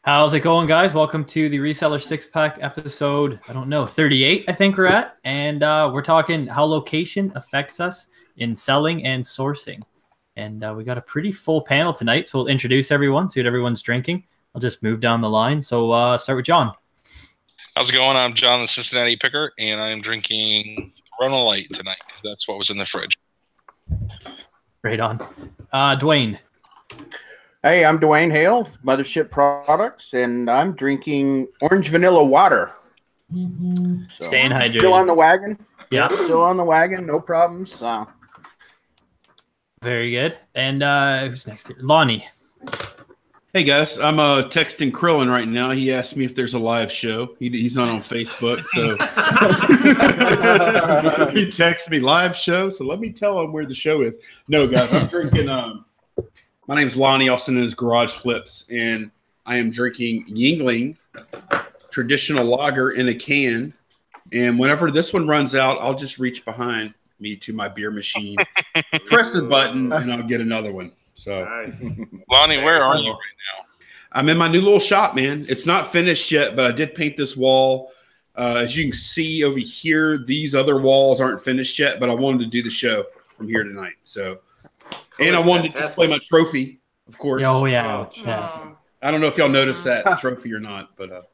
How's it going, guys? Welcome to the Reseller Six Pack episode, 38, I think we're at. And we're talking how location affects us in selling and sourcing. And we got a pretty full panel tonight, so we'll introduce everyone, see what everyone's drinking. I'll just move down the line. So start with John. How's it going? I'm John, the Cincinnati picker, and I'm drinking Corona Light tonight because that's what was in the fridge. Right on. Duane. Hey, I'm Duane Hills, Mothership Products, and I'm drinking orange vanilla water. So, Staying hydrated. Still on the wagon? Yeah. Still on the wagon, no problems. Very good. And who's next here? Lonnie. Hey guys, I'm texting Krillin right now. He asked me if there's a live show. He's not on Facebook, so he texted me live show. So let me tell him where the show is. No, guys, I'm drinking. My name's Lonnie, also known as Garage Flips, and I am drinking Yingling traditional lager in a can. And whenever this one runs out, I'll just reach behind me to my beer machine, press the button, and I'll get another one. So, nice. Lonnie, where are you right now? I'm in my new little shop, man. It's not finished yet, but I did paint this wall. As you can see over here, these other walls aren't finished yet, but I wanted to do the show from here tonight. So, and I wanted to display my trophy, of course. Oh, yeah. I don't know if y'all noticed that trophy or not, but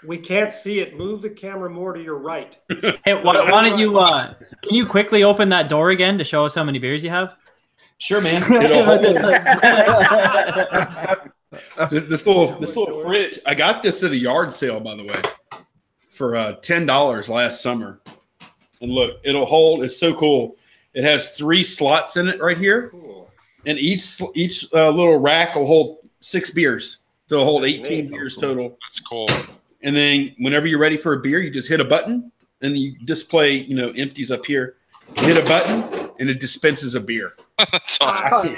we can't see it. Move the camera more to your right. Hey, why don't you? Can you quickly open that door again to show us how many beers you have? Sure, man. This little fridge. I got this at a yard sale, by the way, for $10 last summer. And look, it'll hold. It's so cool. It has 3 slots in it right here, cool. And each little rack will hold 6 beers. So it'll hold 18 beers total. That's cool. And then whenever you're ready for a beer, you just hit a button, and you display, empties up here. You hit a button, and it dispenses a beer. That's awesome.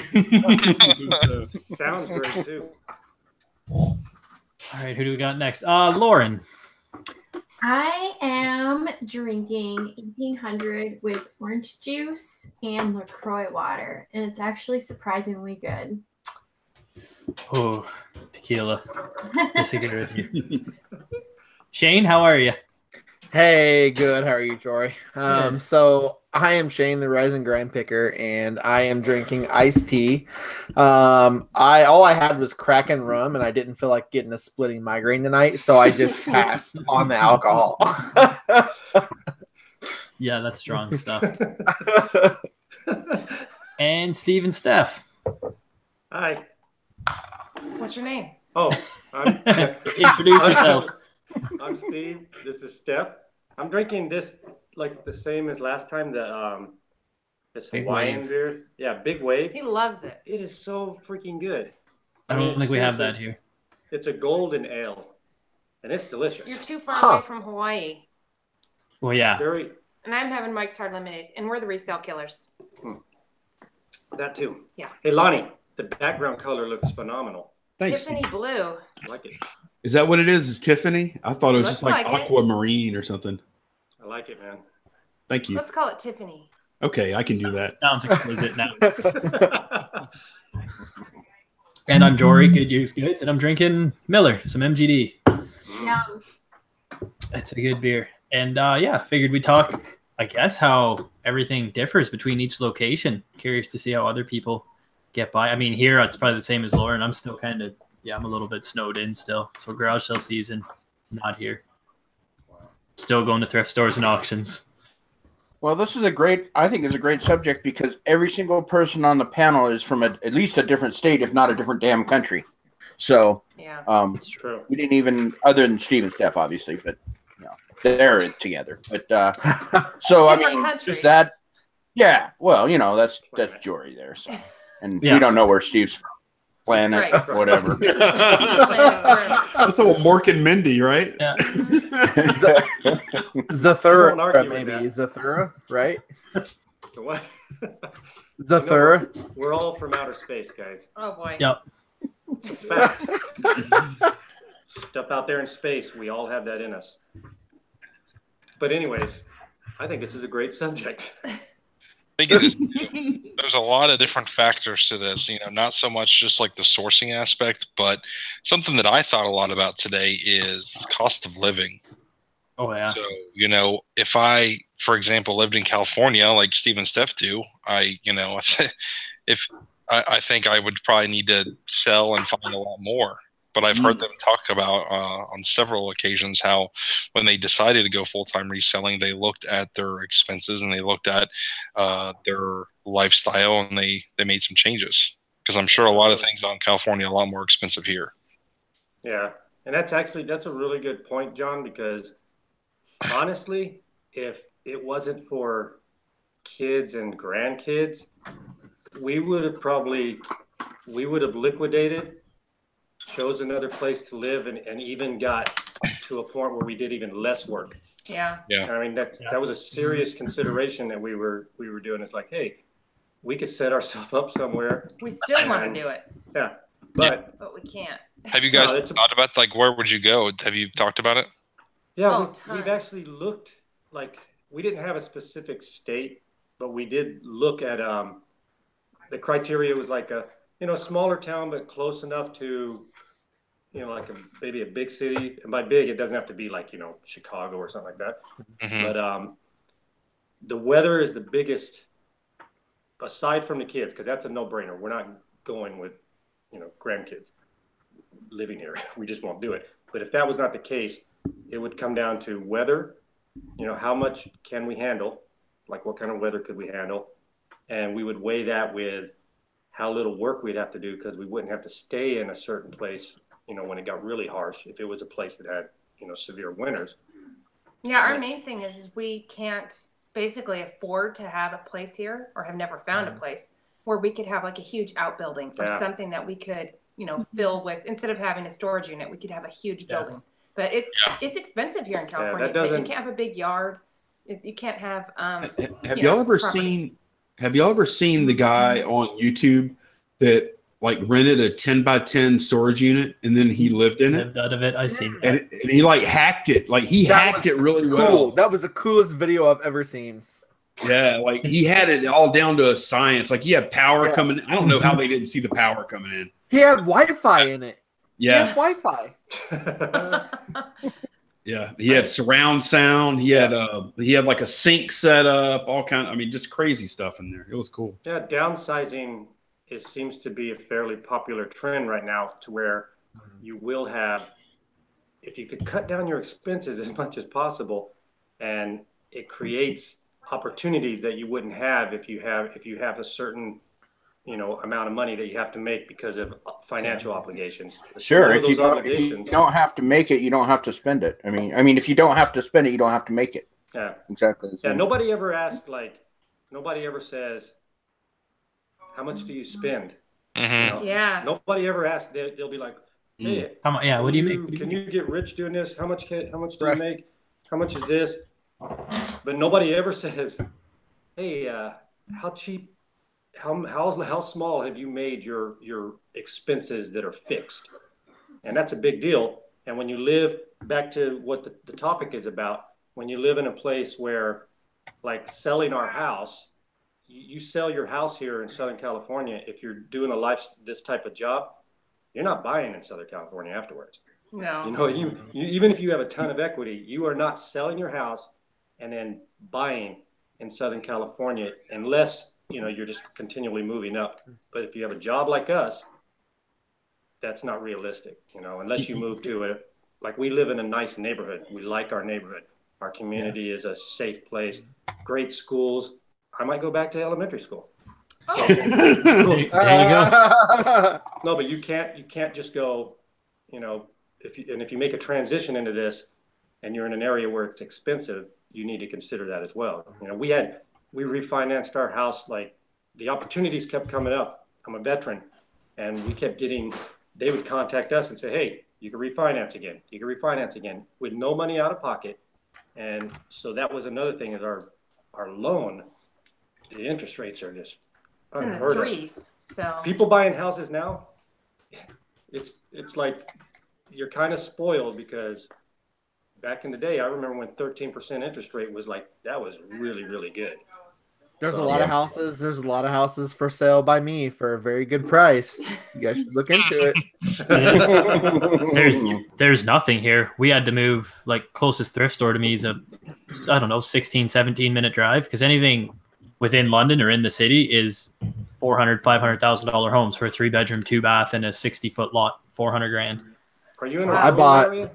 Sounds great too. All right, who do we got next? Lauren. I am drinking 1800 with orange juice and LaCroix water, and it's actually surprisingly good. Oh, tequila. Disagree with you. Shane, how are you? Hey, good. How are you, Jory? So I am Shane, the Rise and Grind picker, and I am drinking iced tea. All I had was Kraken rum, and I didn't feel like getting a splitting migraine tonight, so I just passed on the alcohol. Yeah, that's strong stuff. And Steve and Steph. Hi. What's your name? Oh, introduce yourself. I'm Steve. This is Steph. I'm drinking this like the same as last time. This Hawaiian beer. Yeah, Big Wave. He loves it. It is so freaking good. I don't think we have that here. It's a golden ale, and it's delicious. You're too far away from Hawaii. Well, yeah. And I'm having Mike's Hard Lemonade, and we're the resale killers. That too. Yeah. Hey, Lonnie, the background color looks phenomenal. Thanks, Tiffany Steve. blue. I like it. Is that what it is? Is Tiffany? I thought it was Looks just like like aquamarine or something. I like it, man. Thank you. Let's call it Tiffany. Okay, I can do that. Sounds exquisite now. And I'm Jory, Good Use Goods, and I'm drinking Miller, some MGD. Yum. It's a good beer. And figured we'd talk, I guess, how everything differs between each location. Curious to see how other people get by. I mean, here it's probably the same as Lauren. I'm still kind of, I'm a little bit snowed in still. So garage sale season, not here. Still going to thrift stores and auctions. Well, this is I think it's a great subject because every single person on the panel is from at least a different state, if not a different damn country. So, yeah, it's true. We didn't even, other than Steve and Steph, obviously, but they're together. But so I mean, just that. Yeah, well, that's Jory there. So, and we don't know where Steve's from. Planet, right. Whatever. That's old Mork and Mindy, right? Yeah. Zathura, maybe. Zathura, right? What? Zathura. We're all from outer space, guys. Oh, boy. Yep. It's a fact. Stuff out there in space, we all have that in us. But anyways, I think this is a great subject. think it is. There's a lot of different factors to this, you know, not so much just like the sourcing aspect, but something that I thought a lot about today is cost of living. Oh, yeah. So, you know, if I, for example, lived in California like Steve and Steph do, I think I would probably need to sell and find a lot more. But I've heard them talk about on several occasions how when they decided to go full-time reselling, they looked at their expenses and they looked at their lifestyle and they made some changes. Because I'm sure a lot of things out in California are a lot more expensive here. Yeah. And that's a really good point, John, because honestly, if it wasn't for kids and grandkids, we would have liquidated, chose another place to live, and even got to a point where we did even less work. Yeah. Yeah. I mean, that was a serious consideration that we were doing. It's like, hey, we could set ourselves up somewhere. We still want to do it. Yeah. But we can't. Have you guys thought about, like, where would you go? Have you talked about it? Yeah, we've actually looked, like, we didn't have a specific state, but we did look at the criteria was like a, you know, smaller town, but close enough to, you know, like maybe a big city. And by big, it doesn't have to be like, you know, Chicago or something like that. Mm-hmm. But the weather is the biggest, aside from the kids, because that's a no-brainer. We're not going with, you know, grandkids living here. We just won't do it. But if that was not the case, it would come down to weather. You know, how much can we handle? Like, what kind of weather could we handle? And we would weigh that with how little work we'd have to do, because we wouldn't have to stay in a certain place, you know, when it got really harsh, if it was a place that had, you know, severe winters. Yeah, our main thing is we can't basically afford to have a place here, or have never found a place where we could have like a huge outbuilding or something that we could, you know, fill with, instead of having a storage unit, we could have a huge building. But it's expensive here in California. You can't have a big yard. You can't have have y'all ever seen the guy on YouTube that like rented a 10x10 storage unit and then he lived in it? Lived out of it. I seen that. And he like hacked it. Like he hacked it really well. That was the coolest video I've ever seen. Yeah, like he had it all down to a science. Like he had power coming in. I don't know how they didn't see the power coming in. He had Wi-Fi in it. Yeah. He had Wi-Fi. Yeah, he had surround sound. He had like a sink set up, all kind of, I mean, just crazy stuff in there. It was cool. Yeah, downsizing seems to be a fairly popular trend right now, to where you will have, if you could cut down your expenses as much as possible, and it creates opportunities that you wouldn't have if you have a certain, you know, amount of money that you have to make because of financial obligations. Sure, if you don't have to make it, you don't have to spend it. I mean, if you don't have to spend it, you don't have to make it. Yeah, exactly. Yeah, nobody ever asks, like, nobody ever says, how much do you spend? Mm-hmm. You know, yeah. Nobody ever asks. They'll be like, hey, how much? Yeah, what do you make? Can you get rich doing this? How much do you make? How much is this? But nobody ever says, hey, how cheap? How small have you made your expenses that are fixed? And that's a big deal. And when you live, back to what the topic is about, when you live in a place where, like selling our house, you sell your house here in Southern California, if you're doing this type of job, you're not buying in Southern California afterwards. No. You know, you even if you have a ton of equity, you are not selling your house and then buying in Southern California unless, you know, you're just continually moving up. But if you have a job like us, that's not realistic, you know, unless you move to it. Like, we live in a nice neighborhood. We like our neighborhood. Our community is a safe place, great schools. I might go back to elementary school. Oh. There you go. No, but you can't just go, you know, if you make a transition into this and you're in an area where it's expensive, you need to consider that as well. You know, we refinanced our house, like, the opportunities kept coming up. I'm a veteran, and we kept getting, they would contact us and say, hey, you can refinance again. You can refinance again with no money out of pocket. And so that was another thing, is our loan, the interest rates are just in the threes. So people buying houses now, it's like you're kind of spoiled, because back in the day, I remember when 13% interest rate was like, that was really, really good. There's a lot of houses. There's a lot of houses for sale by me for a very good price. You guys should look into it. There's nothing here. We had to move, like, closest thrift store to me is a, I don't know, 16, 17-minute drive, because anything within London or in the city is $400,000, $500,000 homes for a 3-bedroom, 2-bath, and a 60-foot lot, $400,000. Are you in area?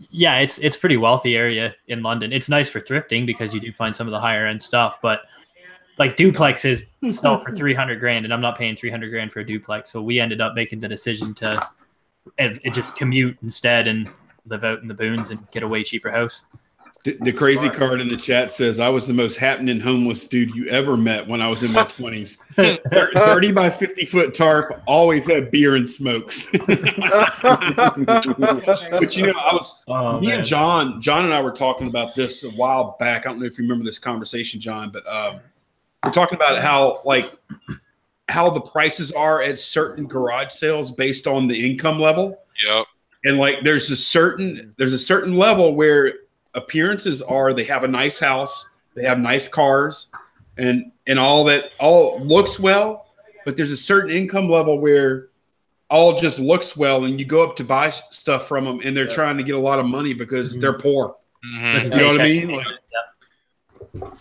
Yeah, it's pretty wealthy area in London. It's nice for thrifting because you do find some of the higher end stuff, but like duplexes sell for $300,000, and I'm not paying $300,000 for a duplex. So we ended up making the decision to just commute instead and live out in the boons and get a way cheaper house. The crazy card in the chat says, I was the most happening homeless dude you ever met when I was in my 20s. 30 by 50 foot tarp, always had beer and smokes. But you know, and John and I were talking about this a while back. I don't know if you remember this conversation, John, but we're talking about how the prices are at certain garage sales based on the income level. Yep. And like there's a certain level where appearances are they have a nice house, they have nice cars, and all looks well, but there's a certain income level where all just looks well, and you go up to buy stuff from them and they're trying to get a lot of money because they're poor. Mm-hmm. You know what I mean? Like,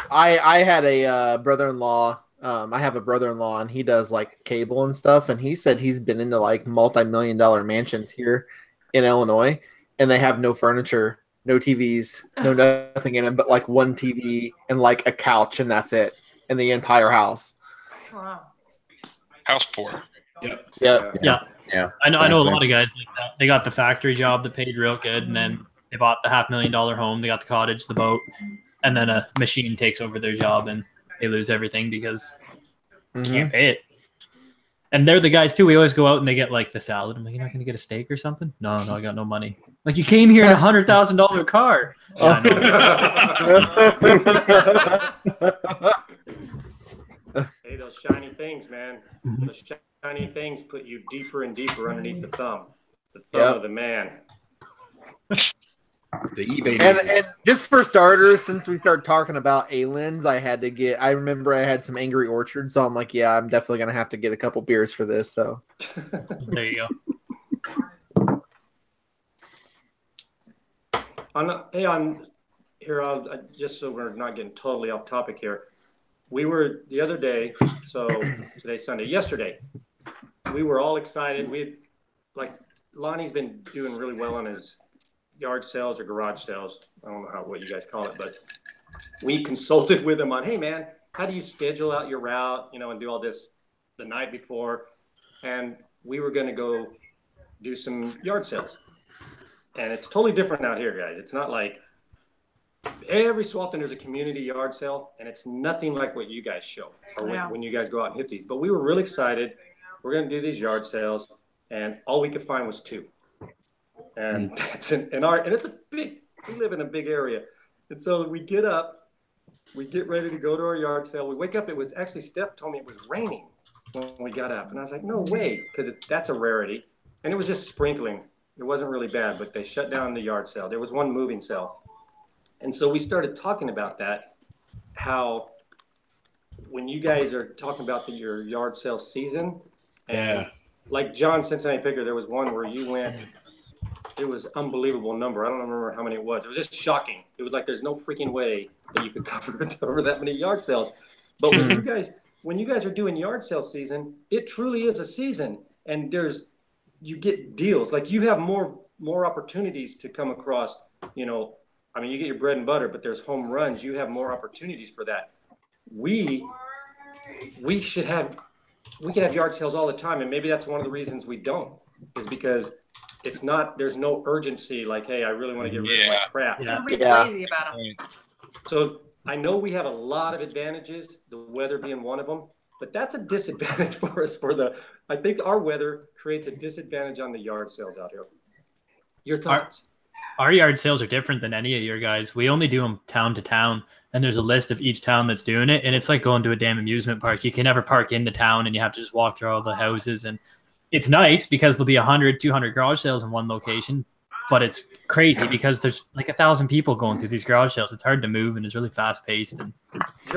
I had a brother-in-law. I have a brother-in-law, and he does like cable and stuff, and he said he's been into like multi-million-dollar mansions here in Illinois, and they have no furniture, no TVs, no nothing in them, but like one TV and like a couch, and that's it in the entire house. Wow. House poor. Yeah. I know a lot of guys like that. They got the factory job that paid real good, and then they bought the $500,000 home. They got the cottage, the boat, and then a machine takes over their job, and they lose everything because they can't pay it. And they're the guys too. We always go out and they get like the salad. I'm like, you're not going to get a steak or something? No, I got no money. Like, you came here in a $100,000 car. Hey, those shiny things, man. Those shiny things put you deeper and deeper underneath the thumb. The thumb of the man. The eBay. And just for starters, since we started talking about aliens, I remember I had some Angry Orchard, so I'm like, yeah, I'm definitely going to have to get a couple beers for this. So there you go. Just so we're not getting totally off topic here. We were the other day, so today's Sunday, yesterday, we were all excited. Lonnie's been doing really well on his yard sales or garage sales. I don't know what you guys call it, but we consulted with him on, hey man, how do you schedule out your route, and do all this the night before? And we were going to go do some yard sales. And it's totally different out here, guys. It's not like every so often there's a community yard sale, and it's nothing like what you guys show or when you guys go out and hit these. But we were really excited. We're going to do these yard sales, and all we could find was 2. And that's and it's a big, we live in a big area. And so we get up, we get ready to go to our yard sale. We wake up, it was actually, Steph told me it was raining when we got up. And I was like, no way, because that's a rarity. And it was just sprinkling. It wasn't really bad, but they shut down the yard sale. There was one moving sale. And so we started talking about that, how when you guys are talking about your yard sale season, and like John, Cincinnati Picker, there was one where you went, it was unbelievable number. I don't remember how many it was. It was just shocking. It was like there's no freaking way that you could cover that many yard sales. But when you guys are doing yard sale season, it truly is a season, and you get deals. Like, you have more opportunities to come across, you get your bread and butter, but there's home runs. You have more opportunities for that. We could have yard sales all the time, and maybe that's one of the reasons we don't, is because there's no urgency, like, hey, I really want to get rid of my crap. Everybody's lazy about them. So I know we have a lot of advantages, the weather being one of them, but that's a disadvantage for us. I think our weather creates a disadvantage on the yard sales out here. Your thoughts? Our yard sales are different than any of your guys. We only do them town to town, and there's a list of each town that's doing it, and it's like going to a damn amusement park. You can never park in the town, and you have to just walk through all the houses, and it's nice because there'll be 100, 200 garage sales in one location, but it's crazy because there's like 1,000 people going through these garage sales. It's hard to move, and it's really fast paced. And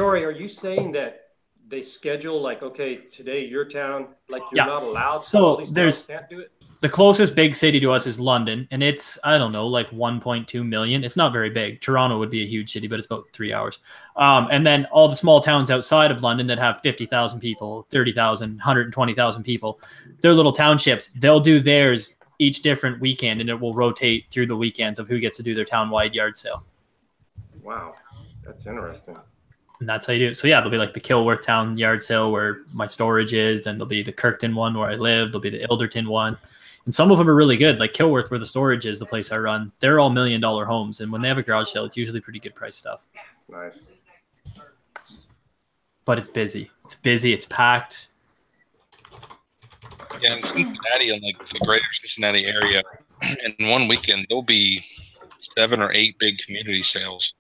Jory, are you saying that they schedule like, okay, today your town, like you're not allowed? So all these there's towns can't do it? the closest big city to us is London, and it's, I don't know, like 1.2 million. It's not very big. Toronto would be a huge city, but it's about 3 hours. And then all the small towns outside of London that have 50,000 people, 30,000, 120,000 people, they're little townships. They'll do theirs each different weekend, and it will rotate through the weekends of who gets to do their town-wide yard sale. Wow, that's interesting. And that's how you do it. So yeah, there'll be like the Kilworth town yard sale where my storage is, and there'll be the Kirkton one where I live. There'll be the Ilderton one. And some of them are really good. Like Kilworth, where the storage is, the place I run, they're all $1 million homes. And when they have a garage sale, it's usually pretty good price stuff. Nice. But it's busy. It's busy. It's packed. Yeah, in Cincinnati and like the greater Cincinnati area, in one weekend, there'll be 7 or 8 big community sales.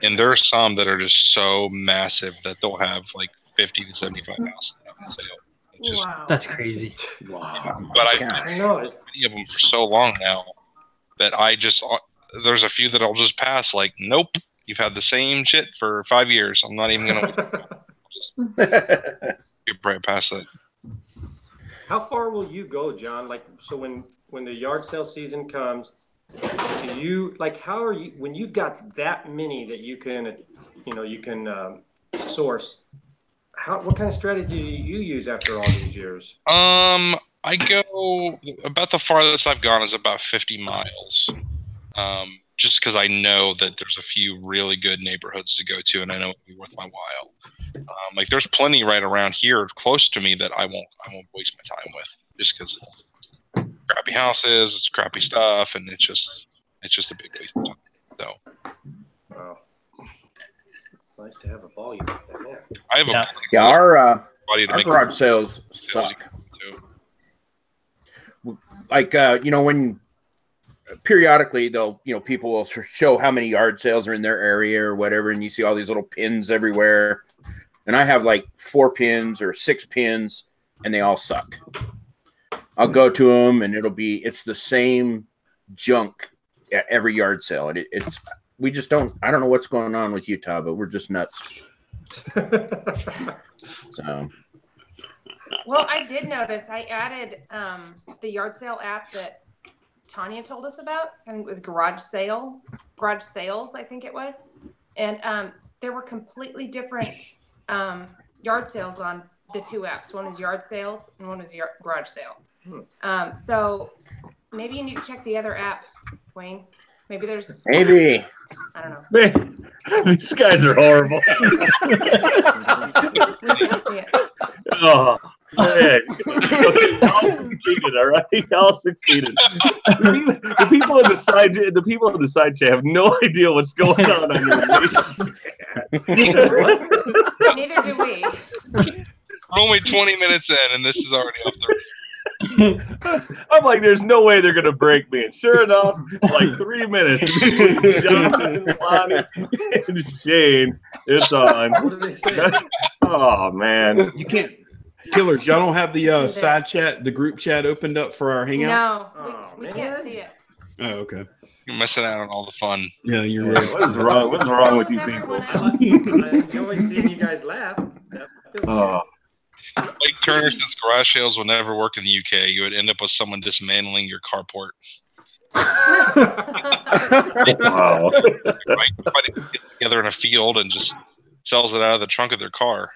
And there are some that are just so massive that they'll have like 50 to 75 houses on sale. Just, Wow. That's crazy. Wow. but I've been many of them for so long now that there's a few that I'll just pass. Like, nope, you've had the same shit for 5 years. I'm not even gonna just get right past that. How far will you go, John? Like, so when the yard sale season comes, do you like? How are you when you've got that many that you can, source? What kind of strategy do you use after all these years? I go about the farthest I've gone is about 50 miles. Just because I know that there's a few really good neighborhoods to go to, and I know it'll be worth my while. Like there's plenty right around here close to me that I won't waste my time with, just because it's crappy houses, it's crappy stuff, and it's just a big waste of time. So. Wow. Nice to have a volume like that, man. I have our garage sales suck. Like when periodically they'll people will show how many yard sales are in their area or whatever, and you see all these little pins everywhere, and I have like 4 pins or 6 pins, and they all suck. I'll go to them, and it's the same junk at every yard sale, and we just don't. I don't know what's going on with Utah, but we're just nuts. So. Well, I did notice I added the yard sale app that Tonya told us about. I think it was Garage Sales, I think it was. And there were completely different yard sales on the 2 apps. One is yard sales and one is garage sale. So maybe you need to check the other app, Wayne. Maybe there's... Maybe. I don't know. Man, these guys are horrible. Oh, man. Okay, y'all succeeded, all right? Y'all succeeded. The people in the side chat have no idea what's going on underneath. Neither do we. We're only 20 minutes in, and this is already off the... I'm like, there's no way they're gonna break me. And sure enough, like 3 minutes, John, Lonnie, and Shane, it's on. What did they say? Oh man, You can't, killers. Y'all don't have the side chat, the group chat opened up for our hangout. No, we can't see it. Oh, okay. You're missing out on all the fun. Yeah, you're right. what is wrong? What's wrong with you people? I enjoy seeing you guys laugh. Oh. Blake Turner says garage sales will never work in the UK. You would end up with someone dismantling your carport. Wow. Right? Everybody gets together in a field and just sells it out of the trunk of their car.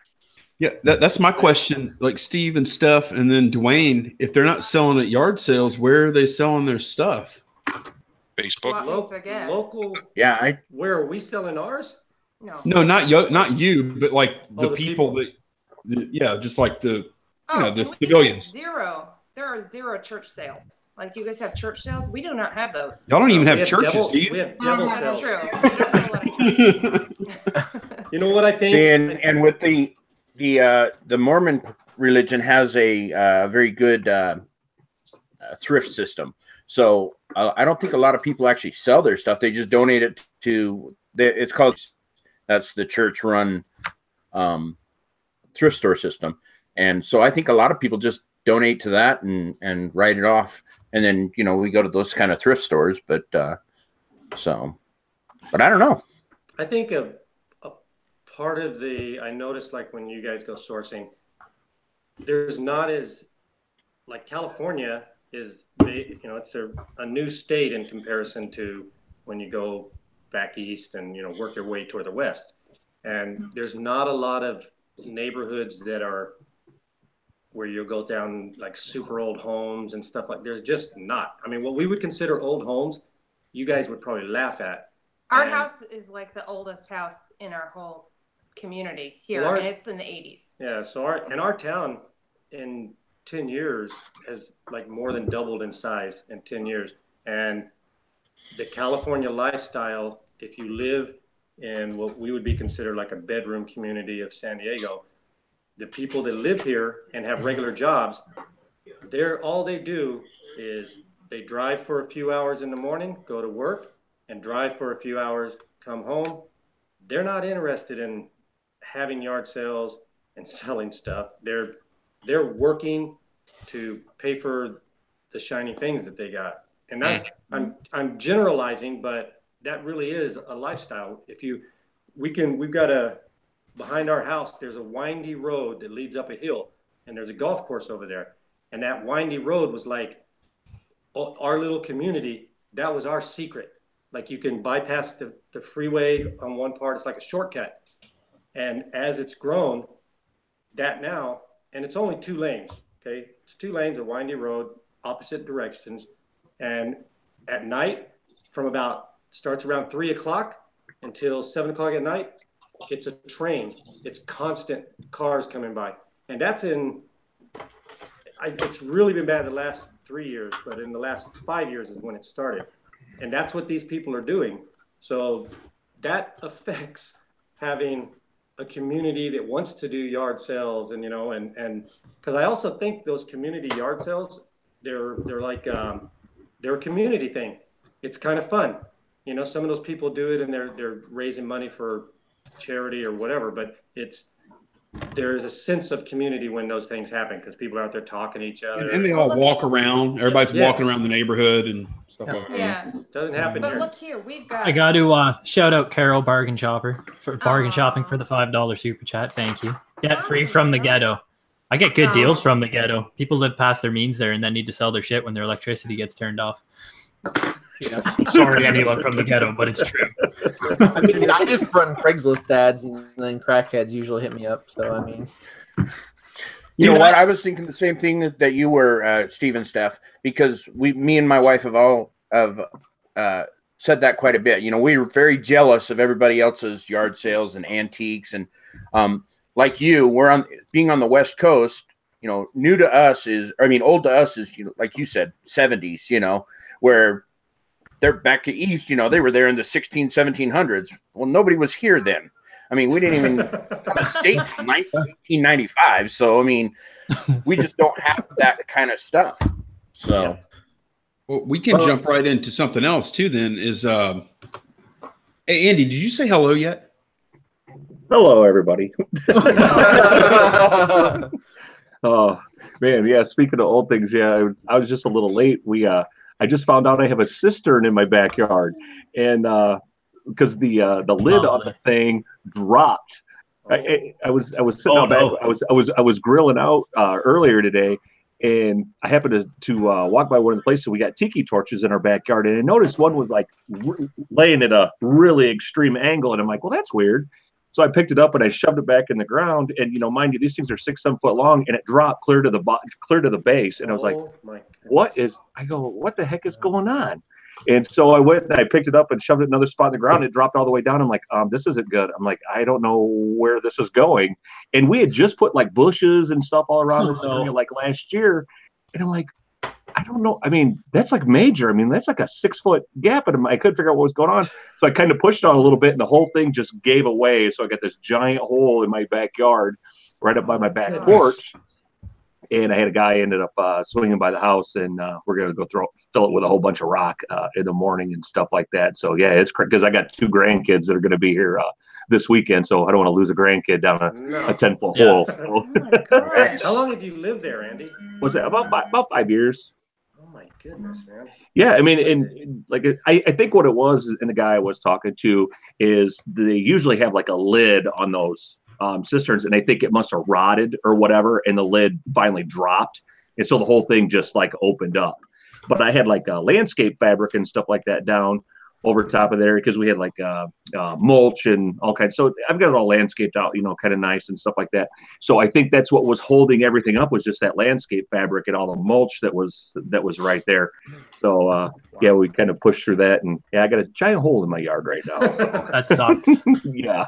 Yeah, that's my question. Like Steve and Steph, and then Duane, if they're not selling at yard sales, where are they selling their stuff? Facebook. Well, I guess. Local. Yeah, Where are we selling ours? No, not you, but like the people that. Yeah, just like the civilians. There are 0 church sales. Like you guys have church sales. We do not have those. Y'all don't even have churches, do you? We have devil That's sales. true. We don't have a lot of churches. You know what I think? see, and with the Mormon religion has a very good thrift system. So I don't think a lot of people actually sell their stuff. They just donate it to. That's the church-run thrift store system, and so I think a lot of people just donate to that and write it off, and then we go to those kind of thrift stores. But I don't know. I think a part of I noticed like when you guys go sourcing, there's not as, like California is, you know, it's a new state in comparison to when you go back east and, you know, work your way toward the west. And there's not a lot of neighborhoods that are where you'll go down like super old homes and stuff like, there's just not. I mean, what we would consider old homes, you guys would probably laugh at. Our house is like the oldest house in our whole community here, and it's in the 80s. Yeah, so our town in 10 years has like more than doubled in size in 10 years. And the California lifestyle, if you live in what we would be considered like a bedroom community of San Diego, the people that live here and have regular jobs, all they do is they drive for a few hours in the morning, go to work, and drive for a few hours, come home. They're not interested in having yard sales and selling stuff. They're working to pay for the shiny things that they got. And that, I'm generalizing, but that really is a lifestyle. We've got behind our house, there's a windy road that leads up a hill, and there's a golf course over there. And that windy road was like our little community. That was our secret. Like you can bypass the freeway on one part. It's like a shortcut. And as it's grown, that now, and it's only 2 lanes, okay? It's 2 lanes, a windy road, opposite directions. And at night, starts around 3 o'clock until 7 o'clock at night, it's a train. It's constant cars coming by. And that's it's really been bad the last 3 years, but in the last 5 years is when it started. And that's what these people are doing. So that affects having a community that wants to do yard sales, and, you know, and because I also think those community yard sales, they're like, they're a community thing. It's kind of fun. You know, some of those people do it and they're raising money for charity or whatever, but there's a sense of community when those things happen because people are out there talking to each other. And they all walk around. Everybody's walking around the neighborhood and stuff like that. Yeah. Doesn't happen but here. Look here, we've got... I got to shout out Carol Bargain Shopper for bargain shopping for the $5 super chat. Thank you. Debt free from the ghetto. I get good deals from the ghetto. People live past their means there and then need to sell their shit when their electricity gets turned off. Yes. Sorry, anyone from the ghetto, but it's true. I mean, I just run Craigslist ads, and then crackheads usually hit me up. So, I mean, you know what? I was thinking the same thing that you were, Steve and Steph, because me and my wife have all said that quite a bit. You know, we were very jealous of everybody else's yard sales and antiques, and like you, being on the West Coast. You know, old to us is, you know, like you said, 70s. You know, where they're back east, you know, they were there in the 1700s. Well, nobody was here then. I mean, we didn't even come to state in 1995. So, I mean, we just don't have that kind of stuff. So, well, we can jump right into something else too. Then hey, Andy, did you say hello yet? Hello, everybody. Oh man, yeah. Speaking of old things, yeah, I was just a little late. I just found out I have a cistern in my backyard, and because the lid on the thing dropped. I was sitting out back. I was grilling out earlier today, and I happened to walk by one of the places. We got tiki torches in our backyard, and I noticed one was like laying at a really extreme angle, and I'm like, well, that's weird. So I picked it up and I shoved it back in the ground, and you know, mind you, these things are 6-7 foot long, and it dropped clear to the base, and I was like, what the heck is going on? And so I went and I picked it up and shoved it in another spot in the ground. It dropped all the way down. I'm like, this isn't good. I'm like, I don't know where this is going. And we had just put like bushes and stuff all around this area like last year, and I'm like, I don't know. I mean, that's like major. I mean, that's like a 6-foot gap. And I couldn't figure out what was going on. So I kind of pushed on a little bit, and the whole thing just gave away. So I got this giant hole in my backyard right up by my back porch. And I had a guy ended up swinging by the house, and we're going to go fill it with a whole bunch of rock in the morning and stuff like that. So, yeah, it's because I got 2 grandkids that are going to be here this weekend. So I don't want to lose a grandkid down a 10-foot hole. So. Oh my gosh. How long have you lived there, Andy? Was it about 5 years? Oh my my goodness, man. Yeah, I mean, and like I think what it was, and the guy I was talking to is they usually have like a lid on those cisterns, and I think it must have rotted or whatever, and the lid finally dropped, and so the whole thing just like opened up. But I had like a landscape fabric and stuff like that down over top of there because we had like mulch and all kinds. So I've got it all landscaped out, you know, kind of nice and stuff like that. So I think that's what was holding everything up was just that landscape fabric and all the mulch that was right there. So yeah, we kind of pushed through that, and yeah, I got a giant hole in my yard right now. So. That sucks. Yeah.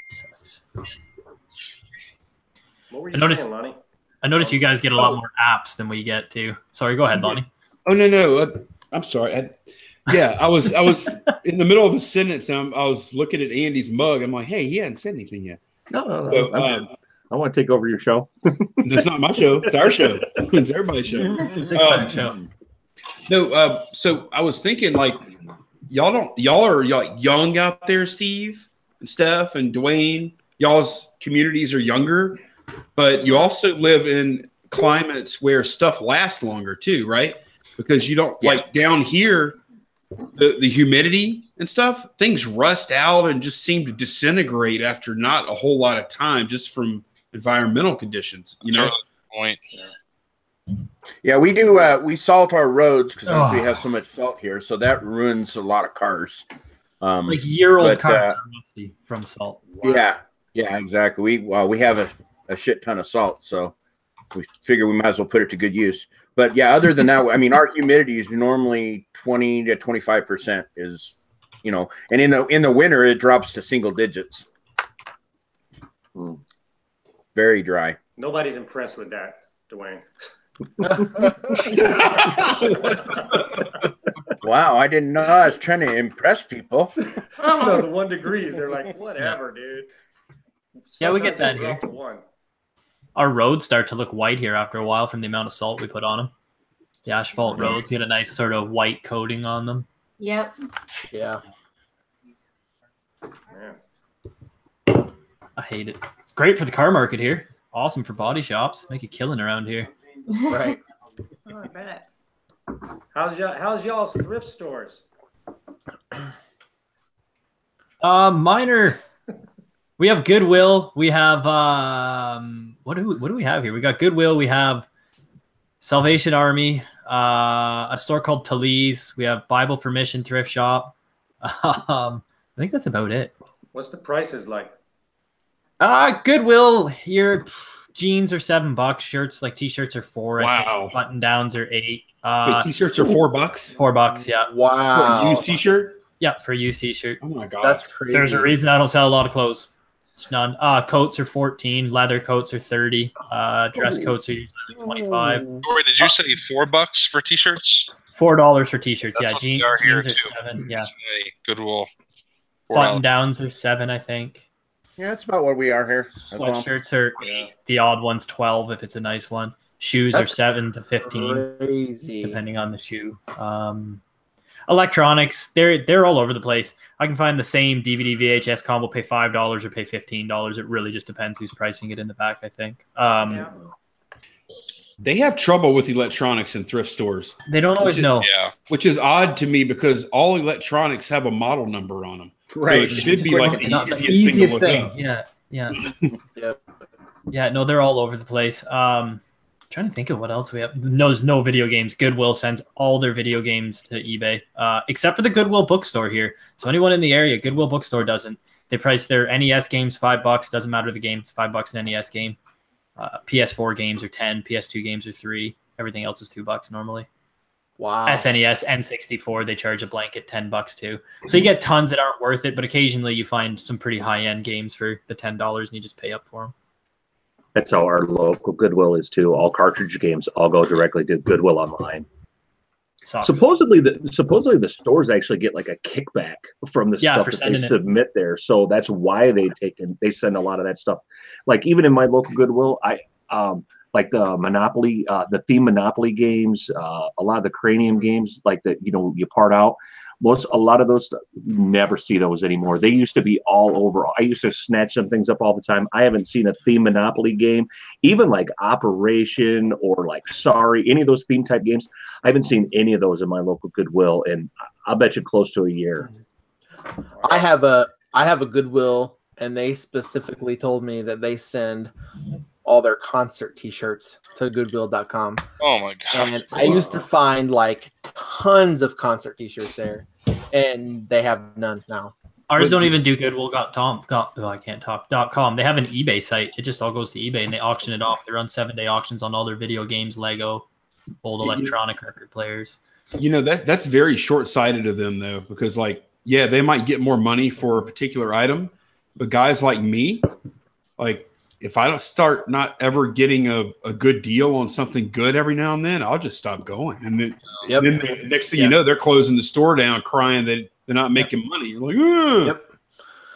Sucks. What were you saying, Lonnie? I noticed you guys get a lot more apps than we get too. Sorry, go ahead, Lonnie. Oh no, I'm sorry. I was in the middle of a sentence, and I was looking at Andy's mug. I'm like, hey, he hadn't said anything yet. No. So, I want to take over your show. It's not my show. It's our show. It's everybody's show. It's an exciting show. No, so I was thinking, like, y'all are young out there, Steve and Steph and Duane. Y'all's communities are younger, but you also live in climates where stuff lasts longer too, right? Because you don't like down here, the humidity and stuff, things rust out and just seem to disintegrate after not a whole lot of time, just from environmental conditions. You know. Point. Yeah, we do. We salt our roads because we have so much salt here, so that ruins a lot of cars. Like year-old cars are rusty from salt. Wow. Yeah, exactly. We have a shit ton of salt, so we figure we might as well put it to good use. But yeah, other than that, I mean, our humidity is normally 20 to 25% is, you know, and in the winter it drops to single digits. Very dry. Nobody's impressed with that, Duane. Wow, I didn't know I was trying to impress people. I don't know, the 1 degree. They're like, whatever, dude. Yeah, we get that here. One. Our roads start to look white here after a while from the amount of salt we put on them. The asphalt roads get a nice sort of white coating on them. Yep. Yeah. I hate it. It's great for the car market here. Awesome for body shops. Make a killing around here. Right. Oh, I bet. How's y'all's thrift stores? Minor. We have Goodwill. We have what do we have here? We got Goodwill. We have Salvation Army. A store called Talese. We have Bible for Mission thrift shop. I think that's about it. What's the prices like? Goodwill. Your jeans are $7. Shirts like t-shirts are $4. Wow. Button downs are $8. Wait, t-shirts are $4. $4. Yeah. Wow. For a used t-shirt. Yeah, for a used t-shirt. Oh my god, That's crazy. There's a reason I don't sell a lot of clothes. It's none. Coats are $14. Leather coats are $30. Dress coats are usually $25. Jory, did you say $4 for t-shirts? $4 for t-shirts. That's Yeah, what jeans they are here are too. $7. Yeah, Goodwill. button downs are $7, I think. Yeah, that's about what we are here. Sweatshirts are $8. The odd one's $12 if it's a nice one. Shoes are $7 to $15, crazy. depending on the shoe. Electronics, they're all over the place. I can find the same DVD VHS combo, pay $5 or pay $15. It really just depends who's pricing it in the back, I think. They have trouble with electronics in thrift stores. They don't always know. Yeah. Which is odd to me because all electronics have a model number on them. Right. So it should be like the the easiest thing. thing. Yeah. Yep. Yeah, no, they're all over the place. Trying to think of what else we have. No video games. Goodwill sends all their video games to eBay, except for the Goodwill bookstore here. So anyone in the area, Goodwill bookstore doesn't. They price their NES games $5. Doesn't matter the game. It's $5 an NES game. PS4 games are $10. PS2 games are $3. Everything else is $2 normally. Wow. SNES, N64, they charge a blanket $10 too. So you get tons that aren't worth it, but occasionally you find some pretty high-end games for the $10 and you just pay up for them. That's how our local Goodwill is too. All cartridge games all go directly to Goodwill online. Sucks. Supposedly the stores actually get like a kickback from the stuff that they submit there. So that's why they send a lot of that stuff. Like even in my local Goodwill, like the Monopoly, the theme Monopoly games, a lot of the Cranium games, like that, you part out. A lot of those, you never see those anymore. They used to be all over. I used to snatch some things up all the time. I haven't seen a theme Monopoly game, even like Operation or like Sorry, any of those theme type games. I haven't seen any of those in my local Goodwill, and I'll bet you close to a year. I have a Goodwill, and they specifically told me that they send all their concert T-shirts to Goodwill.com. Oh my god! And I used to find like tons of concert T-shirts there, and they have none now. Ours don't even do Goodwill.com. I can't talk. .com. They have an eBay site. It just all goes to eBay, and they auction it off. They run 7-day auctions on all their video games, Lego, old electronic record players. That's very short-sighted of them, though, because yeah, they might get more money for a particular item, but guys like me, like, if I don't start not ever getting a good deal on something good every now and then, I'll just stop going. And then, then the next thing you know, they're closing the store down, crying that they're not making money. You're like, ugh.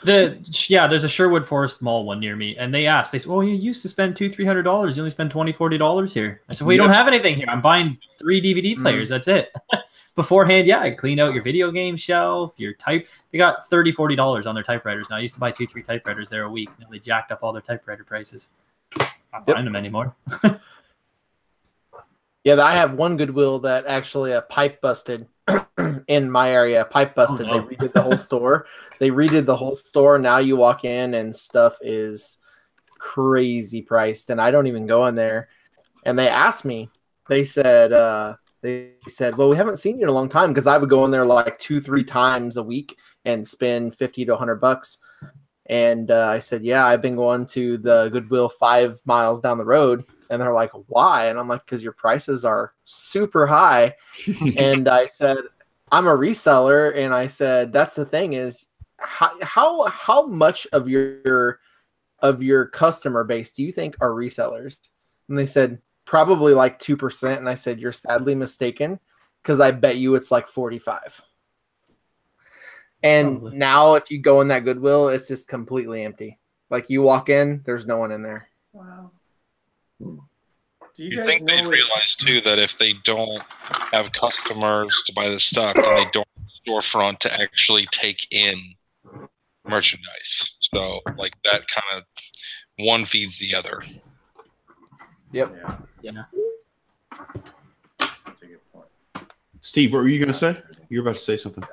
There's a Sherwood Forest Mall one near me, and they said, well, you used to spend $200-$300. You only spend $20-$40 here. I said, well, you don't have anything here. I'm buying 3 DVD players. That's it. Beforehand, I clean out your video game shelf, your type. They got $30-$40 on their typewriters now. I used to buy 2-3 typewriters there a week. Now they jacked up all their typewriter prices. Not buying them anymore. Yeah, I have one Goodwill that actually a pipe busted in my area. Pipe busted. Oh, no. They redid the whole store. Now you walk in and stuff is crazy priced, and I don't even go in there. And they asked me. They said, well, we haven't seen you in a long time, because I would go in there like 2-3 times a week and spend $50 to $100. And I said, yeah, I've been going to the Goodwill 5 miles down the road. And they're like, why? And I'm like, because your prices are super high. And I said, I'm a reseller. And I said, that's the thing is, how much of your customer base do you think are resellers? And they said, probably like 2%. And I said, you're sadly mistaken, because I bet you it's like 45. And now if you go in that Goodwill, it's just completely empty. Like you walk in, there's no one in there. Wow. You'd think they'd realize too that if they don't have customers to buy the stuff, then they don't have a storefront to actually take in merchandise. So like that kind of one feeds the other. Yep. Yeah. That's a good point. Steve, what were you going to say? You're about to say something.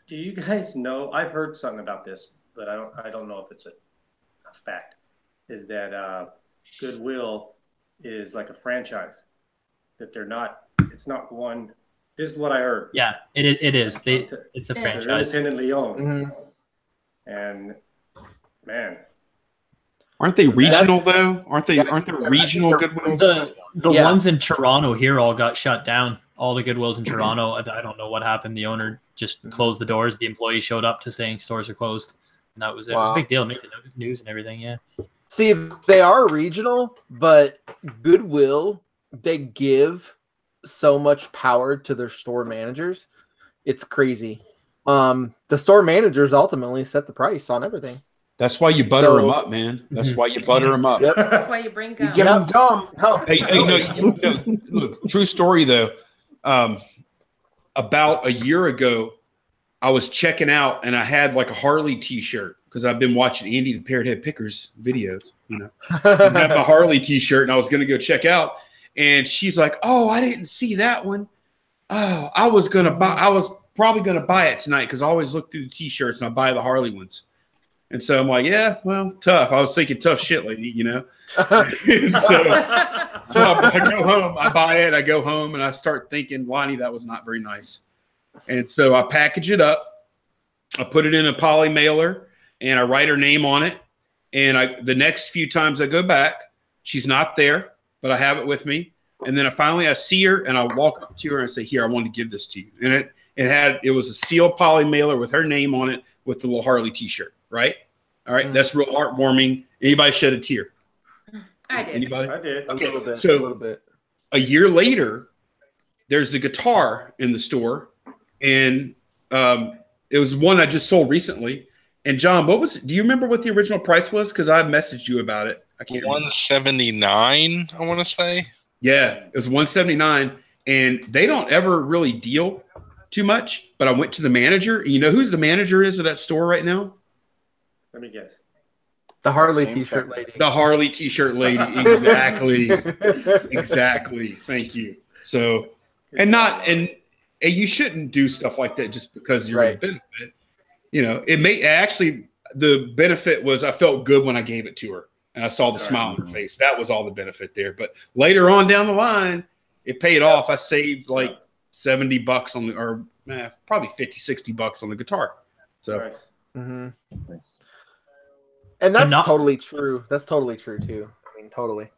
Do you guys know? I've heard something about this, but I don't know if it's a fact. Is that Goodwill is like a franchise? That they're not. It's not one. This is what I heard. Yeah, it is. It's a franchise. They're independently owned. Mm-hmm. And man. Aren't they regional though? Aren't they regional Goodwills? The ones in Toronto here all got shut down. All the Goodwills in Toronto. I don't know what happened. The owner just closed the doors. The employee showed up to saying stores are closed. And that was it. Wow. It was a big deal. Made the news and everything, yeah. See, they are regional, but Goodwill, they give so much power to their store managers. It's crazy. The store managers ultimately set the price on everything. That's why you butter them up, man. That's why you butter them up. Yep. That's why you bring gum. You get them dumb. No. Hey, look, true story though. About a year ago, I was checking out and I had like a Harley T-shirt because I've been watching Andy the ParrotHead Pickers videos. I had my Harley T-shirt and I was going to go check out, and she's like, "Oh, I didn't see that one. Oh, I was probably going to buy it tonight because I always look through the T-shirts and I buy the Harley ones." And so I'm like, yeah, well, tough. I was thinking tough shit lately, so I go home, I buy it, I go home, and I start thinking, Lonnie, that was not very nice. And so I package it up, I put it in a poly mailer, and I write her name on it. And the next few times I go back, she's not there, but I have it with me. And then I see her, and I walk up to her and say, "Here, I want to give this to you." And it was a sealed poly mailer with her name on it with the little Harley T-shirt. Right? All right. That's real heartwarming. Anybody shed a tear? I did. Anybody? I did. Okay. A little bit. So a little bit. A year later, there's a guitar in the store, and it was one I just sold recently. And John, do you remember what the original price was? Because I messaged you about it. I can't. 179. I want to say. Yeah, it was 179, and they don't ever really deal too much. But I went to the manager. And you know who the manager is of that store right now? Let me guess. The Harley T-shirt lady. The Harley T-shirt lady. Exactly. Exactly. Thank you. So, and you shouldn't do stuff like that just because you're going to benefit. You know, the benefit was I felt good when I gave it to her and I saw the smile on her face. That was all the benefit there. But later on down the line, it paid off. I saved like $70 probably $50-$60 on the guitar. So, nice. And that's totally true. That's totally true too. I mean, totally.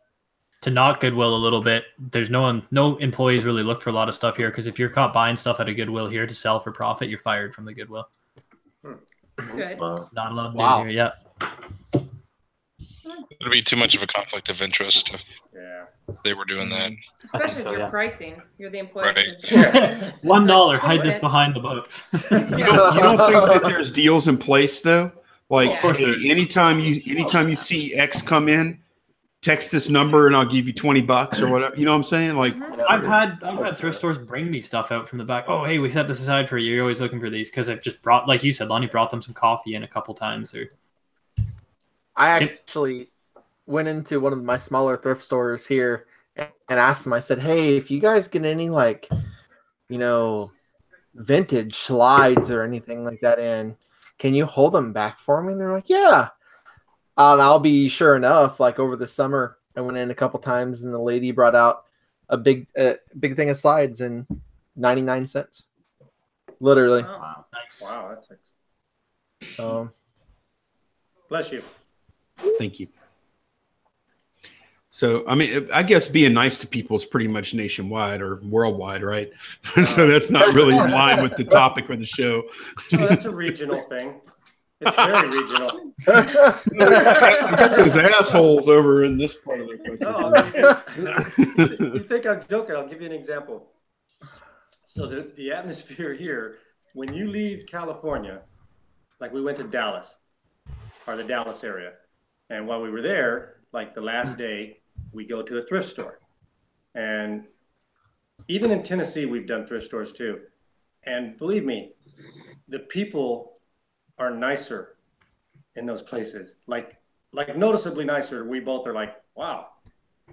To knock Goodwill a little bit, there's no employees really look for a lot of stuff here because if you're caught buying stuff at a Goodwill here to sell for profit, you're fired from the Goodwill. Good. Not allowed to do here yet. It'd be too much of a conflict of interest if they were doing that. Especially if you're pricing. You're the employer. Right. $1. Hide this behind the boat. You don't think that there's deals in place though? Like anytime you see X come in, text this number and I'll give you $20 or whatever. You know what I'm saying? Like I've had thrift stores bring me stuff out from the back. Oh, hey, we set this aside for you. You're always looking for these because I've just brought, like you said, Lonnie brought them some coffee in a couple times. I actually went into one of my smaller thrift stores here and asked them. I said, "Hey, if you guys get any vintage slides or anything like that in, can you hold them back for me?" And they're like, "Yeah." And I'll be sure enough, like over the summer, I went in a couple times and the lady brought out a big thing of slides and 99 cents. Literally. Wow. Nice. Wow, that's bless you. Thank you. So, I mean, I guess being nice to people is pretty much nationwide or worldwide, right? So that's not really in line with the topic of the show. Oh, that's a regional thing. It's very regional. I got those assholes over in this part of the country. No, you think I'm joking? I'll give you an example. So the atmosphere here, when you leave California, like we went to Dallas, or the Dallas area, and while we were there, like the last day, we go to a thrift store. And even in Tennessee, we've done thrift stores too. And believe me, the people are nicer in those places. Like noticeably nicer. We both are like, wow,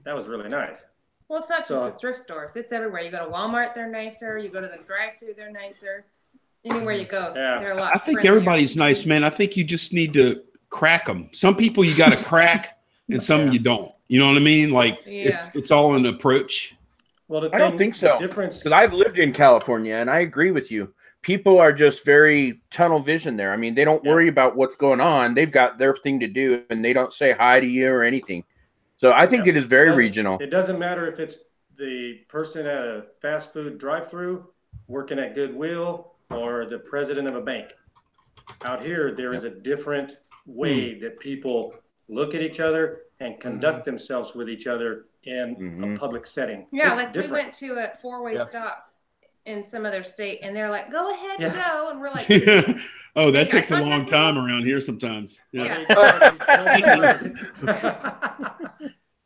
that was really nice. Well, it's not just the thrift stores. It's everywhere. You go to Walmart, they're nicer. You go to the drive-thru, they're nicer. Anywhere you go, they're a lot I think friendlier. everybody's nice, man. I think you just need to crack them. Some people you got to crack and some you don't. You know what I mean? Like it's all an approach. Well, I don't think so. Because I've lived in California and I agree with you. People are just very tunnel vision there. I mean, they don't worry about what's going on. They've got their thing to do and they don't say hi to you or anything. So I think it is very regional. It doesn't matter if it's the person at a fast food drive-thru working at Goodwill or the president of a bank. Out here, there is a different way that people look at each other and conduct themselves with each other in a public setting. Yeah, it's like different. we went to a four-way stop in some other state, and they're like, "Go ahead, go," and we're like, "Oh, that takes a long time around here sometimes." Yeah.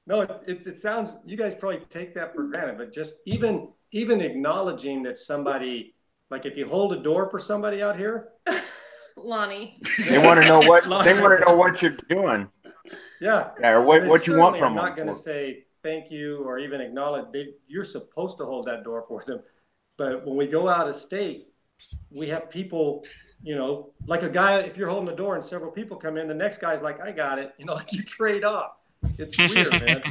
No, it sounds. You guys probably take that for granted, but just even acknowledging that somebody, like if you hold a door for somebody out here, Lonnie, they want to know what they want to know what you're doing. Yeah, or what you want from them. I'm not going to say thank you or even acknowledge. You're supposed to hold that door for them. But when we go out of state, we have people, like a guy, if you're holding the door and several people come in, the next guy's like, I got it. Like you trade off. It's weird, man.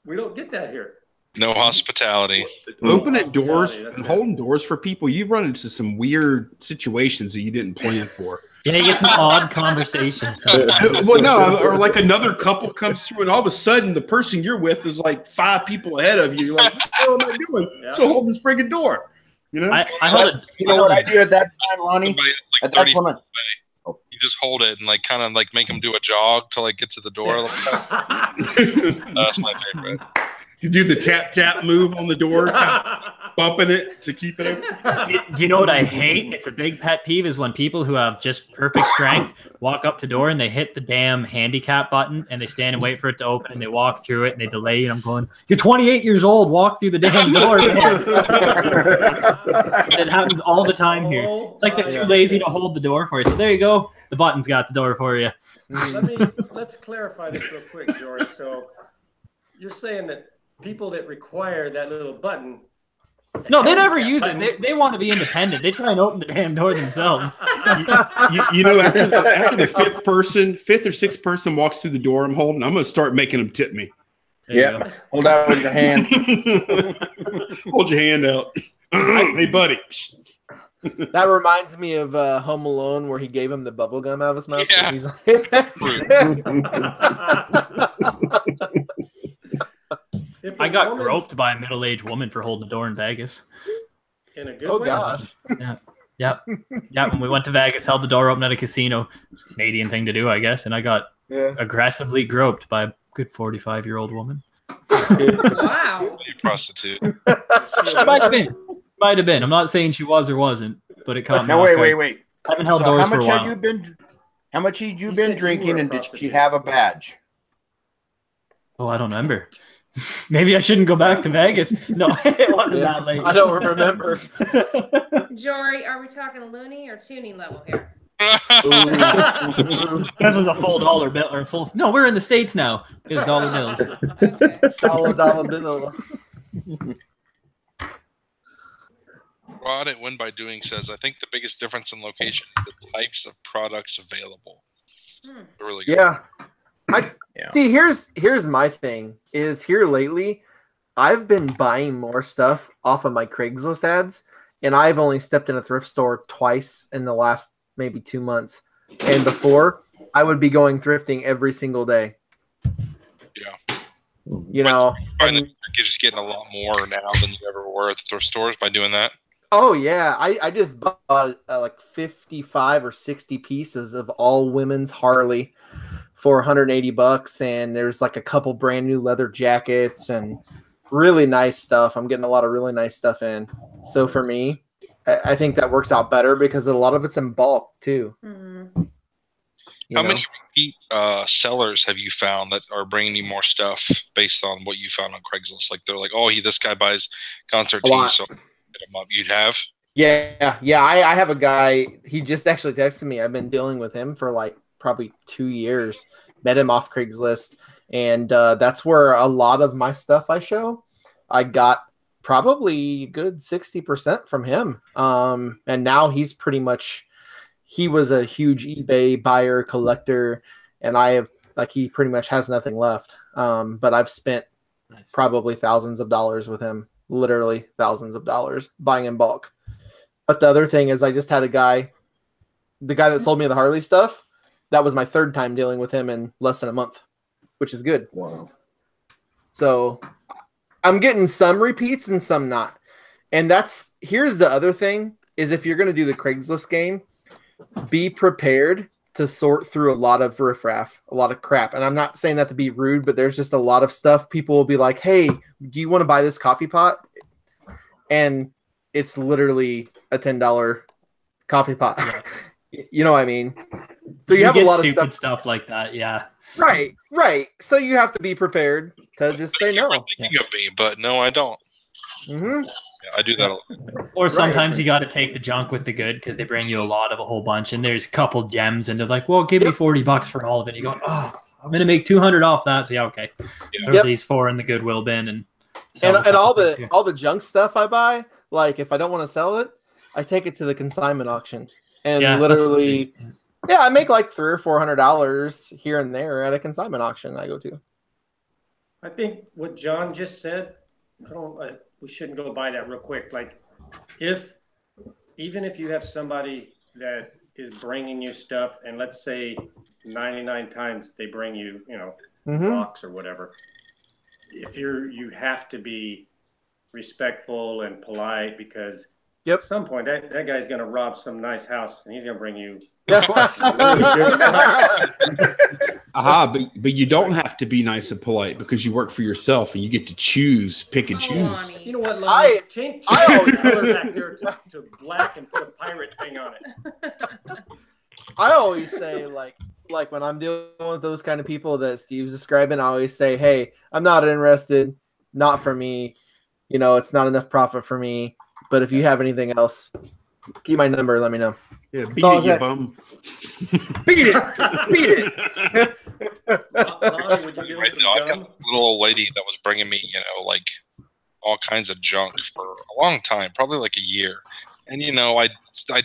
We don't get that here. No hospitality. Opening doors and holding doors for people, you run into some weird situations that you didn't plan for. Yeah, you get some odd conversations. Well, no, or like another couple comes through, and all of a sudden, the person you're with is like 5 people ahead of you. You're like, what am I doing? So hold this friggin' door. I held what I do at that time, Lonnie? At that point, you just hold it and kind of make them do a jog to get to the door. That's my favorite. You do the tap move on the door. bumping it to keep it open. Do you know what I hate? It's a big pet peeve is when people who have just perfect strength walk up to door and they hit the damn handicap button and they stand and wait for it to open and they walk through it and they delay and I'm going, you're 28 years old, walk through the damn door, man. It happens all the time here. It's like they're too lazy to hold the door for you. So there you go. The button's got the door for you. Let's clarify this real quick, Jory. So you're saying that people that require that little button. No, they never use it. They want to be independent. They try and open the damn door themselves. You know, after the fifth or sixth person walks through the door I'm holding, I'm going to start making them tip me. Yeah. Hold out with your hand. Hold your hand out. Hey, buddy. That reminds me of Home Alone where he gave him the bubble gum out of his mouth. Yeah. He's like, I got groped by a middle-aged woman for holding the door in Vegas. In a good way. gosh. Yeah. When we went to Vegas, held the door open at a casino. It's a Canadian thing to do, I guess. And I got aggressively groped by a good 45-year-old woman. Wow. You prostitute. She might have been. I'm not saying she was or wasn't, but it caught me. Now, off wait. guard. I haven't held doors for a while. How much had you He been said you drinking, were a and did prostitute. she have a badge? Oh, I don't remember. Maybe I shouldn't go back to Vegas. No, it wasn't that late. I don't remember. Jory, are we talking loony or toonie level here? This was a full dollar bill or full. No, we're in the States now. It's dollar bills. Okay. Dollar bill. Rod at Win by Doing says, I think the biggest difference in location is the types of products available. They're really good. Yeah. See, here's my thing is here lately, I've been buying more stuff off of my Craigslist ads, and I've only stepped in a thrift store twice in the last maybe 2 months. And before, I would be going thrifting every single day. Yeah. You know, You're just getting a lot more now than you ever were at the thrift stores by doing that. oh yeah, I just bought like 55 or 60 pieces of all women's Harley for $180, and there's like a couple brand new leather jackets and really nice stuff. I'm getting a lot of really nice stuff in. So for me, I think that works out better because a lot of it's in bulk too. Mm-hmm. How many repeat sellers have you found that are bringing you more stuff based on what you found on Craigslist? Like they're like, oh, this guy buys concert tees, so hit him up. You'd have? Yeah. I have a guy. He just actually texted me. I've been dealing with him for like probably 2 years. Met him off Craigslist, and that's where a lot of my stuff I show. I got probably a good 60% from him. And now he's pretty much, he was a huge eBay buyer, collector, and he pretty much has nothing left. But I've spent probably thousands of dollars with him, literally thousands of dollars buying in bulk. But the other thing is I just had the guy that sold me the Harley stuff. That was my third time dealing with him in less than a month, which is good. Wow. So I'm getting some repeats and some not. And here's the other thing is if you're going to do the Craigslist game, be prepared to sort through a lot of riffraff, a lot of crap. And I'm not saying that to be rude, but there's just a lot of stuff. People will be like, hey, do you want to buy this coffee pot? And it's literally a $10 coffee pot. You know what I mean? So you have a lot of stuff like that. Yeah. Right. So you have to be prepared to just say no. Thinking of me, but no, I don't. Mm-hmm. Yeah, I do that a lot. Or sometimes you got to take the junk with the good because they bring you a lot of a whole bunch, and there's a couple gems, and they're like, "Well, give me $40 for all of it." You go, "Oh, I'm gonna make $200 off that." So yeah, okay. There's these 4 in the Goodwill bin, and all the junk stuff I buy. Like if I don't want to sell it, I take it to the consignment auction, and literally. Yeah, I make like $300 or $400 here and there at a consignment auction I go to. I think what John just said, we shouldn't go by that real quick. Like, even if you have somebody that is bringing you stuff, and let's say 99 times they bring you, rocks or whatever. If you have to be respectful and polite because at some point that guy's going to rob some nice house and he's going to bring you. but you don't have to be nice and polite because you work for yourself and you get to pick and choose. Lonnie. You know what, Lonnie? Change the color back there to black and put a pirate thing on it. I always say, like when I'm dealing with those kind of people that Steve's describing, I always say, hey, I'm not interested, not for me. You know, it's not enough profit for me. But if you have anything else, keep my number, let me know. Yeah, beat it, you bum. Beat it. Lonnie, would you give Right him now, I some got gum? a little old lady that was bringing me, like all kinds of junk for a long time, probably like a year. And I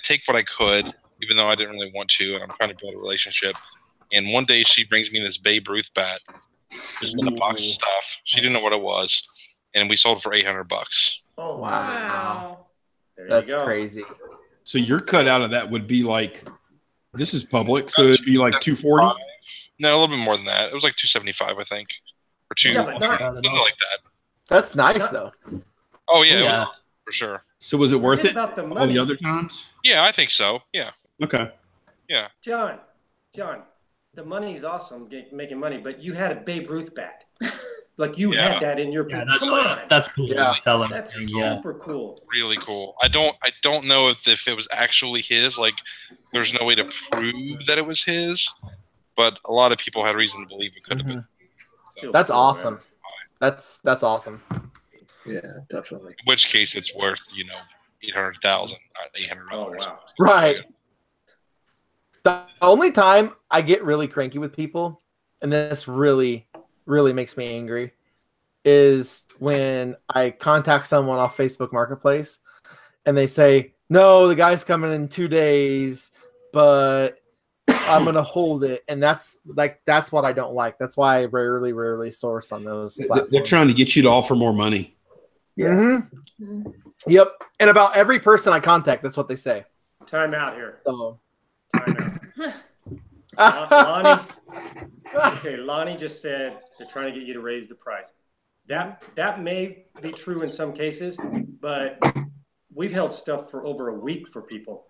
take what I could, even though I didn't really want to, and I'm trying to build a relationship. And one day she brings me this Babe Ruth bat, just in a box of stuff. She didn't know what it was, and we sold it for $800. Oh, Wow. That's crazy. So your cut out of that would be like, this is public, so it'd be like 240. No, a little bit more than that. It was like 275, I think, or something like that. That's nice though. Oh yeah, it was, for sure. So was it worth it? About the all money. the other times? Yeah, I think so. Yeah. Okay. Yeah. John, the money is awesome, making money, but you had a Babe Ruth bat. Like you had that in your. Yeah, that's cool. Yeah, selling. That's super cool. Really cool. I don't know if it was actually his. Like, there's no way to prove that it was his, but a lot of people had reason to believe it could have been. So, that's awesome. Man. That's awesome. Yeah, definitely. In which case, it's worth $800,000, not $800. Oh, wow. Right. The only time I get really cranky with people, and this really makes me angry, is when I contact someone off Facebook Marketplace and they say, no, the guy's coming in 2 days, but I'm going to hold it. And that's what I don't like. That's why I rarely source on those platforms. They're trying to get you to offer more money. Yeah. Mm-hmm. Yep. And about every person I contact, that's what they say. Time out here. So. Time out. Lonnie just said they're trying to get you to raise the price. That may be true in some cases, but we've held stuff for over a week for people.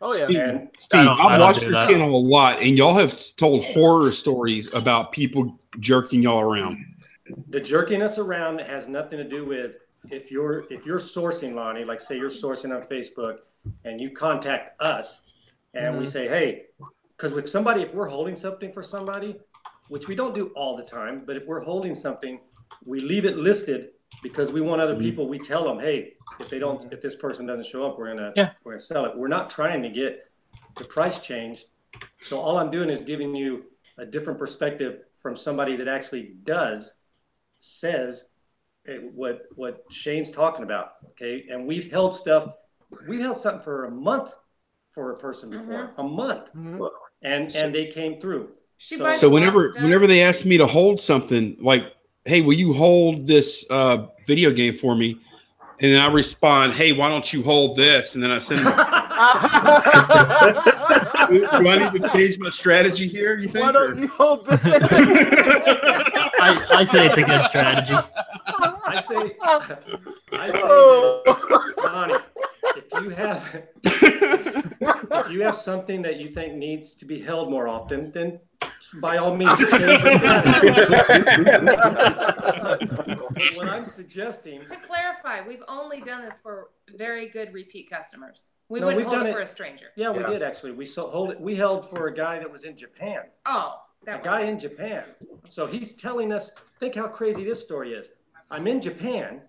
Oh yeah, Steve, I've watched your channel a lot, and y'all have told horror stories about people jerking y'all around. The jerking us around has nothing to do with if you're sourcing, Lonnie. Like say you're sourcing on Facebook, and you contact us, and we say, hey, because if we're holding something for somebody, which we don't do all the time, but if we're holding something, we leave it listed because we want other people. We tell them, hey, if this person doesn't show up, we're gonna sell it. We're not trying to get the price changed. So all I'm doing is giving you a different perspective from somebody that actually says what Shane's talking about. Okay, and we've held something for a month for a person before, a month, and they came through. So whenever they ask me to hold something, like, hey, will you hold this video game for me? And then I respond, hey, why don't you hold this? And then I send them. Do I need to change my strategy here, you think? Why don't you hold this? I say it's a good strategy. I say, Ronnie, if you have something that you think needs to be held more often, then by all means change it. What I'm suggesting, to clarify, we've only done this for very good repeat customers. We wouldn't hold it for a stranger. Yeah, we did actually. We held for a guy that was in Japan. Oh, a guy in Japan. So he's telling us, think how crazy this story is. I'm in Japan,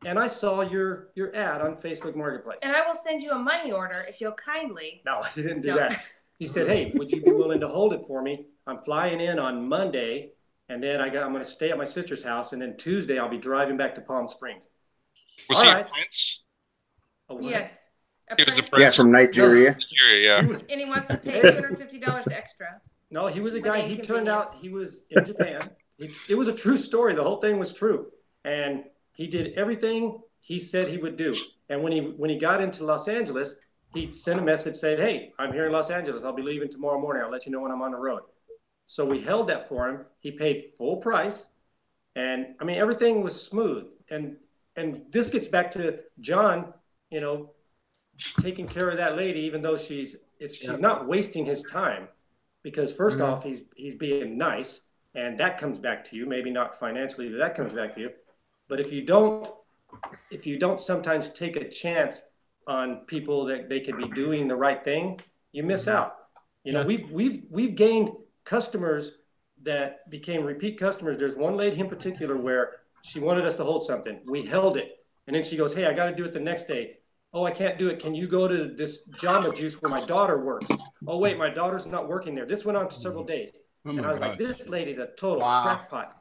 and I saw your ad on Facebook Marketplace. And I will send you a money order if you'll kindly. No, he didn't do that. He said, hey, would you be willing to hold it for me? I'm flying in on Monday, and then I'm going to stay at my sister's house, and then Tuesday I'll be driving back to Palm Springs. Was he a prince? Yes. He was a prince. Yeah, from Nigeria. Yeah. And he wants to pay $250 extra. No, he was a guy. He turned out he was in Japan. It was a true story. The whole thing was true. And he did everything he said he would do. And when he got into Los Angeles, he sent a message saying, hey, I'm here in Los Angeles. I'll be leaving tomorrow morning. I'll let you know when I'm on the road. So we held that for him. He paid full price. And I mean, everything was smooth. And this gets back to John, taking care of that lady, even though she's not wasting his time. because first off, he's being nice, and that comes back to you. Maybe not financially, but that comes back to you. But if you don't sometimes take a chance on people that they could be doing the right thing, you miss out. You know, we've gained customers that became repeat customers. There's one lady in particular where she wanted us to hold something. We held it. And then she goes, hey, I got to do it the next day. Oh, I can't do it. Can you go to this Jamba Juice where my daughter works? Oh, wait, my daughter's not working there. This went on for several days. And I was like, this lady's a total crackpot.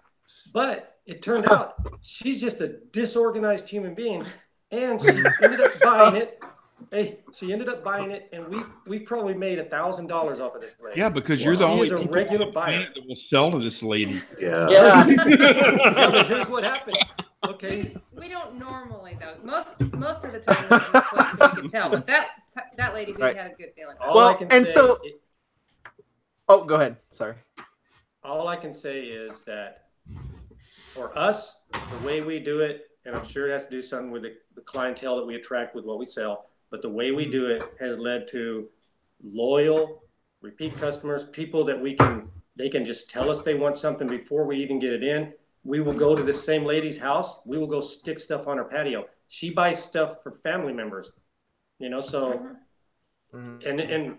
But it turned out she's just a disorganized human being. And she ended up buying it. Hey, she ended up buying it, and we've probably made $1,000 off of this lady. Yeah, because you're the only people regular buyer that will sell to this lady. Yeah. Yeah, but here's what happened. Okay. We don't normally though. Most of the time we can tell, but that lady we had a good feeling. Oh, go ahead. Sorry. All I can say is that for us, the way we do it, and I'm sure it has to do something with the clientele that we attract with what we sell, but the way we do it has led to loyal, repeat customers, people that they can just tell us they want something before we even get it in. We will go to this same lady's house. We will go stick stuff on her patio. She buys stuff for family members, you know, so, and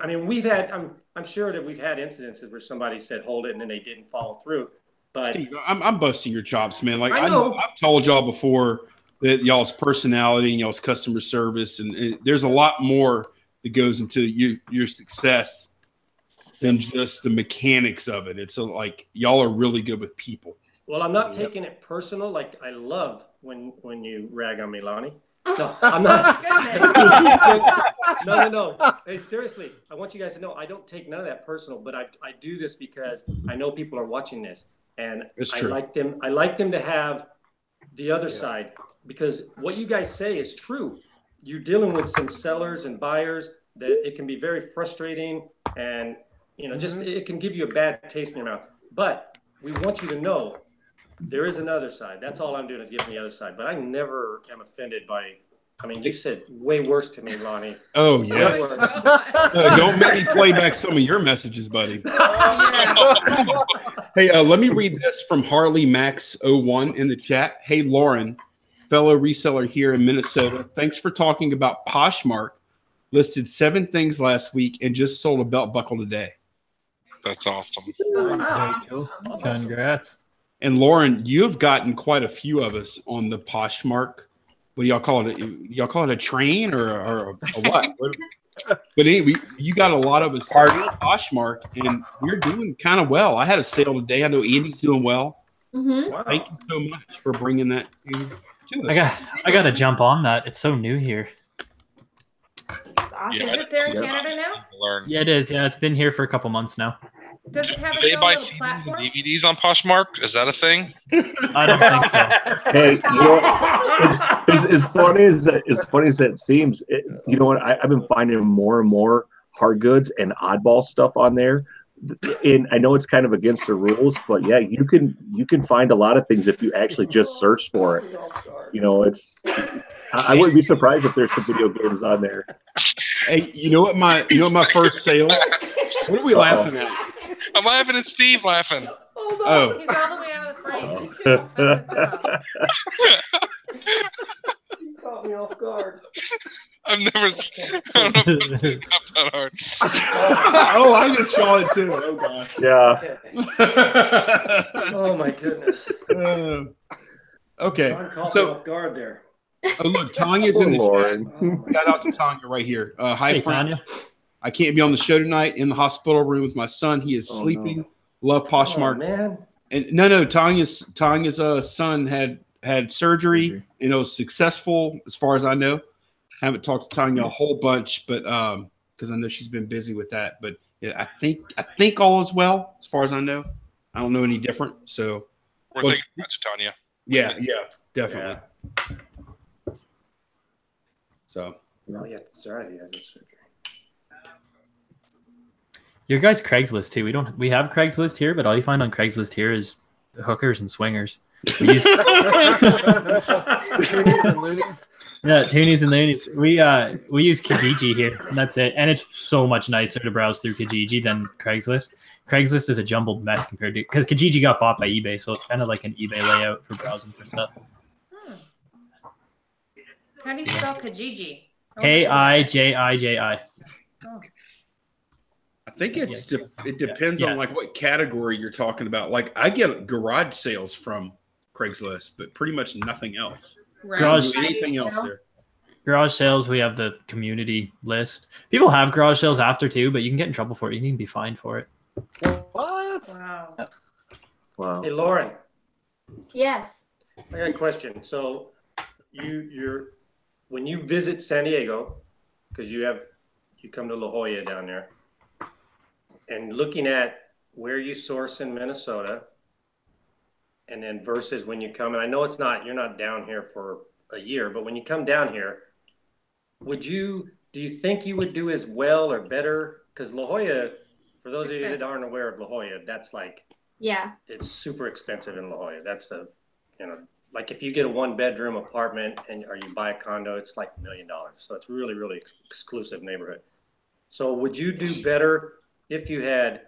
I mean, I'm sure that we've had incidences where somebody said, hold it, and then they didn't follow through. But Steve, I'm busting your chops, man. Like I know. I've told y'all before that y'all's personality and y'all's customer service, and there's a lot more that goes into your success than just the mechanics of it. It's like y'all are really good with people. Well, I'm not taking it personal. Like I love when you rag on me, Lonnie. No, I'm not. No. Hey, seriously, I want you guys to know I don't take none of that personal, but I do this because I know people are watching this, and I like them to have the other side, because what you guys say is true. You're dealing with some sellers and buyers that it can be very frustrating, and you know, just it can give you a bad taste in your mouth. But we want you to know there is another side. That's all I'm doing is giving the other side. But I never am offended by. I mean, you said way worse to me, Lonnie. Oh yeah. Don't make me play back some of your messages, buddy. Hey, let me read this from Harley Max 01 in the chat. Hey, Lauren, fellow reseller here in Minnesota. Thanks for talking about Poshmark. Listed 7 things last week and just sold a belt buckle today. That's awesome. Very cool. Congrats. And Lauren, you have gotten quite a few of us on the Poshmark. What do y'all call it? Y'all call it a train or a what? But anyway, you got a lot of us on Poshmark, and we're doing kind of well. I had a sale today. I know Andy's doing well. Wow. Thank you so much for bringing that to us. I got to jump on that. It's so new here. Awesome. Is it there in Canada now? Yeah, it is. Yeah, it's been here for a couple months now. Does it have they a buy little CDs platform? and DVDs on Poshmark? Is that a thing? I don't think so. Hey, you know, as funny as that seems, you know what? I've been finding more and more hard goods and oddball stuff on there. And I know it's kind of against the rules, but yeah, you can find a lot of things if you actually just search for it. You know, I wouldn't be surprised if there's some video games on there. Hey, you know what my first sale? What are we laughing at? I'm laughing at Steve laughing. Oh. He's all the way out of the frame. You caught me off guard. I don't know that hard. Oh, I just saw it too. Oh gosh. Yeah. Okay. Oh my goodness. Okay. John caught me off guard there. Oh look, Tonya's in the Lauren. chat. Shout out to Tonya right here. Hi, Hey, friend. Tonya. I can't be on the show tonight. In the hospital room with my son. He is sleeping. No. Love Poshmark. Oh, man. And no, Tonya's son had surgery. You know, successful as far as I know. Haven't talked to Tonya a whole bunch, but because I know she's been busy with that. But yeah, I think all is well as far as I know. I don't know any different. So We're thinking to Tonya. Yeah, definitely. Yeah. So Oh yeah, sorry. Yeah, that's surgery. Your guys' Craigslist too. We have Craigslist here, but all you find on Craigslist here is hookers and swingers. We use, Loonies and loonies. Yeah, toonies and loonies. We use Kijiji here, and that's it. And it's so much nicer to browse through Kijiji than Craigslist. Craigslist is a jumbled mess compared to because Kijiji got bought by eBay, so it's kind of like an eBay layout for browsing for stuff. How do you spell Kijiji? Kijiji. Oh. I think it depends on like what category you're talking about. Like I get garage sales from Craigslist, but pretty much nothing else. Right. Garage, anything else there? Garage sales, we have the community list. People have garage sales after too, but you can get in trouble for it. You can be fined for it. What? Wow. Wow. Hey, Lauren, Yes. I got a question. So you're when you visit San Diego, because you come to La Jolla down there, and looking at where you source in Minnesota, and then versus when you come, and I know you're not down here for a year, but when you come down here, do you think you would do as well or better? Because La Jolla, for those of you that aren't aware of La Jolla, that's like, it's super expensive in La Jolla. That's like if you get a 1-bedroom apartment or you buy a condo, it's like $1 million. So it's really, really exclusive neighborhood. So would you do better if you had,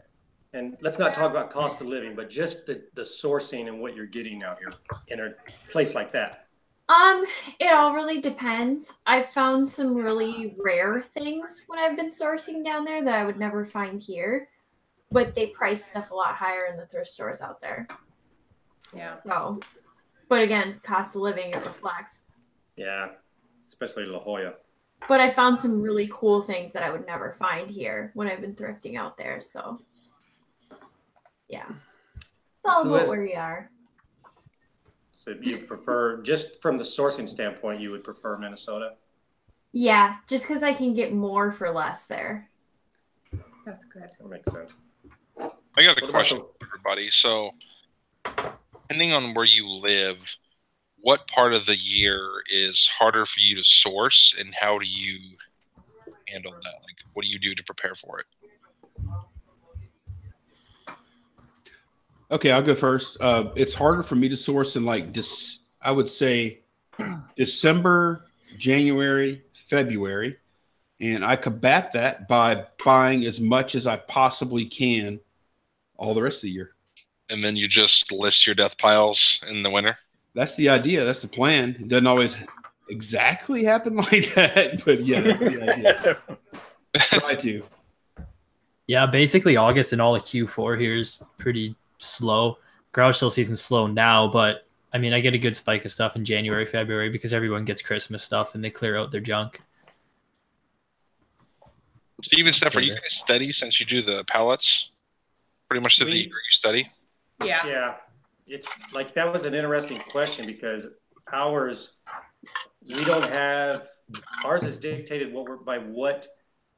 and let's not talk about cost of living, but just the sourcing and what you're getting out here in a place like that? It all really depends. I've found some really rare things when I've been sourcing down there that I would never find here, but they price stuff a lot higher in the thrift stores out there. Yeah. So, but again, cost of living, it reflects. Yeah, especially La Jolla. But I found some really cool things that I would never find here when I've been thrifting out there. So, yeah. It's all about where you are. So you prefer, just from the sourcing standpoint, you would prefer Minnesota? Yeah, just because I can get more for less there. That's good. That makes sense. I got a question for everybody. So, depending on where you live, what part of the year is harder for you to source, and how do you handle that? Like, what do you do to prepare for it? Okay, I'll go first. It's harder for me to source in like I would say December, January, February, and I combat that by buying as much as I possibly can all the rest of the year. And then you just list your death piles in the winter? That's the idea. That's the plan. It doesn't always exactly happen like that, but yeah, that's the idea. Try to. Yeah, basically August and all of Q4 here is pretty slow. Garage sale season's slow now, but I mean, I get a good spike of stuff in January, February because everyone gets Christmas stuff and they clear out their junk. Steve and Steph, are you guys steady since you do the pallets? Pretty much the year you study? Yeah. Yeah. It's like, that was an interesting question because ours is dictated by what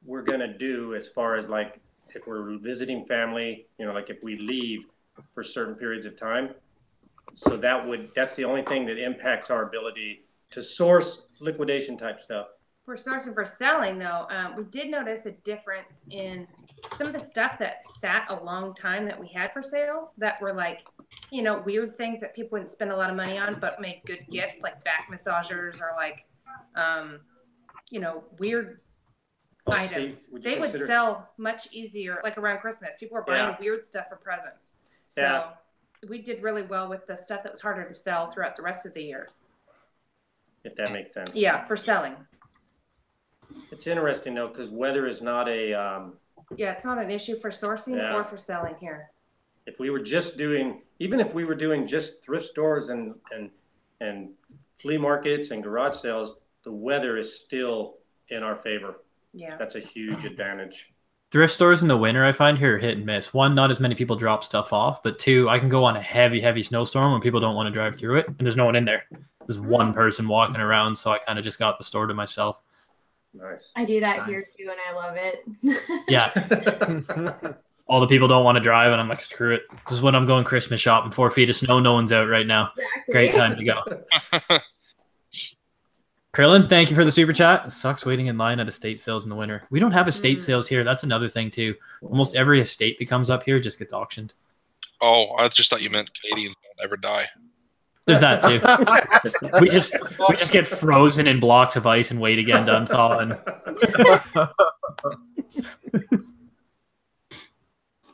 we're going to do as far as like, if we're visiting family, like if we leave for certain periods of time. So that's the only thing that impacts our ability to source liquidation type stuff. For sourcing for selling though, we did notice a difference in some of the stuff that sat a long time that we had for sale that were like, weird things that people wouldn't spend a lot of money on, but made good gifts like back massagers or like, weird items. They would sell much easier, like around Christmas. People were buying weird stuff for presents. So we did really well with the stuff that was harder to sell throughout the rest of the year. If that makes sense. Yeah, for selling. It's interesting though, because weather is not it's not an issue for sourcing or for selling here. If we were even if we were doing just thrift stores and flea markets and garage sales, the weather is still in our favor. Yeah. That's a huge advantage. Thrift stores in the winter, I find here are hit and miss. One, not as many people drop stuff off, but two, I can go on a heavy, heavy snowstorm when people don't want to drive through it, and there's no one in there. There's one person walking around, so I kind of just got the store to myself. Nice. I do that here too, and I love it. Yeah. All the people don't want to drive, and I'm like, screw it. This is when I'm going Christmas shopping. 4 feet of snow, no one's out right now. Exactly. Great time to go. Krillin, thank you for the super chat. It sucks waiting in line at estate sales in the winter. We don't have estate sales here. That's another thing too. Almost every estate that comes up here just gets auctioned. Oh, I just thought you meant Canadians don't ever die. There's that too. we just get frozen in blocks of ice and wait again to unthaw.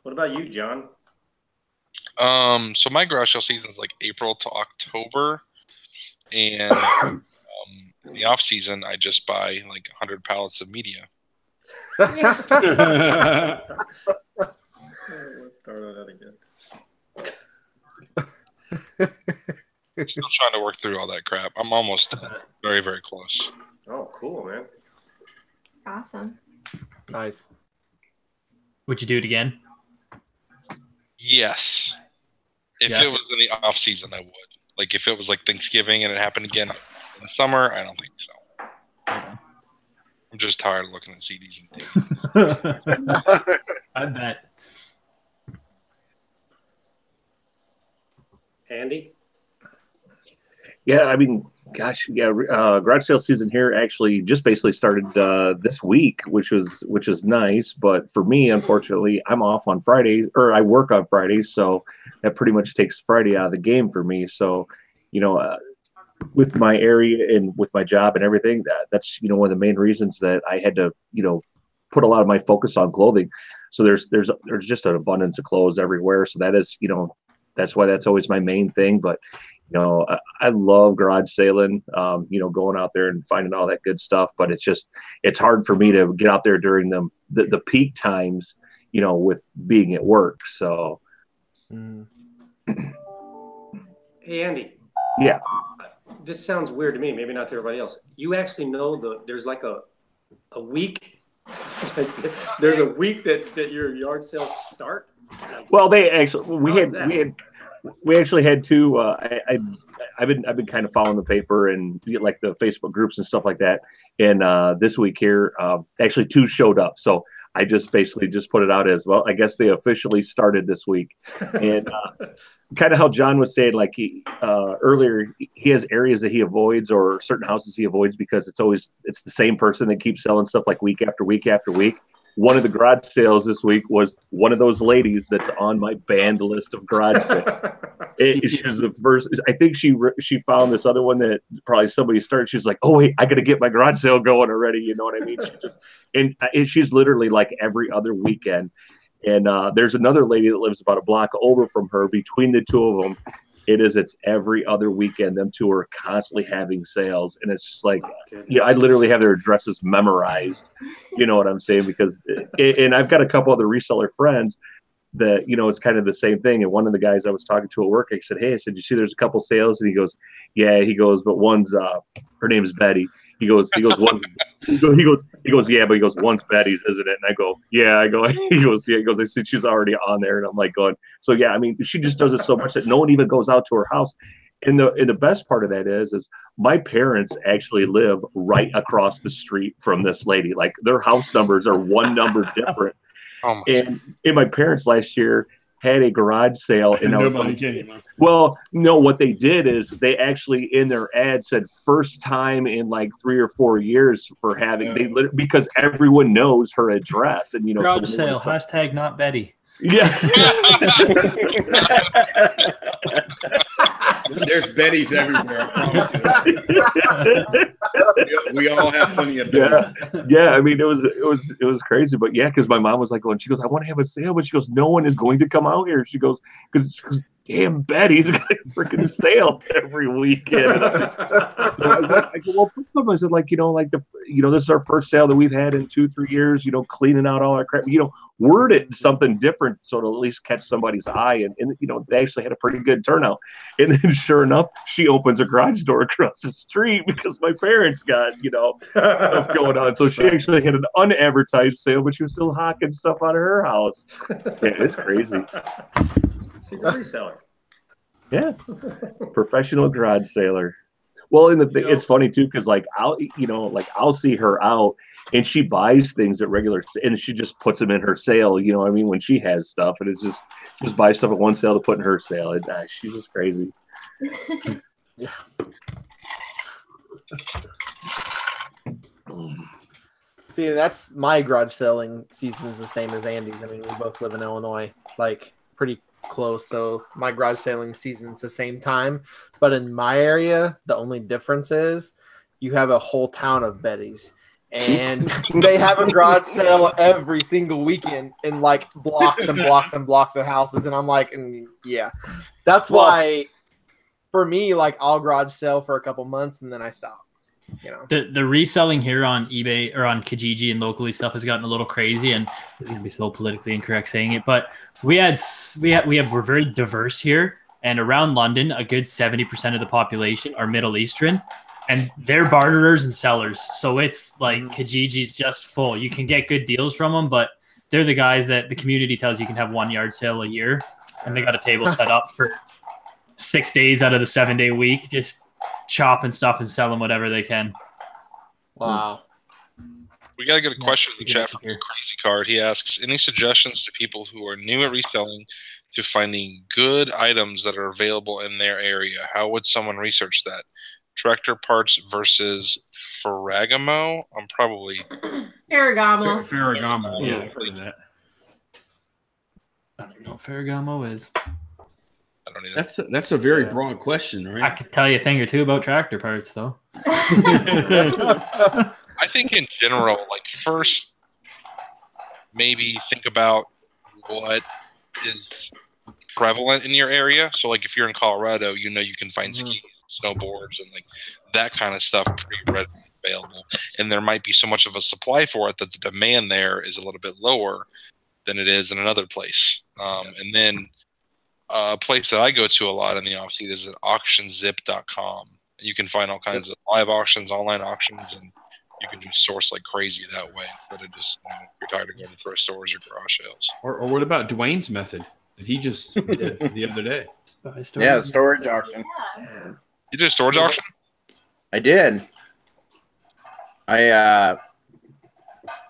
What about you, John? So my garage sale season is like April to October, and in the off season I just buy like 100 pallets of media. Let's start that again. Still trying to work through all that crap. I'm almost done. Very, very close. Oh, cool, man. Awesome. Nice. Would you do it again? Yes. If Yeah. it was in the off season, I would. Like if it was like Thanksgiving and it happened again in the summer, I don't think so. I'm just tired of looking at CDs and DVDs. I bet. Andy? Yeah, I mean, gosh, yeah, garage sale season here actually just basically started this week, which is nice. But for me, unfortunately, I'm off on Friday, or I work on Fridays, so that pretty much takes Friday out of the game for me. So, with my area and with my job and everything, that's one of the main reasons that I had to put a lot of my focus on clothing. So there's just an abundance of clothes everywhere. So that is that's why that's always my main thing. But I love garage sailing, going out there and finding all that good stuff. But it's hard for me to get out there during the peak times, with being at work. So, Hey, Andy. Yeah. This sounds weird to me, maybe not to everybody else. You actually know there's like a week. There's a week that your yard sales start. Well, we actually had two. I've been kind of following the paper and like the Facebook groups and stuff like that. And this week here, actually two showed up. So I just basically put it out as well. I guess they officially started this week. And kind of how John was saying, like earlier, he has areas that he avoids or certain houses he avoids because it's the same person that keeps selling stuff like week after week after week. One of the garage sales this week was one of those ladies that's on my banned list of garage sales. She was the first. I think she found this other one that probably somebody started. She's like, "Oh wait, I got to get my garage sale going already." You know what I mean? And she's literally like every other weekend. And there's another lady that lives about a block over from her. Between the two of them, it's every other weekend. Them two are constantly having sales, and it's just like, I literally have their addresses memorized. You know what I'm saying? Because, and I've got a couple other reseller friends that it's kind of the same thing. And one of the guys I was talking to at work, I said, "Hey," I said, "You see, there's a couple sales," and he goes, "Yeah," he goes, "but one's her name is Betty." He goes, "One's," he goes, "Yeah," but he goes, "One's Betty's, isn't it?" And I go, "Yeah." I go, he goes, "Yeah." He goes, "I said she's already on there," and I'm like going, so yeah. I mean, she just does it so much that no one even goes out to her house. And the best part of that is my parents actually live right across the street from this lady. Like their house numbers are one number different. And my parents last year had a garage sale, and nobody came. Well, no, what they did is they actually in their ad said first time in like 3 or 4 years for having because everyone knows her address, and garage sale hashtag not Betty. Yeah. There's Betty's everywhere. We all have plenty of Betty's. Yeah. I mean, it was crazy, but yeah, because my mom was like, going, she goes, "I want to have a sale," but she goes, "No one is going to come out here." She goes, because damn, Betty's got a freaking sale every weekend. So I go, "Well, put something." I said, like, this is our first sale that we've had in 2-3 years. Cleaning out all our crap. Word it something different so to at least catch somebody's eye, and they actually had a pretty good turnout. And then sure enough, she opens a garage door across the street because my parents got stuff going on. So she actually had an unadvertised sale, but she was still hawking stuff out of her house. Yeah, it's crazy. She's a reseller. Yeah, professional garage sailor. Well, and it's funny too because I'll see her out and she buys things at regular and she just puts them in her sale. You know what I mean? When she has stuff, and it's just buy stuff at one sale to put in her sale. She's just crazy. Yeah. See, that's my garage selling season is the same as Andy's. I mean, we both live in Illinois, like pretty close, so my garage selling season's the same time. But in my area, the only difference is you have a whole town of Betty's. And they have a garage sale every single weekend in like blocks and blocks and blocks of houses. And I'm like, yeah, that's why for me, like I'll garage sale for a couple months and then I stop. You know, the reselling here on eBay or on Kijiji and locally stuff has gotten a little crazy, and it's gonna be so politically incorrect saying it, but we're very diverse here, and around London, a good 70% of the population are Middle Eastern. And they're barterers and sellers. So it's like Kijiji's just full. You can get good deals from them, but they're the guys that the community tells you can have 1 yard sale a year. And they got a table set up for 6 days out of the 7-day week, just chopping stuff and selling whatever they can. Wow. We got to get a question in the chat from Crazy Card. He asks, any suggestions to people who are new at reselling to finding good items that are available in their area? How would someone research that? Tractor parts versus Ferragamo? I'm probably Ferragamo. Ferragamo. Yeah, I've heard of that. I don't know what Ferragamo is. I don't either. That's a very broad question, right? I could tell you a thing or two about tractor parts, though. I think in general, like first, maybe think about what is prevalent in your area. So, like if you're in Colorado, you know you can find skis, snowboards, and like that kind of stuff pretty readily available. And there might be so much of a supply for it that the demand there is a little bit lower than it is in another place. And then a place that I go to a lot in the off season is at auctionzip.com. You can find all kinds of live auctions, online auctions, and you can just source like crazy that way instead of just you're tired of going to thrift stores or garage sales. Or what about Duane's method that he just did the other day? Yeah, the storage auction. You did a storage auction? I did. I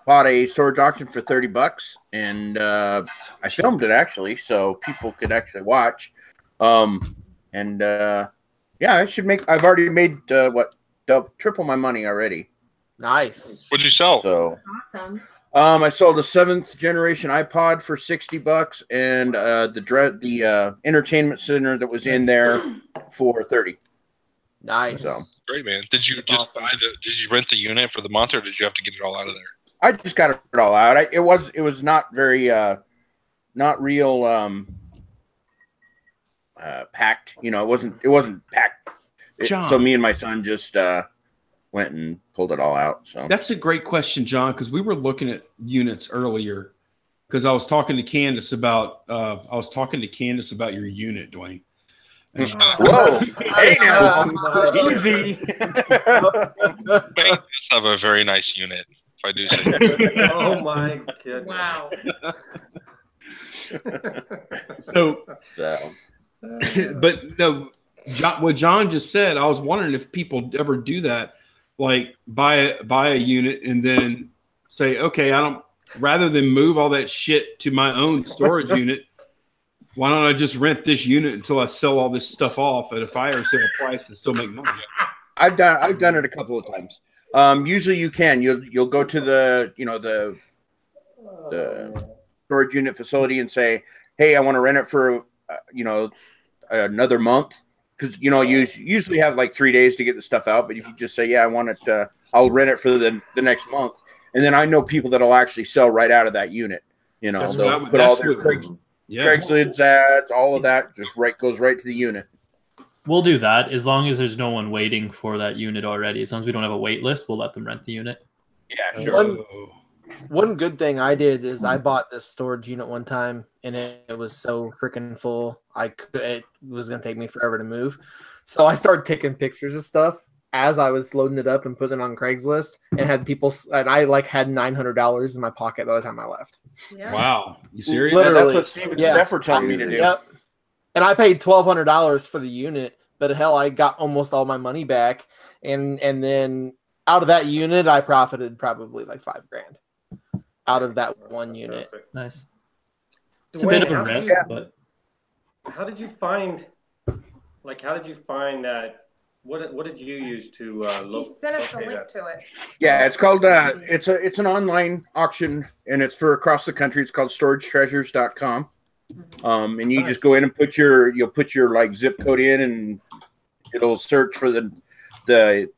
bought a storage auction for $30, and I filmed it actually, so people could actually watch. Yeah, I should make. I've already made triple my money already. Nice. What'd you sell? So Awesome. I sold a 7th generation iPod for $60, and the entertainment center that was in there for $30. Nice. So great, man. Did you just buy did you rent the unit for the month, or did you have to get it all out of there? I just got it all out. It was not very not real packed. You know, it wasn't packed. So me and my son just went and pulled it all out. So that's a great question, John, because we were looking at units earlier. Because I was talking to Candace about your unit, Duane. Whoa! Hey now, easy. Bank does have a very nice unit, if I do say. Oh my goodness! Wow. So, but no, what John just said, I was wondering if people ever do that, like buy a unit and then say, okay, rather than move all that shit to my own storage unit, why don't I just rent this unit until I sell all this stuff off at a fire sale price and still make money? I've done it a couple of times. Usually you can. You'll go to the storage unit facility and say, hey, I want to rent it for another month, because you usually have like 3 days to get the stuff out. But if you just say, yeah, I want it, I'll rent it for the next month, and then I know people that'll actually sell right out of that unit. They'll put all their Craigslist ads, all of that, just goes right to the unit. We'll do that as long as there's no one waiting for that unit already. As long as we don't have a wait list, we'll let them rent the unit. Yeah, sure. One good thing I did is I bought this storage unit one time, and it was so freaking full. It was going to take me forever to move. So I started taking pictures of stuff as I was loading it up and putting it on Craigslist, and had people, and I had $900 in my pocket by the time I left. Yeah. Wow. You serious? Literally. That's what Steve and Steph were telling me to do. Yep. And I paid $1,200 for the unit, but hell, I got almost all my money back. And then out of that unit, I profited probably like $5,000 out of that one unit. Perfect. Nice. It's Duane, a bit of a risk, but how did you find that? What did you use to You sent us a locate link that? to it. Yeah, it's called it's an online auction, and it's for across the country. It's called storagetreasures.com. And you just go in and you'll put your like zip code in, and it'll search for the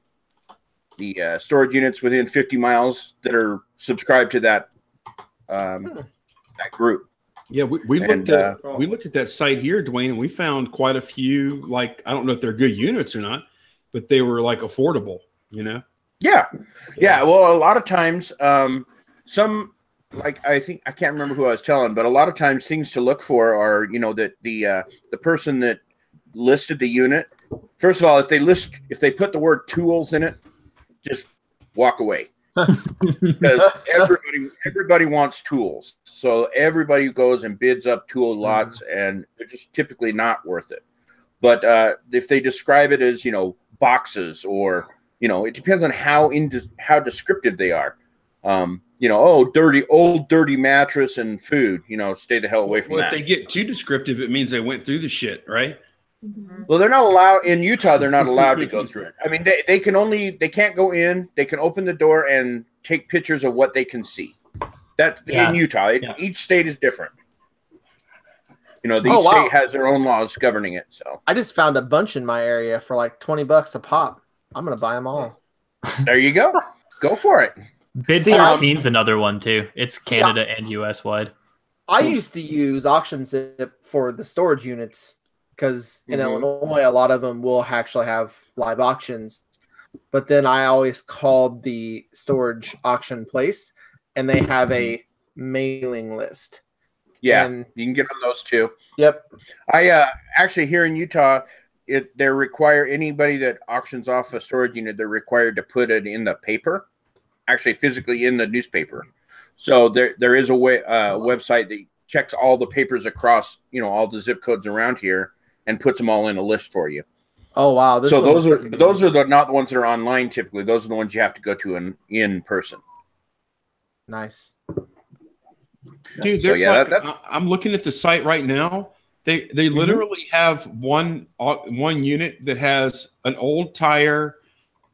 storage units within 50 miles that are subscribed to that group. Yeah, we looked at that site here, Duane, and we found quite a few. Like, I don't know if they're good units or not, but they were like affordable, you know? Yeah. Well, a lot of times, some, like, I can't remember who I was telling, but a lot of times things to look for are, you know, that the person that listed the unit, first of all, if they put the word tools in it, just walk away. Because everybody wants tools, so everybody goes and bids up tool lots, and they're just typically not worth it. But if they describe it as, you know, boxes, or, you know, it depends on how descriptive they are. You know, old dirty mattress and food. You know, stay the hell away from that. If they get too descriptive, it means they went through the shit, right? Well, they're not allowed in Utah. They're not allowed to go through it. I mean, they can't go in. They can open the door and take pictures of what they can see. That's in Utah. Each state is different. You know, each state has their own laws governing it. So I just found a bunch in my area for like $20 a pop. I'm gonna buy them all. There you go. Go for it. Bid 13 is another one too. It's Canada and US wide. I used to use AuctionZip for the storage units, because in Illinois, a lot of them will actually have live auctions. But then I always called the storage auction place, and they have a mailing list. Yeah, and you can get on those too. Yep. I actually, here in Utah, they require anybody that auctions off a storage unit, they're required to put it in the paper, actually physically in the newspaper. So there is a website that checks all the papers across, you know, all the zip codes around here, and puts them all in a list for you. Oh wow! So those are not the ones that are online typically. Those are the ones you have to go to in person. Nice, dude. There's I'm looking at the site right now. They literally have one unit that has an old tire,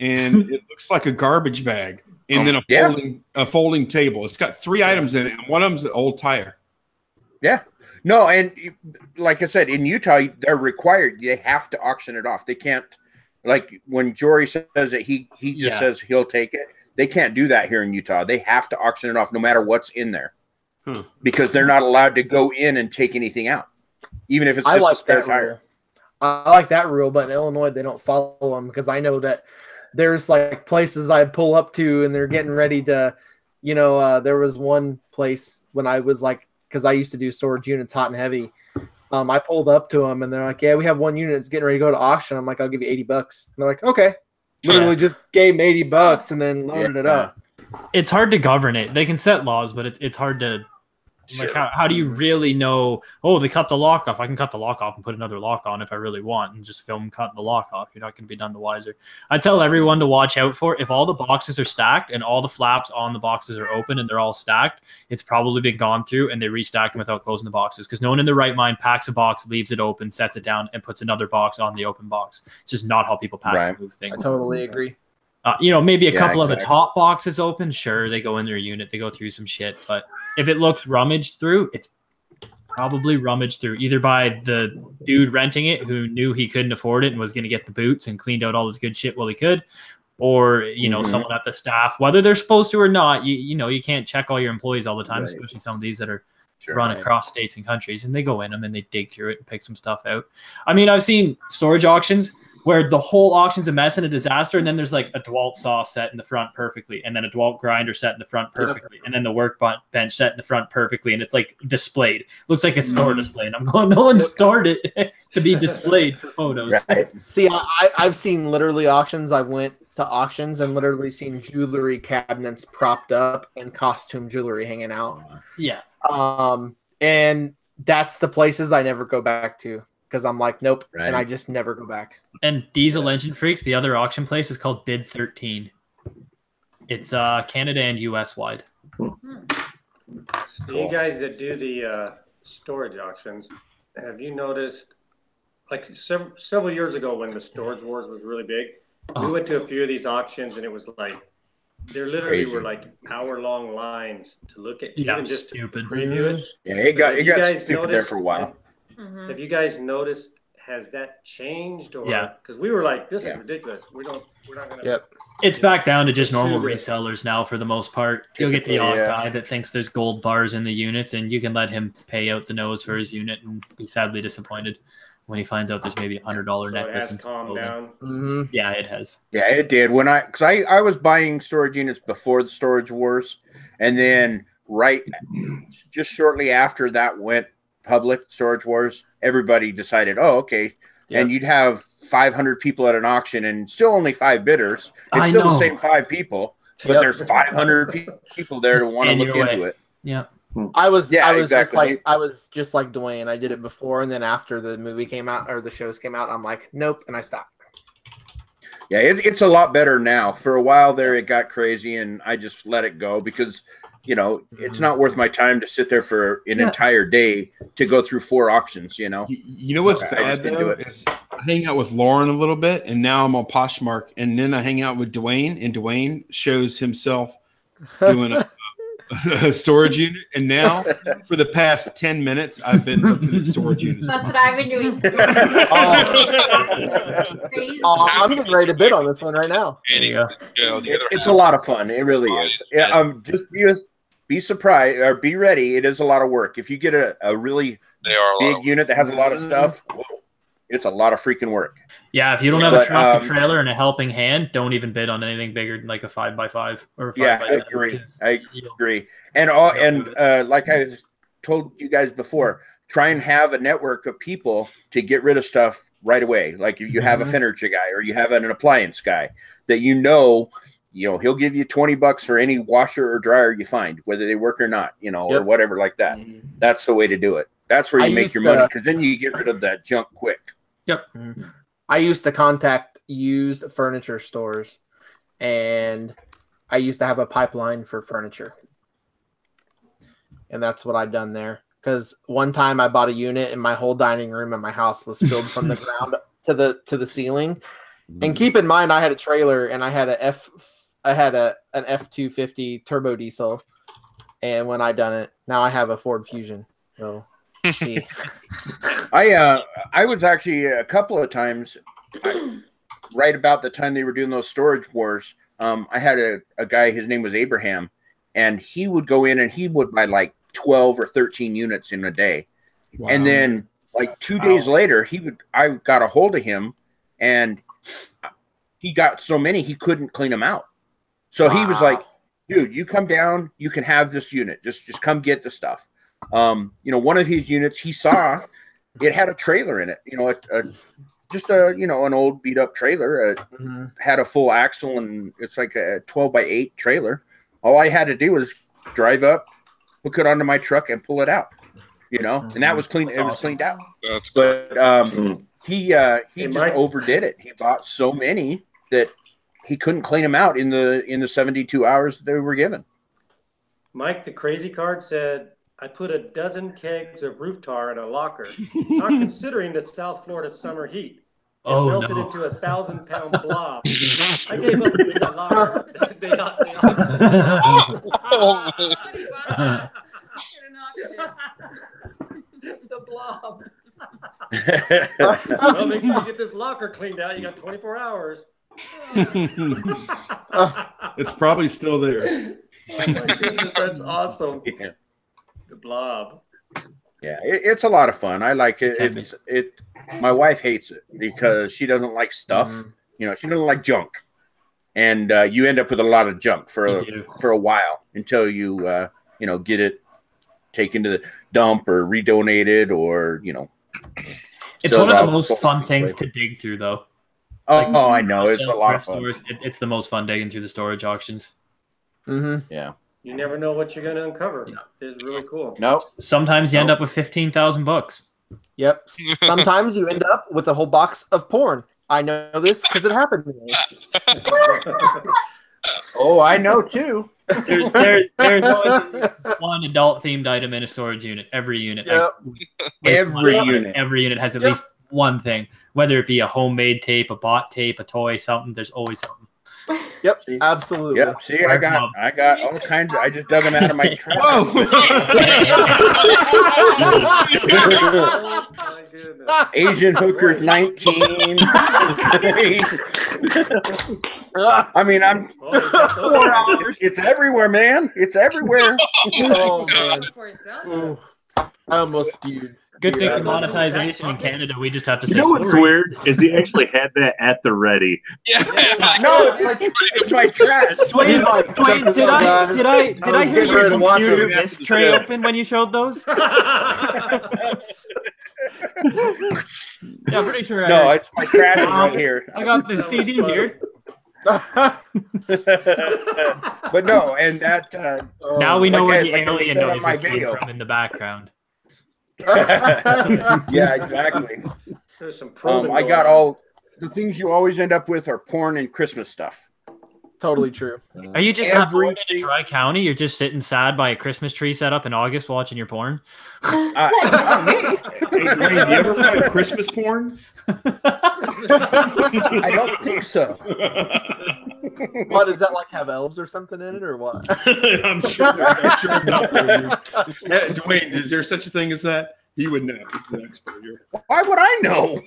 and it looks like a garbage bag, and then a folding table. It's got 3 items in it, and one of them's an old tire. Yeah. No, and like I said, in Utah, they're required. They have to auction it off. They can't, like when Jory says that he just says he'll take it. They can't do that here in Utah. They have to auction it off no matter what's in there, because they're not allowed to go in and take anything out, even if it's just a spare tire. I like that rule, but in Illinois, they don't follow them, because I know that there's like places I pull up to, and they're getting ready to, you know, there was one place when I was like, because I used to do storage units hot and heavy. I pulled up to them, and they're like, yeah, we have one unit that's getting ready to go to auction. I'm like, I'll give you $80. And they're like, okay. Literally just gave me $80 and then loaded it up. It's hard to govern it. They can set laws, but it's hard to, like, how do you really know, oh, they cut the lock off. I can cut the lock off and put another lock on if I really want, and just film cutting the lock off. You're not going to be none the wiser. I tell everyone to watch out for, if all the boxes are stacked and all the flaps on the boxes are open and they're all stacked, it's probably been gone through and they restacked them without closing the boxes, because no one in their right mind packs a box, leaves it open, sets it down, and puts another box on the open box. It's just not how people pack and move things. I totally agree. You know, maybe a couple of the top boxes open, sure, they go in their unit, they go through some shit, but if it looks rummaged through, it's probably rummaged through either by the dude renting it who knew he couldn't afford it and was going to get the boots and cleaned out all his good shit while he could, or, you know, someone at the staff, whether they're supposed to or not. You know, you can't check all your employees all the time, especially some of these that are run across states and countries, and they go in them and they dig through it and pick some stuff out. I mean, I've seen storage auctions where the whole auction's a mess and a disaster, and then there's like a DeWalt saw set in the front perfectly, and then a DeWalt grinder set in the front perfectly, and then the workbench set in the front perfectly, and it's like displayed. Looks like a store display, and I'm going, no one stored it to be displayed for photos. Right. See, I've seen literally auctions. I went to auctions and literally seen jewelry cabinets propped up and costume jewelry hanging out. Yeah. And that's the places I never go back to, because I'm like, nope, and I just never go back. And Diesel Engine Freaks, the other auction place, is called Bid 13. It's Canada and US wide. You guys that do the storage auctions, have you noticed, like several years ago when the storage wars was really big, we went to a few of these auctions, and it was like there literally were like hour-long lines to look at, even just stupid. to preview it. Yeah, it got stupid there for a while. Have you guys noticed? Has that changed? Or because we were like, this is ridiculous. We're not gonna. Yep. It's back down to just normal resellers now for the most part. You'll get the odd guy that thinks there's gold bars in the units, and you can let him pay out the nose for his unit and be sadly disappointed when he finds out there's maybe $100 necklace and some clothing. Yeah, it has. Yeah, it did. Because I was buying storage units before the storage wars, and then just shortly after that went public, storage wars, everybody decided, oh, okay. Yep. And you'd have 500 people at an auction and still only 5 bidders. It's still the same 5 people, but there's 500 people there to want to look into it. Yeah. I was just like Duane. I did it before, and then after the movie came out or the shows came out, I'm like, nope, and I stopped. Yeah, it's a lot better now. For a while there, it got crazy, and I just let it go because it's not worth my time to sit there for an entire day to go through 4 auctions. You know what's bad though is I hang out with Lauren a little bit, and now I'm on Poshmark, and then I hang out with Duane, and Duane shows himself doing a storage unit, and now for the past 10 minutes I've been looking at storage units. That's what I've been doing too. I'm getting ready to bid on this one right now. It's a lot of fun. It really is. Just be surprised or be ready. It is a lot of work. If you get a really big unit that has a lot of stuff, it's a lot of freaking work. Yeah, if you don't have a truck, a trailer, and a helping hand, don't even bid on anything bigger than like a 5x5 or a 5x10. I agree. And like I told you guys before, try and have a network of people to get rid of stuff right away. Like if you have a furniture guy or you have an appliance guy that he'll give you $20 for any washer or dryer you find, whether they work or not, or whatever like that. That's the way to do it. That's where you make your money, because then you get rid of that junk quick. Yep. I used to contact used furniture stores, and I used to have a pipeline for furniture. And that's what I'd done there. Because one time I bought a unit and my whole dining room in my house was filled from the ground to the ceiling. And keep in mind, I had a trailer and I had an F-250 turbo diesel. And when I done it, now I have a Ford Fusion. So see. I was actually a couple of times right about the time they were doing those storage wars. I had a guy, his name was Abraham, and he would go in and he would buy like 12 or 13 units in a day. Wow. And then like 2 days later, I got a hold of him, and he got so many he couldn't clean them out. So he was like, dude, you come down, you can have this unit. Just come get the stuff. One of his units, he saw it had a trailer in it, an old beat up trailer, had a full axle, and it's like a 12x8 trailer. All I had to do was drive up, hook it onto my truck, and pull it out, and that was clean. It was cleaned out. But he just overdid it. He bought so many that he couldn't clean them out in the 72 hours that they were given. Mike, the crazy card said, I put a dozen kegs of roof tar in a locker, not considering the South Florida summer heat. It melted into a 1,000-pound blob. I gave up in the locker. They got the blob. Well, make sure you get this locker cleaned out. You got 24 hours. It's probably still there. Oh my goodness, that's awesome. Yeah. The blob. Yeah, it's a lot of fun. I like it. My wife hates it because she doesn't like stuff. She doesn't like junk, and you end up with a lot of junk for a while until you get it taken to the dump or redonated or It's one of the most fun things to dig through, though. I know, it's a lot of fun. It's the most fun digging through the storage auctions. Yeah. You never know what you're going to uncover. Yeah. It's really cool. Nope. Sometimes you end up with 15,000 books. Yep. Sometimes you end up with a whole box of porn. I know this because it happened to me. Oh, I know too. There's always one adult-themed item in a storage unit. Every unit. Yep. Every unit has at least one thing, whether it be a homemade tape, a bought tape, a toy, something. There's always something. Yep, See? absolutely. Yep. See, I got all kinds. I just dug them out of my trash. Whoa! Oh my goodness. Asian hookers 19. I mean, I'm Oh, you got those 4 hours. It's everywhere, man. It's everywhere. Oh man, Before he sells it. Ooh, I almost spewed. Good thing Yeah. with monetization in Canada, we just have to say. You know what's sorry. weird is he actually had that at the ready. Yeah. No, it's my trash. Dwayne, He's like, Dwayne, check this did out, I guys. did I did I I was hear getting ready your to watch computer it. disk tray open when you showed those? Yeah, I'm pretty sure. No, it's my trash is right here. I got the CD here. But no, and that. Now we know like where I- the like I alien said on noises my came video. from in the background. Yeah, exactly. There's some pruning I going got on. all the things you always end up with are porn and Christmas stuff. Totally true. Are you just not born in Everything- Tri County? You're just sitting sad by a Christmas tree set up in August watching your porn? Not me. Hey, Dwayne, you ever find Christmas porn? I don't think so. What does that like? Have elves or something in it, or what? I'm sure not there, dude. Dwayne, is there such a thing as that? He would know. He's an expert here. Why would I know?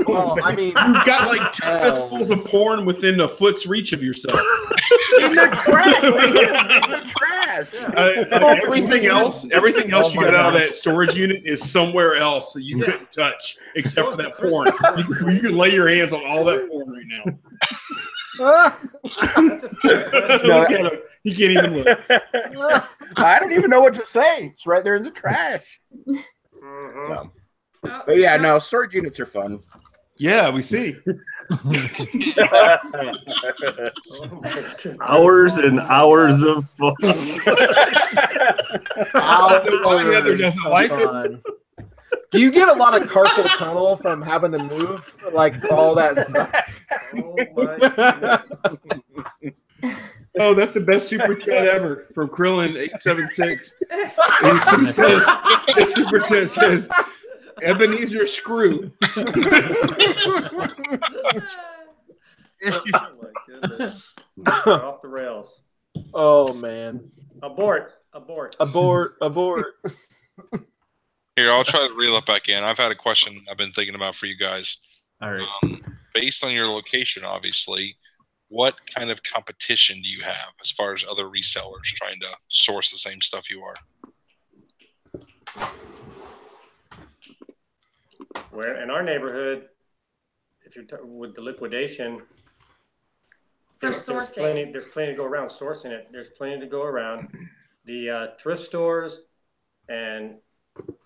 Well, I mean, You've got like 2 fistfuls of porn within a foot's reach of yourself. In the trash. In the trash. Everything else Oh you my got out of gosh. that storage unit is somewhere else that you couldn't touch except for that porn. You can lay your hands on all that porn right now. That's a fair question. No, Look at him. He can't even look. I don't even know what to say. It's right there in the trash. Mhm. No. Oh, But yeah, no, storage units are fun. Yeah, we see. Oh my goodness. Hours and hours of fun. The other doesn't like it. fun. Do you get a lot of carpal tunnel from having to move like all that stuff? Oh my goodness. Oh, that's the best super chat ever from Krillin876. He says, the super chat says, Ebenezer Screw. Oh my goodness. We're off the rails. Oh man! Abort. Abort! Here, I'll try to reel it back in. I've had a question I've been thinking about for you guys. All right. Based on your location, obviously, what kind of competition do you have as far as other resellers trying to source the same stuff you are? Where in our neighborhood, if you're with the liquidation, For there's sourcing. plenty to go around sourcing it. There's plenty to go around. The thrift stores and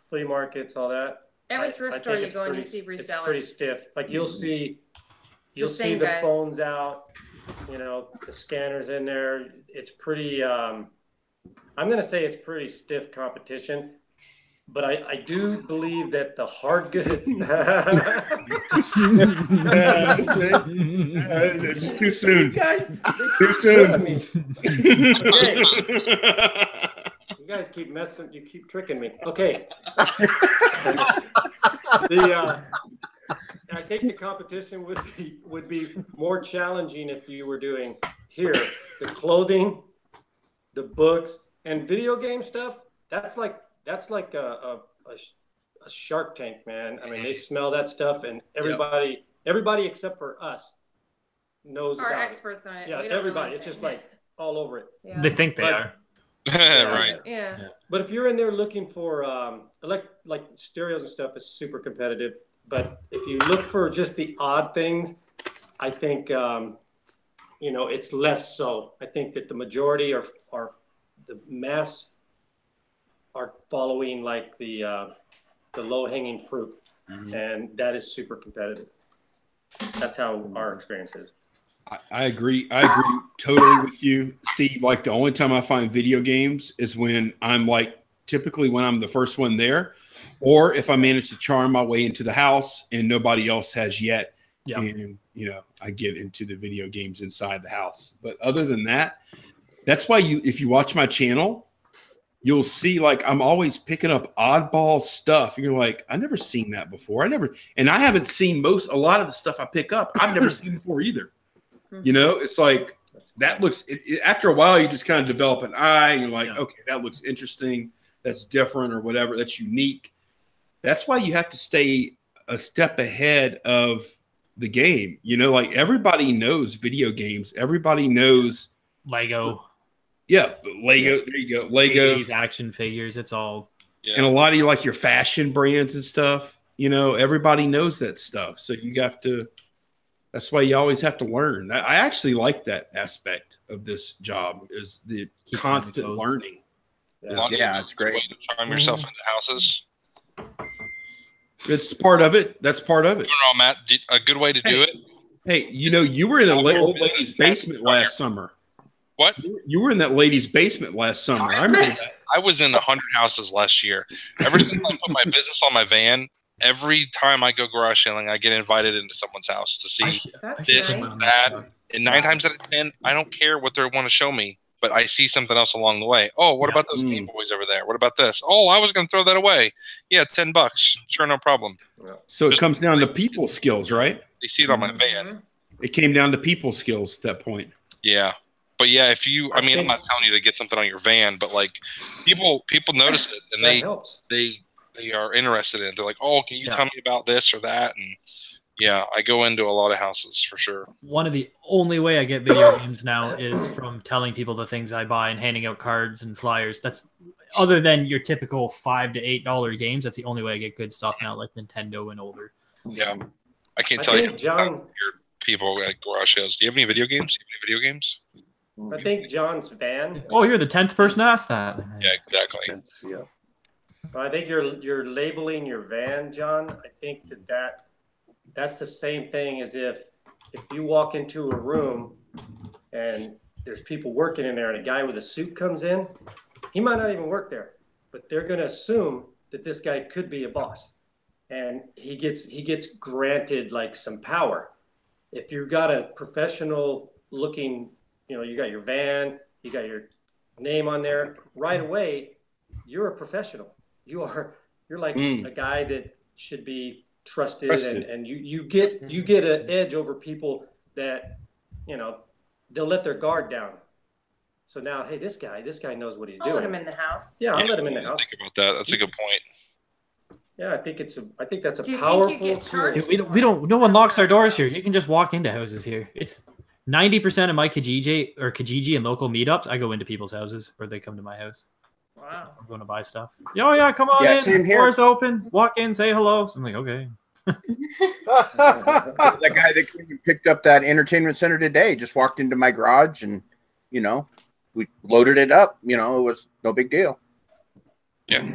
flea markets, all that. Every I thrift think store you it's go and you pretty- see It's resellers. pretty stiff. Like you'll see same the guys. phones out, the scanners in there. It's pretty, I'm going to say it's pretty stiff competition, but I do believe that the hard goods. Just too soon. Guys, Too soon. I mean, you guys you keep tricking me. Okay. I think the competition would be more challenging if you were doing here the clothing, the books, and video game stuff. That's like a Shark Tank, man. I mean, they smell that stuff, and everybody except for us knows Our about experts on it. Yeah, We don't know everybody. It's anything. just like all over it. Yeah. They think they But- are. Right. Yeah. But if you're in there looking for like stereos and stuff, is super competitive. But if you look for just the odd things, I think it's less so. I think that the majority are the mass are following like the low hanging fruit, and that is super competitive. That's how our experience is. I agree. I agree totally with you, Steve. Like the only time I find video games is when I'm typically when I'm the first one there, or if I manage to charm my way into the house and nobody else has yet. Yeah. And, I get into the video games inside the house. But other than that, that's why if you watch my channel, you'll see I'm always picking up oddball stuff. And you're like, I never seen that before. And I haven't seen a lot of the stuff I pick up. I've never seen before either. It's like that looks. After a while, you just kind of develop an eye, and you're like, okay, that looks interesting. That's different or whatever. That's unique. That's why you have to stay a step ahead of the game. You know, like everybody knows video games. Everybody knows Lego. Yeah, Lego. There you go. Lego. These action figures. It's all. Yeah. And a lot of you like your fashion brands and stuff. You know, everybody knows that stuff. So you have to. That's why you always have to learn. I actually like that aspect of this job is the constant learning. Yeah, it's great. Way to charm yourself into houses. It's part of it. That's part of it. No, Matt, a good way to do it. Hey, you know, you were in an old lady's basement last summer. What? You were in that lady's basement last summer. I remember that. I was in 100 houses last year. Ever since I put my business on my van, every time I go garage sailing, I get invited into someone's house to see this, that. And 9 times out of 10, I don't care what they want to show me, but I see something else along the way. Oh, what about those Game Boys over there? What about this? Oh, I was going to throw that away. Yeah, $10. Sure, no problem. So it comes down to people skills, right? They see it on my van. It came down to people skills at that point. Yeah. But yeah, if you, I'm not telling you to get something on your van, but like people notice it and they are interested in it. They're like, oh, can you tell me about this or that? And yeah, I go into a lot of houses for sure. One of the only way I get video games now is from telling people the things I buy and handing out cards and flyers. That's other than your typical $5 to $8 games. That's the only way I get good stuff now, like Nintendo and older. Yeah, I can't tell you your people at garage sales. Do you have any video games? I think John's van. Oh, you're the 10th person to ask that. Yeah, exactly. Yeah. I think you're labeling your van, John. I think that's the same thing as if you walk into a room and there's people working in there and a guy with a suit comes in, he might not even work there, but they're going to assume that this guy could be a boss, and he gets granted like some power. If you've got a professional looking, you know, you got your van, you got your name on there, right away, you're a professional. You're like a guy that should be trusted. And you get an edge over people that, you know, they'll let their guard down. So now, hey, this guy knows what he's doing. I'll let him in the house. Yeah, I'll let him in the house. Think about that. That's a good point. Yeah, I think that's a powerful tool. We don't. No one locks our doors here. You can just walk into houses here. It's 90% of my Kijiji and local meetups. I go into people's houses or they come to my house. Wow. I'm going to buy stuff. Oh yeah, come on in. Doors open. Walk in. Say hello. So I'm like, okay. That guy that came and picked up that entertainment center today just walked into my garage and, you know, we loaded it up. You know, it was no big deal. Yeah.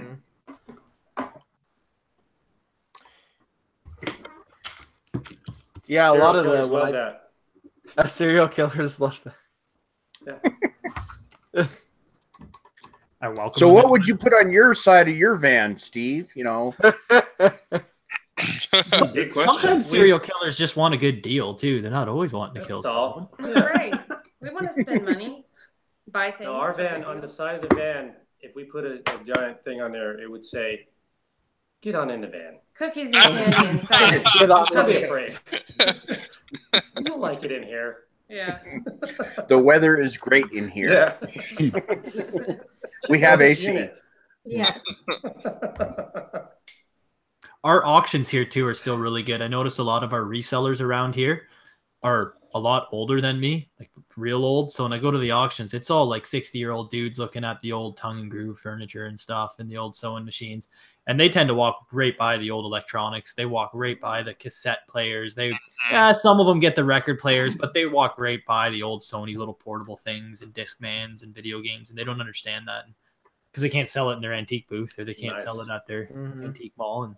Yeah, a lot of the serial killers love that. Yeah. I welcome. So, what would you put on your side of your van, Steve? You know, sometimes serial killers just want a good deal too. They're not always wanting to kill someone. That's right. We want to spend money, buy things. No, our van, on the side of the van, if we put a giant thing on there, it would say, "Get on in the van." Cookies and candy inside. Don't be afraid. You'll like it in here. Yeah. The weather is great in here. Yeah. We have AC. Yes. Our auctions here too are still really good. I noticed a lot of our resellers around here are a lot older than me, like real old. So when I go to the auctions, it's all like 60-year-old dudes looking at the old tongue and groove furniture and stuff and the old sewing machines. And they tend to walk right by the old electronics. They walk right by the cassette players. Some of them get the record players, but they walk right by the old Sony little portable things and Discmans and video games. And they don't understand that because they can't sell it in their antique booth or they can't sell it at their antique mall. And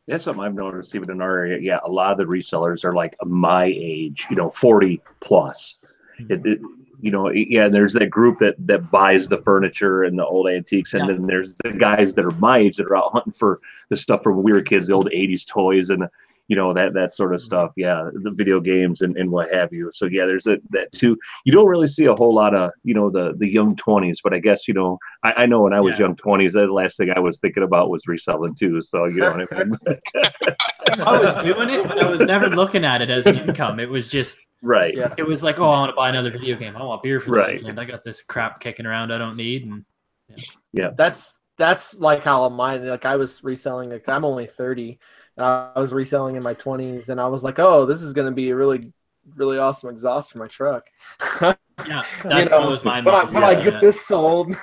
that's something I've noticed even in our area. Yeah, a lot of the resellers are like my age, 40 plus. There's that group that buys the furniture and the old antiques, and then there's the guys that are my age that are out hunting for the stuff from when we were kids, the old 80s toys and that sort of stuff. Yeah, the video games and what have you. So yeah, there's that too. You don't really see a whole lot of the young 20s, but I guess I know when I was young 20s, the last thing I was thinking about was reselling too. So you know what I mean. I was doing it, but I was never looking at it as an income. It was just Right. Yeah. It was like, oh, I want to buy another video game. I want beer for the Right. weekend. I got this crap kicking around I don't need. And That's like how mine. Like I was reselling. Like I'm only 30. And I was reselling in my 20s, and I was like, oh, this is going to be a really, really awesome exhaust for my truck. yeah, that's what was my when I get this sold.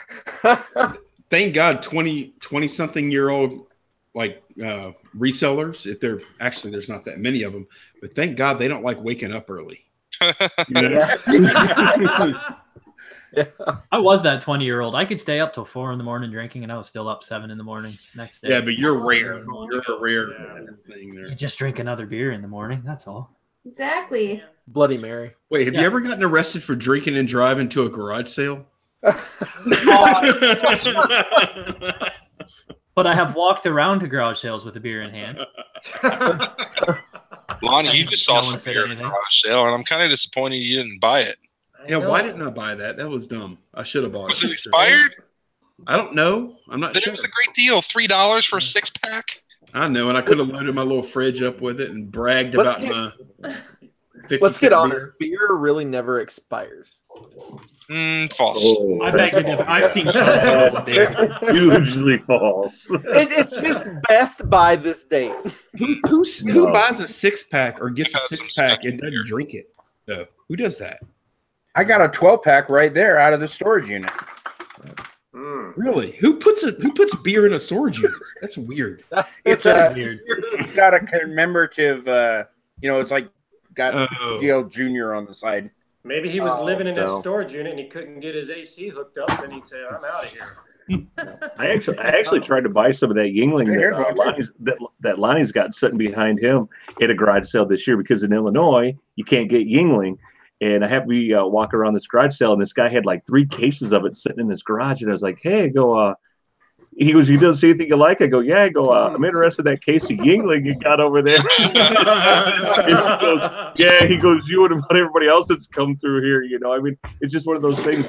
Thank God 20 something year old like resellers, if they're actually, there's not that many of them, but thank God they don't like waking up early. Yeah. I was that 20-year-old. I could stay up till 4 a.m. drinking, and I was still up 7 a.m. next day. Yeah, but you're rare. You're a rare thing there. You just drink another beer in the morning. That's all. Exactly. Bloody Mary. Wait, have you ever gotten arrested for drinking and driving to a garage sale? But I have walked around to garage sales with a beer in hand. Lonnie, you just saw No some one said beer at the anything. garage sale, and I'm kind of disappointed you didn't buy it. Yeah, why didn't I buy that? That was dumb. I should have bought Was it. it expired? I don't know. I'm not Then sure. it was a great deal. $3 for a 6-pack. I know, and I could have loaded my little fridge up with it and bragged Let's about my. Let's get 50 honest. Beer really never expires. False. Oh, I beg to differ. I've seen that's beer. hugely false. It's just best by this date. Who buys a 6-pack or gets a I've had some 6-pack and second doesn't beer. drink it? Who does that? I got a 12-pack right there out of the storage unit. Really? Who puts beer in a storage unit? That's weird. It's That's weird. It's got a commemorative. It's like got DL Junior on the side. Maybe he was living in that no. storage unit and he couldn't get his AC hooked up, and he'd say, "I'm out of here." I actually tried to buy some of that Yingling that Lonnie's got sitting behind him at a garage sale this year, because in Illinois you can't get Yingling. And I have me walk around this garage sale, and this guy had like 3 cases of it sitting in his garage. And I was like, "Hey," I go, he goes, "You don't see anything you like?" I go, "Yeah." I go, "I'm interested in that case of Yingling you got over there." And he goes, "Yeah." He goes, "You and about everybody else that's come through here, I mean, it's just one of those things,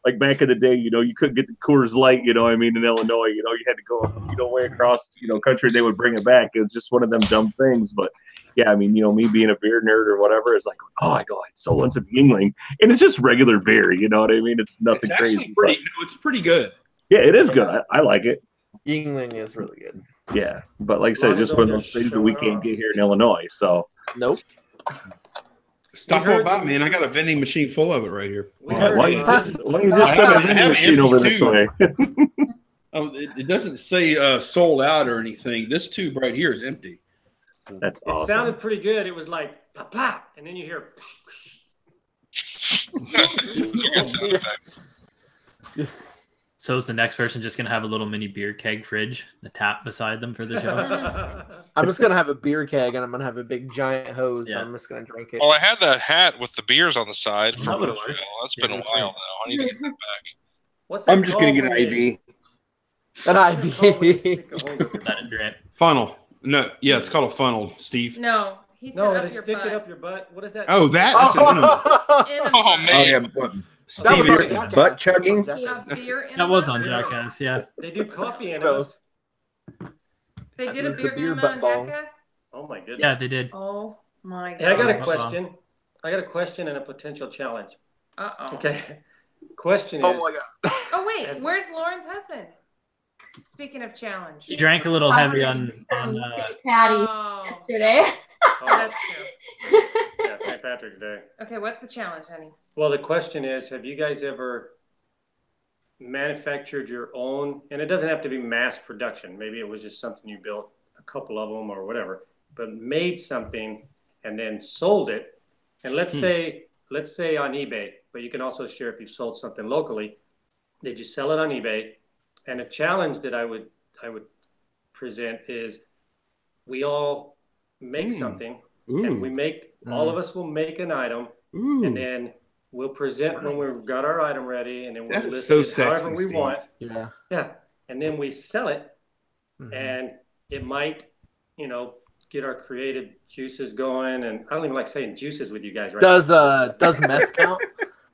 like back in the day, you couldn't get the Coors Light, in Illinois, you had to go, way across, country, they would bring it back. It was just one of them dumb things. But yeah, I mean, me being a beer nerd or whatever, is like, oh, I so want some Yingling, and it's just regular beer, you know what I mean? It's nothing It's crazy. actually pretty. It's pretty good. Yeah, it is good. I like it. Yingling is really good. Yeah, but like I said, it's just one of those things that we can't get here in Illinois. So Nope. Stop on by, man. I got a vending machine full of it right here. why don't you just send a vending machine over this way? Oh, it doesn't say sold out or anything. This tube right here is empty. That's It awesome. sounded pretty good. It was like blah, blah, and then you hear. Good sound effects. So is the next person just gonna have a little mini beer keg fridge, the tap beside them for the show? I'm just gonna have a beer keg, and I'm gonna have a big giant hose. Yeah. And I'm just gonna drink it. Well, I had that hat with the beers on the side. That would've worked. That's been a while now. I need to get that back. What's that I'm just gonna called get an when you- IV. An IV. Let it drip. Funnel. No, yeah, it's called a funnel, Steve. No, he said No, up they your stick butt. it up your butt. What is that? Oh, that's an animal. In a Oh, butt. man. Oh yeah, what, That was Steve, on you're Jackass. butt chugging? A beer in That a was butt? on Jackass, yeah. They do coffee in So- us. They That did a was the beer beer enema butt on ball. Jackass? Oh my goodness. Yeah, they did. Oh my god. Hey, I got a Uh-oh. question. I got a question and a potential challenge. Uh-oh. Okay. Question Oh is, my god. Oh wait, where's Lauren's husband? Speaking of challenge. He drank a little heavy on St. Patty Oh, yesterday. oh, that's true. yeah, St. Patrick's Day. Okay, what's the challenge, honey? Well, the question is, have you guys ever manufactured your own, and it doesn't have to be mass production. Maybe it was just something you built, a couple of them or whatever, but made something and then sold it. And let's say on eBay, but you can also share if you've sold something locally. Did you sell it on eBay? And a challenge that I would present is we all make something and we make, all of us will make an item and then we'll present when we've got our item ready and then we'll That is list so it however sexy, we Steve. want. Yeah. Yeah. And then we sell it and it might, get our creative juices going. And I don't even like saying juices with you guys right Does meth count?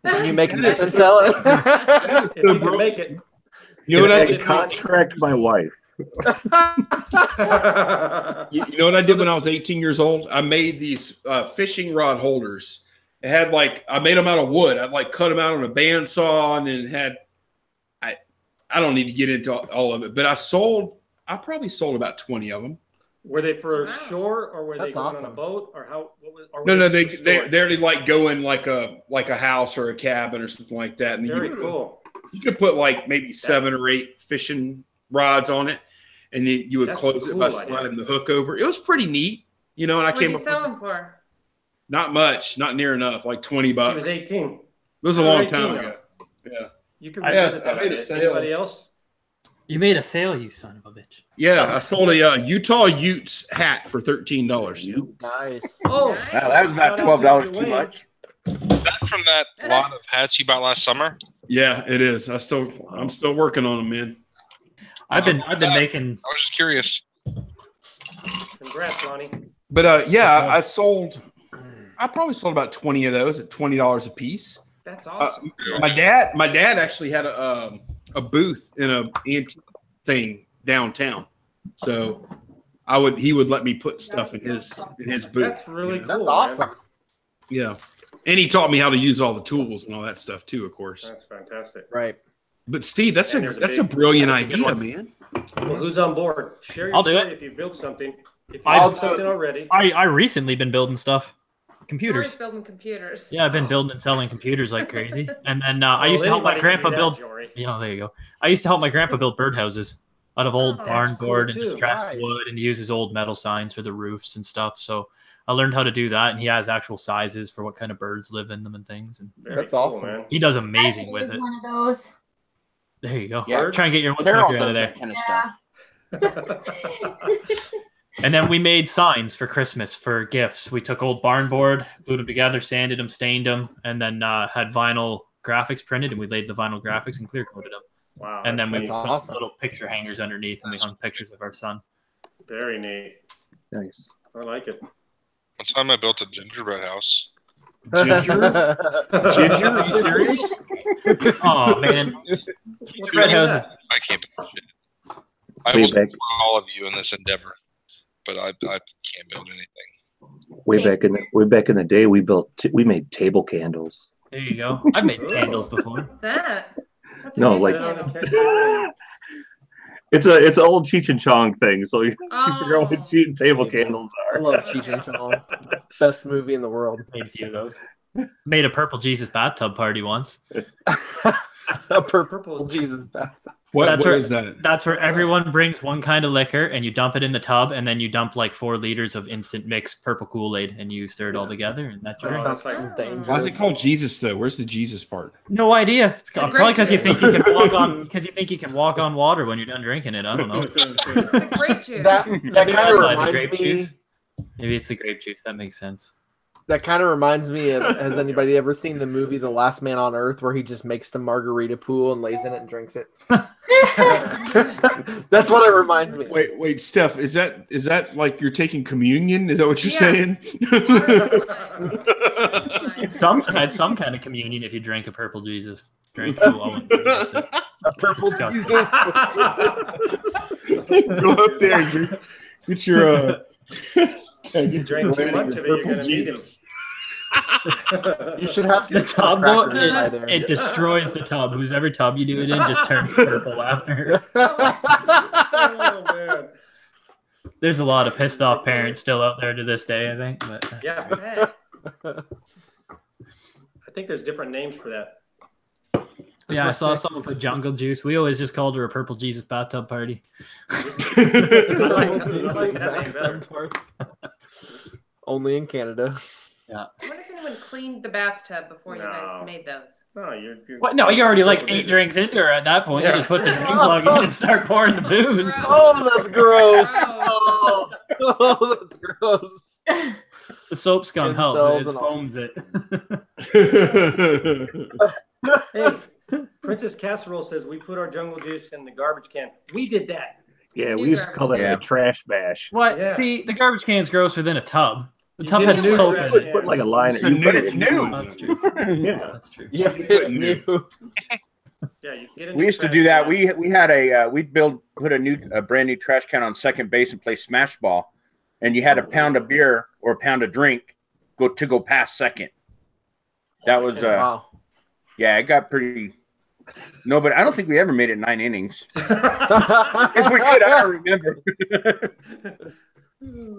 Can you make meth and sell it? now. If you can make it. You know what I can contract my wife. You know what I did when I was 18 years old? I made these fishing rod holders. It had I made them out of wood. I'd cut them out on a bandsaw, and then I don't need to get into all of it, but I probably sold about 20 of them. Were they for shore, or were they going on a boat, or how? No, they're go in like a house or a cabin or something like that. And very cool. You could put maybe 7 or 8 fishing rods on it, and then you would close it by sliding the hook over. It was pretty neat, And I came. What did you sell them for? Not much, not near enough, like $20. He was 18. It was a long time ago. Yeah. You can revisit that. I made a sale. Anybody else? You made a sale, you son of a bitch. Yeah, I sold a Utah Utes hat for $13. Nice. Oh, wow, that was about $12 too much. Is that from that lot of hats you bought last summer? Yeah, it is. I'm still working on them, man. I've been making. I was just curious. Congrats, Ronnie. But I probably sold about 20 of those at $20 a piece. That's awesome. My dad actually had a booth in an antique thing downtown, so he would let me put stuff in his booth. That's really cool. That's awesome. Man. Yeah, and he taught me how to use all the tools and all that stuff too, of course. That's fantastic. Right. But Steve, that's a brilliant idea, man. Well, who's on board? Share your I'll do story it. if you built something. If you built something already. I recently been building stuff. Computers. Jory's building computers. Yeah, I've been building and selling computers like crazy. And then I used to help my grandpa build. Yeah, there you go. I used to help my grandpa build birdhouses out of old barn board and distressed wood, and he uses old metal signs for the roofs and stuff. So I learned how to do that, and he has actual sizes for what kind of birds live in them and things. And that's awesome. Man. He does amazing with it. One of those. There you go. Yeah, try and get your woodpecker out of there. Kind of stuff. And then we made signs for Christmas for gifts. We took old barn board, glued them together, sanded them, stained them, and then had vinyl graphics printed, and we laid the vinyl graphics and clear coated them. Wow. And then we put little picture hangers underneath, and we hung pictures of our son. Very neat. Nice. I like it. One time I built a gingerbread house. Ginger? Ginger? Are you serious? Oh, man. Gingerbread houses. I can't build shit. I will support all of you in this endeavor, but I can't build anything. Way back in the day, we made table candles. There you go. I've made candles before. What's that? No, like it's an old Cheech and Chong thing. So you figure out what table candles are. I love Cheech and Chong. Best movie in the world. Made a few of those. Made a purple Jesus bathtub party once. A purple Jesus bathtub. What is that? That's where everyone brings one kind of liquor and you dump it in the tub, and then you dump like 4 liters of instant mixed purple Kool-Aid and you stir it all together, and that's your drink. Dangerous. Why is it called Jesus though? Where's the Jesus part? No idea. It's probably because you think you can walk on water when you're done drinking it. I don't know. It's the grape juice. That kind of reminds me. Maybe it's the grape juice. That makes sense. That kind of reminds me of, has anybody ever seen the movie The Last Man on Earth, where he just makes the margarita pool and lays in it and drinks it? That's what it reminds me of. Wait, Steph, is that like you're taking communion? Is that what you're saying? It's some kind of communion if you drink a purple Jesus. Drink a purple Jesus. Go up there and get your you drink too much of it, you're gonna need him. You should have some the tub. It destroys the tub. Whoever tub you do it in just turns purple after. Oh, man. There's a lot of pissed off parents still out there to this day, I think. But yeah, I think there's different names for that. Yeah, I saw someone put jungle juice. We always just called her a purple Jesus bathtub party. I like that name. Only in Canada. Yeah. I wonder if anyone cleaned the bathtub before you guys made those. No, you're what? No, you're already like 8 drinks into her at that point. Yeah. You just put the drink plug in and start pouring the booze. Gross. Oh, that's gross. Oh, that's gross. The soap scum helps. It foams it. Hey, Princess Casserole says we put our jungle juice in the garbage can. We did that. Yeah, we used to call that a trash bash. What? Yeah. See, the garbage can's grosser than a tub. The tub had soap in it. Put like a liner. But it's new. That's true. Yeah, that's true. Yeah, it's new. Yeah, you get a We new used to trash do that. can. We had we'd put a brand new trash can on second base and play smash ball, and you had a pound of beer or a pound of drink go past second. That was Wow. yeah, it got pretty. No, but I don't think we ever made it 9 innings. If we did, I don't remember.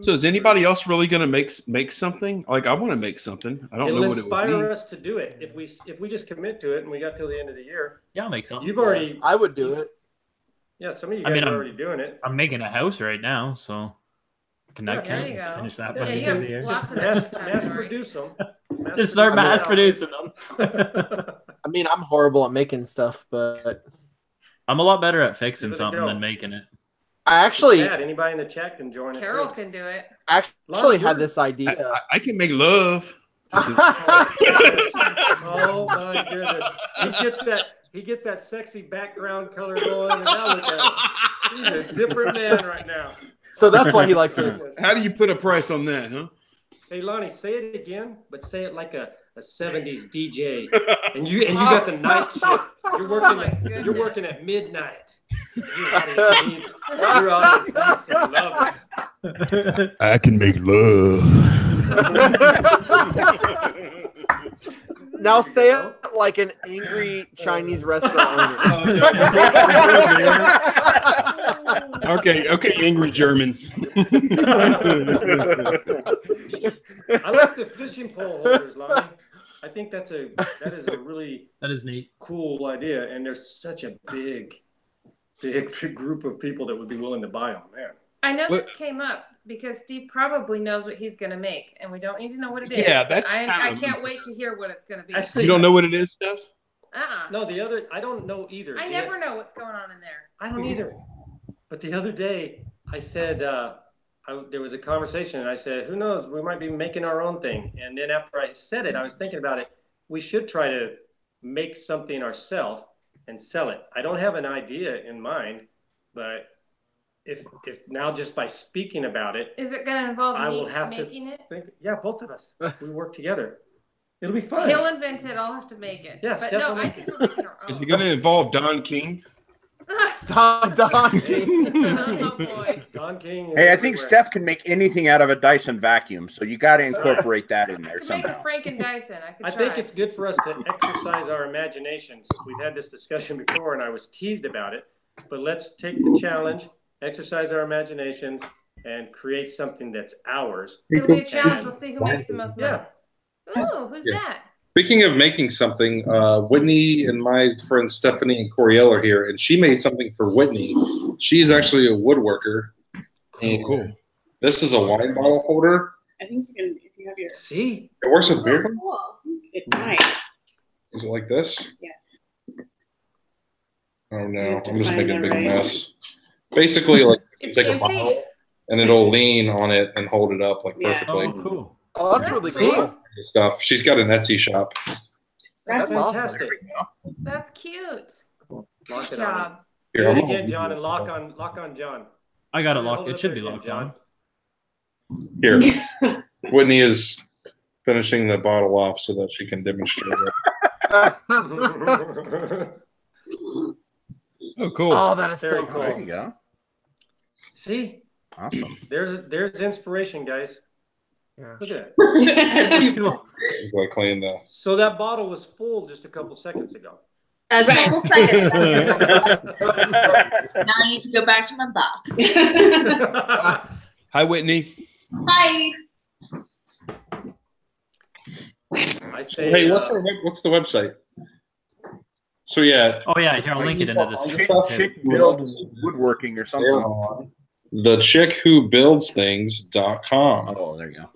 So is anybody else really going to make something? Like, I want to make something. I don't know It'll what it would inspire be. us to do it if we just commit to it and we got till the end of the year. Yeah, I'll make something. You've already, I would do it. yeah. Some of you I guys mean, are already doing it. I'm making a house right now, so can that Yeah, there count? you Let's go. finish that Yeah, by the you end of have the year. lots Just of extra time, mass Jory. produce them. Just start mass produce producing them. I mean, I'm horrible at making stuff, but I'm a lot better at fixing Give it a something go. than making it. I actually Chat, anybody in the chat can join Carol it. Too. can do it. actually had this idea. I can make love. Oh my goodness! He gets that sexy background color going, and now look at him. He's a different man right now. So that's why he likes it. How do you put a price on that, huh? Hey Lonnie, say it again, but say it like a 70s DJ. And you got the night shift. You're working at midnight. Your audience needs some love. I can make love. Now say it like an angry Chinese restaurant owner. Okay, angry German. I like the fishing pole holders, Lonnie. I think that is a really That is neat. cool idea, and there's such a big group of people that would be willing to buy them, man. I know What- this came up because Steve probably knows what he's going to make, and we don't need to know what it is. Yeah, that's I kind of- can't wait to hear what it's going to be. Actually, You don't know what it is, Steph? Uh-uh. No, I don't know either. I never know what's going on in there. I don't either. But the other day, I said there was a conversation, and I said, "Who knows? We might be making our own thing." And then after I said it, I was thinking about it. We should try to make something ourselves and sell it. I don't have an idea in mind, but if now just by speaking about it, Is it going to involve I will me have to making it? think. Yeah, both of us. We work together. It'll be fun. He'll invent it. I'll have to make it. Yes, but no, I definitely. think we'll make it our own. Is it going to involve Don King? Don King. Oh boy. Don King. is Hey, I think everywhere. Steph can make anything out of a Dyson vacuum, so you got to incorporate that in I there could make a somehow. Frank and Dyson. I could I try. think it's good for us to exercise our imaginations. We've had this discussion before, and I was teased about it. But let's take the challenge, exercise our imaginations, and create something that's ours. It'll be a challenge. We'll see who makes the most money. Yeah. Ooh, who's Yeah. that? Speaking of making something, Whitney and my friend Stephanie and Coriel are here, and she made something for Whitney. She's actually a woodworker. And Cool. This is a wine bottle holder. I think you can, if you have your. See? It works with beer. Cool. It might. Is it like this? Yeah. Oh You no, have to I'm just find making a the big right- mess. Basically, like you It's take a empty. bottle and it'll lean on it and hold it up like Yeah. perfectly. Oh, cool. Oh, that's really See? cool. Stuff. She's got an Etsy shop. That's awesome. fantastic. That's cute. Lock Good it on. job. Do Here, it I'm again, gonna- John, and lock on John. I got it Hold locked. it It up should be again, locked John. on. Here, Whitney is finishing the bottle off so that she can demonstrate it. Oh, cool. Oh, that is Very so cool. There you cool. go. See? Awesome. There's inspiration, guys. Yeah. Look at that. He's like clean the. So that bottle was full just a couple seconds ago. A couple seconds. Now I need to go back to my box. Hi, Whitney. Hi. I say, Hey, what's the website? So yeah, Oh yeah, here I'll link it in the description. too. Chick builds woodworking or they're something. on thechickWhoBuildsThings.com. Oh, there you go.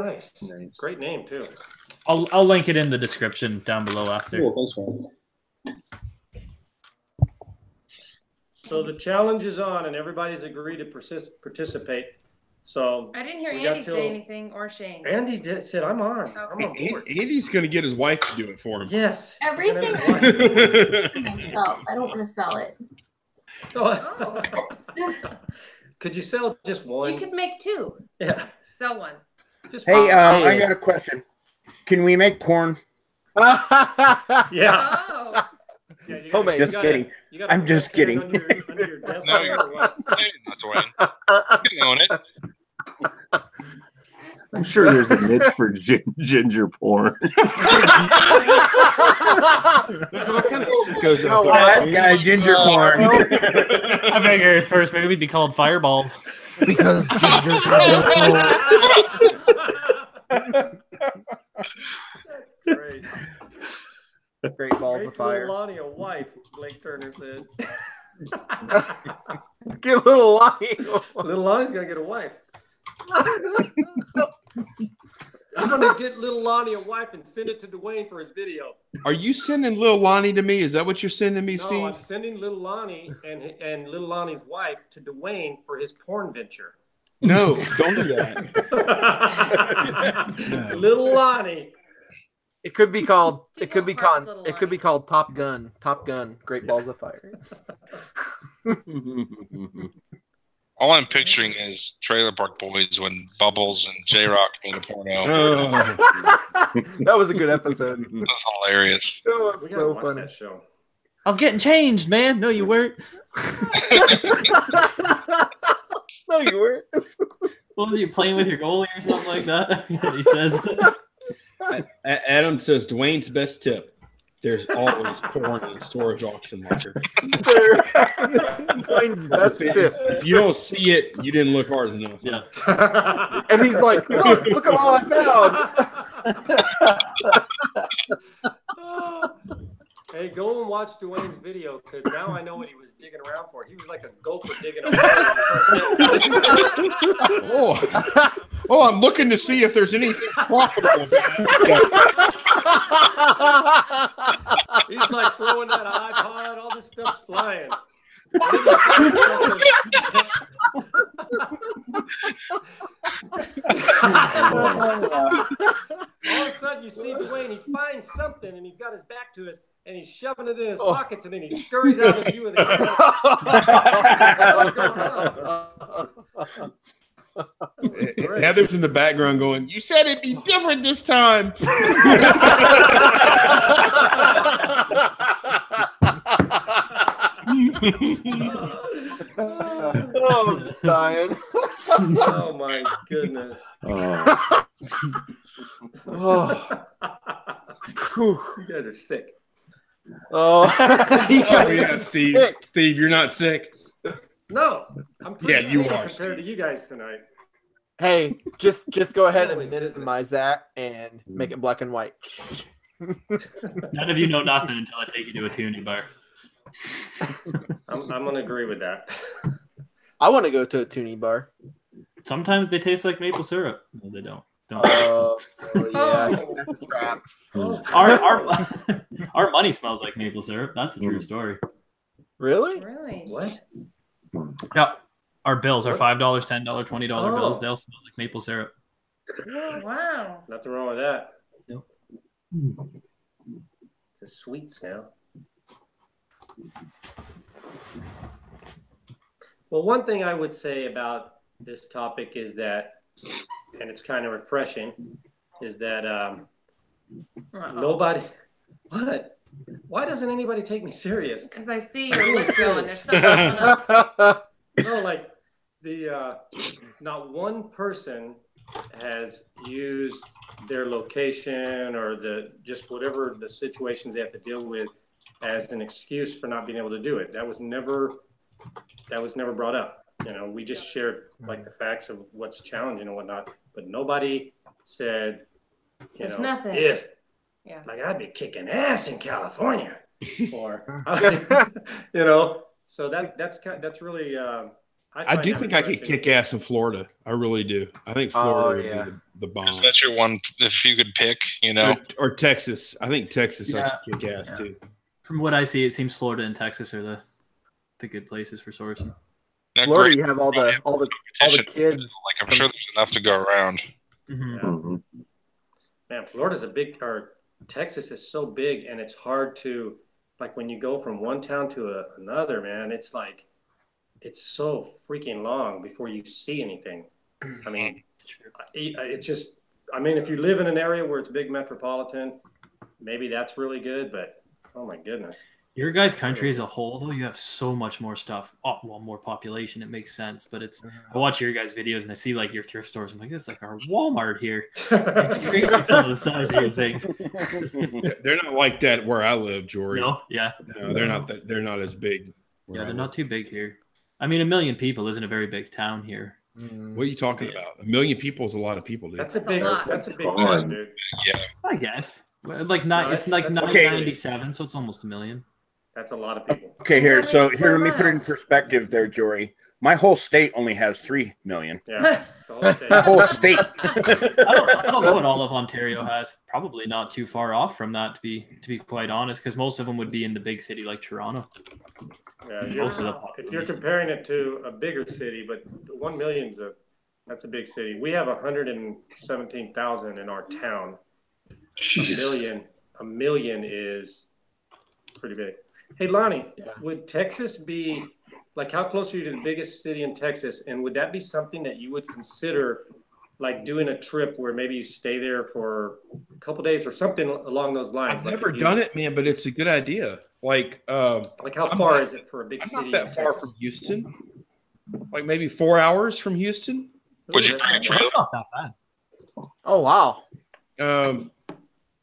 nice. Great name, too. I'll link it in the description down below after. Cool, thanks, man. So the challenge is on, and everybody's agreed to participate. So I didn't hear We got Andy till- say anything or Shane. Andy said, I'm on. I'm on An- board. Andy's going to get his wife to do it for him. Yes. Everything We're gonna have I do myself. I don't want to sell it. one. Oh, Could you sell just one? you could make two. Yeah. Sell one. Just Hey, one. I got a question. Can we make porn? Yeah. Oh, Homemade. Just kidding. I'm just kidding. Under your desk No, there you're or what? not Duane. You own it. I'm sure there's a niche for ginger porn. There's all kind of sickos out there. That guy, ginger corn. I figure his first movie would be called Fireballs. Because gingers are That's great. great balls Make of fire. little Lonnie a wife, Blake Turner said. Get little Lonnie. Little Lonnie's gonna get a wife. I'm gonna get little Lonnie a wife and send it to Duane for his video. Are you sending little Lonnie to me? Is that what you're sending me, No, Steve? I'm sending little Lonnie and little Lonnie's wife to Duane for his porn venture. No, don't do that. No. Little Lonnie. It could be called. Steve It could be won't hurt called. little It could be Lonnie. called Top Gun. Top Gun. Great balls of fire. All I'm picturing is Trailer Park Boys when Bubbles and J-Rock made a porno. Oh. That was a good episode. That was hilarious. That was We gotta so watch funny. that show. I was getting changed, man. No, you weren't. No, you weren't. What was you playing with your goalie or something like that? He says. Adam says Dwayne's best tip. There's always porn in the storage auction locker. Dwayne's best tip. If you don't see it, you didn't look hard enough. Yeah. And he's like, look at all I found. Hey, go and watch Duane's video because now I know what he was digging around for. He was like a gopher digging around. Oh, I'm looking to see if there's anything profitable. He's like throwing that iPod, all this stuff's flying. All of a sudden, you see Duane, he finds something and he's got his back to us and he's shoving it in his pockets and then he scurries out of view of the camera. What's going on? Heather's in the background going, "You said it'd be different this time." Oh, I'm dying. Oh my goodness. Oh. Whew. You guys are sick. Oh, you guys Oh, yeah, are Steve. sick. Steve, you're not sick. No, I'm pretty Yeah, you clean are. compared to you guys tonight. Hey, just go ahead and Holy business. minimize that and make it black and white. None of you know nothing until I take you to a Toonie bar. I'm going to agree with that. I want to go to a Toonie bar. Sometimes they taste like maple syrup. No, they don't. Oh, yeah, I think that's a trap. Our money smells like maple syrup. That's a true story. Really? Really? What? Yeah. Our bills are $5, $10, $20 bills. They'll smell like maple syrup. Wow. Nothing wrong with that. Nope. It's a sweet smell. Well, one thing I would say about this topic is that, and it's kind of refreshing, is that nobody. What? Why doesn't anybody take me serious? Because I see your lip going. There's something up. No, like not one person has used their location or just whatever the situations they have to deal with as an excuse for not being able to do it. That was never brought up. You know, we just shared like the facts of what's challenging and whatnot, but nobody said, There's nothing. if, Yeah. like I'd be kicking ass in California, or so that's really. I do think I could kick ass in Florida. I really do. I think Florida would be the bomb. Is that your one? If you could pick, or Texas. I think Texas I could kick ass too. From what I see, it seems Florida and Texas are the good places for sourcing. Now, Florida, great. you have all the kids. Like I'm sure there's enough to go around. Yeah. Man, Florida's Texas is so big, and it's hard to, like, when you go from one town to another, man, it's like, it's so freaking long before you see anything. I mean, it's just, I mean, if you live in an area where it's big metropolitan, maybe that's really good, but oh my goodness. Your guys' country as a whole, though, you have so much more stuff. Oh, well, more population. It makes sense, but it's. I watch your guys' videos and I see like your thrift stores. I'm like, it's like our Walmart here. It's crazy some of the size of your things. They're not like that where I live, Jory. No, yeah, no, they're not. They're not as big. Yeah, they're not too big here. I mean, 1 million people isn't a very big town here. What are you talking about? 1 million people is a lot of people, dude. That's a big town, dude. Yeah, I guess. Like not. No, it's like that's 997, so it's almost 1 million. That's a lot of people. Okay, here. How So many here, let me square put it in miles? perspective there, Jory. My whole state only has 3 million. Yeah. The whole thing. The whole state. I don't know what all of Ontario has. Probably not too far off from that, to be quite honest, because most of them would be in the big city like Toronto. Yeah, Most of the if you're population. comparing it to a bigger city, but 1 million's that's a big city. We have 117,000 in our town. A million is pretty big. Hey, Lonnie, would Texas be like, how close are you to the biggest city in Texas? And would that be something that you would consider like doing a trip where maybe you stay there for a couple days or something along those lines? I've never done it, man, but it's a good idea. Like how far is it for a big city? Not that far from Houston. Like maybe 4 hours from Houston. Would you bring a trailer? That's not that bad. Oh wow.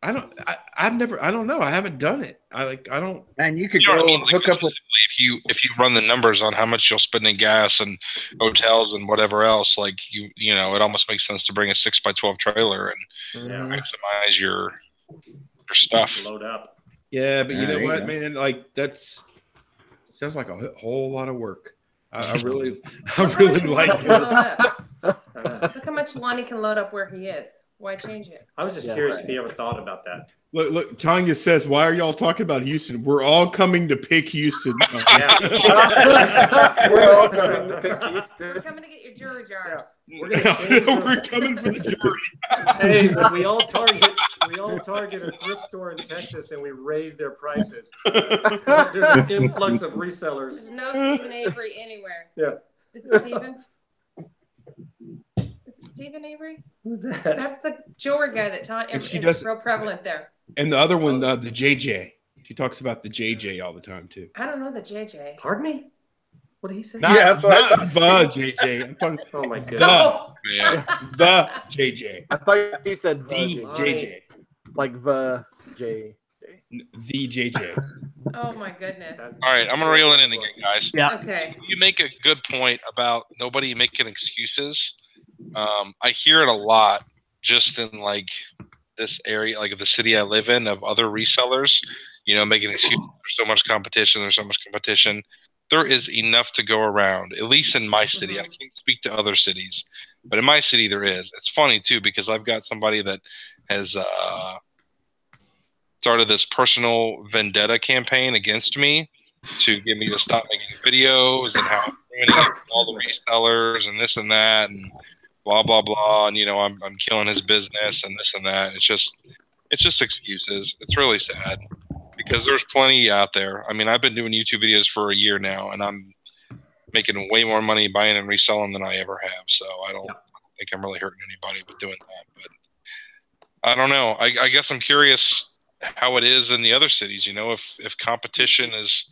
I don't know. I haven't done it. I don't. Man, you could You know go what I mean? Like, hook up with. if you run the numbers on how much you'll spend in gas and hotels and whatever else, like you know, it almost makes sense to bring a 6x12 trailer and maximize your stuff. Load up. Yeah, but you know what, go. man? Like sounds like a whole lot of work. I really like it. Look how much Lonnie can load up where he is. Why change it? I was just curious if you ever thought about that. Look, Tonya says, "Why are y'all talking about Houston? We're all coming to pick Houston." We're all coming to pick Houston. We're coming to get your jury jars. We're coming for the jury. Hey, but we all target a thrift store in Texas, and we raise their prices. There's an influx of resellers. There's no Stephen Avery anywhere. Yeah. Is it Stephen? Is it Stephen Avery? Who's that? That's the Jory guy that taught. And she It's does- real prevalent there. And the other one, the JJ. She talks about the JJ all the time too. I don't know the JJ. Pardon me? What did he say? Not, that's what I not the JJ. I'm talking Oh my god. the JJ. I thought you said The JJ. like the J. The JJ. Oh my goodness. All right, I'm gonna reel it in again, guys. Yeah. Okay. You make a good point about nobody making excuses. I hear it a lot, just in like this area, like the city I live in, of other resellers. You know, making excuses. There's so much competition. There's so much competition. There is enough to go around. At least in my city, I can't speak to other cities, but in my city there is. It's funny too because I've got somebody that has started this personal vendetta campaign against me to get me to stop making videos and how I'm ruining it for all the resellers and this and that and blah blah blah. And you know, I'm killing his business and this and that. It's just excuses. It's really sad because there's plenty out there. I mean, I've been doing YouTube videos for a year now, and I'm making way more money buying and reselling than I ever have. So I don't think I'm really hurting anybody with doing that. But I don't know. I guess I'm curious how it is in the other cities. You know, if competition is.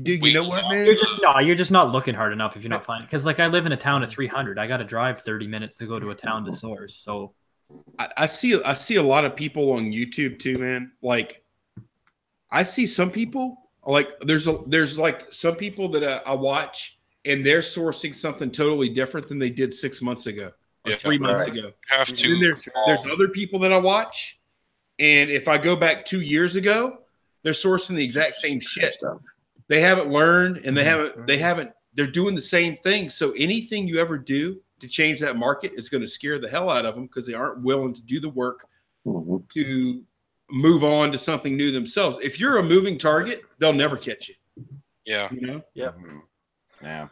Dude, you know what, man? You're just not looking hard enough if you're not finding. Because like I live in a town of 300, I got to drive 30 minutes to go to a town to source. So I see a lot of people on YouTube too, man. Like I see some people like there's like some people that I watch and they're sourcing something totally different than they did 6 months ago or 3 months ago. Have to. And then there's other people that I watch, and if I go back 2 years ago, they're sourcing the exact same shit. They haven't learned, and they're doing the same thing. So anything you ever do to change that market is going to scare the hell out of them because they aren't willing to do the work to move on to something new themselves. If you're a moving target, they'll never catch you. Yeah. You know? Yep. Yeah.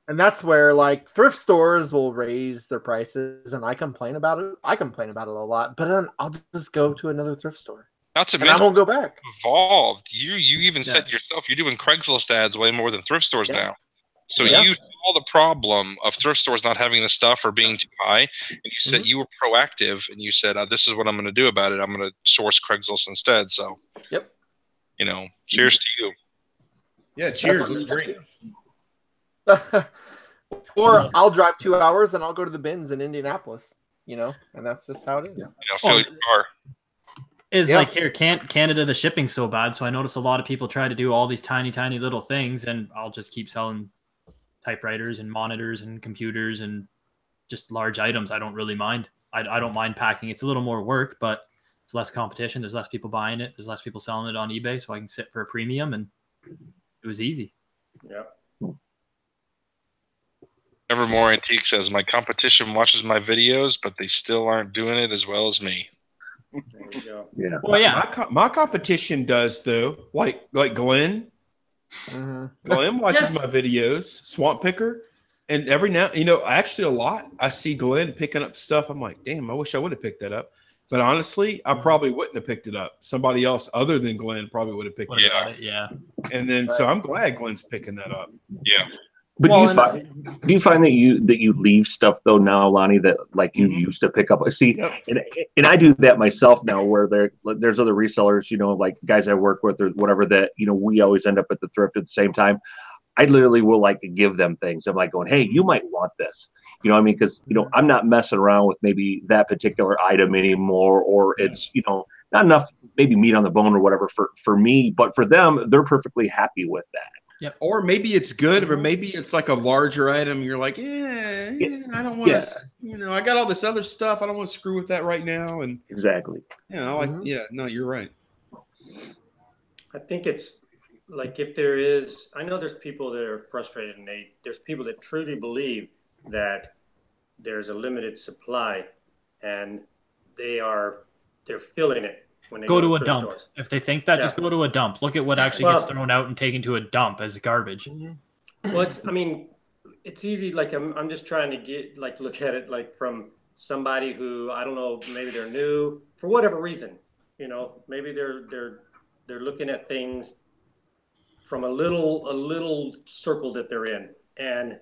And that's where like thrift stores will raise their prices, and I complain about it. I complain about it a lot, but then I'll just go to another thrift store. Not to and I won't go back. Evolved. You even said yourself, you're doing Craigslist ads way more than thrift stores now. So you saw the problem of thrift stores not having the stuff or being too high, and you said you were proactive, and you said, "This is what I'm going to do about it. I'm going to source Craigslist instead." So, You know, cheers to you. Yeah, cheers. Let's drink. Or I'll drive 2 hours and I'll go to the bins in Indianapolis, you know, and that's just how it is. You know, fill your car. Is like here, Canada, the shipping's so bad. So I notice a lot of people try to do all these tiny, tiny little things, and I'll just keep selling typewriters and monitors and computers and just large items. I don't really mind. I don't mind packing. It's a little more work, but it's less competition. There's less people buying it. There's less people selling it on eBay, so I can sit for a premium, and it was easy. Yeah. Evermore Antique says, my competition watches my videos, but they still aren't doing it as well as me. There you go. Yeah. Well, yeah. My competition does, though. Like Glenn. Glenn watches my videos, Swamp Picker. And every now, you know, actually a lot, I see Glenn picking up stuff. I'm like, damn, I wish I would have picked that up. But honestly, I probably wouldn't have picked it up. Somebody else other than Glenn probably would have picked it up. Yeah. And then, so I'm glad Glenn's picking that up. Yeah. But do you find that you leave stuff though now, Lonnie, that like you used to pick up? See, and I do that myself now, where there's other resellers, you know, like guys I work with or whatever, that, you know, we always end up at the thrift at the same time. I literally will like give them things. I'm like going, hey, you might want this. You know what I mean? Because, you know, I'm not messing around with maybe that particular item anymore, or it's, you know, not enough maybe meat on the bone or whatever for me, but for them, they're perfectly happy with that. Yeah. Or maybe it's good, or maybe it's like a larger item. You're like, I don't want to, you know, I got all this other stuff. I don't want to screw with that right now. And exactly. You know, like, no, you're right. I think it's like, if there is, I know there's people that are frustrated, and there's people that truly believe that there's a limited supply, and they're filling it. When they go to a thrift dump. Stores. If they think that, just go to a dump. Look at what actually gets thrown out and taken to a dump as garbage. Well, it's easy. Like I'm just trying to look at it like from somebody who, I don't know, maybe they're new for whatever reason. You know, maybe they're looking at things from a little circle that they're in, and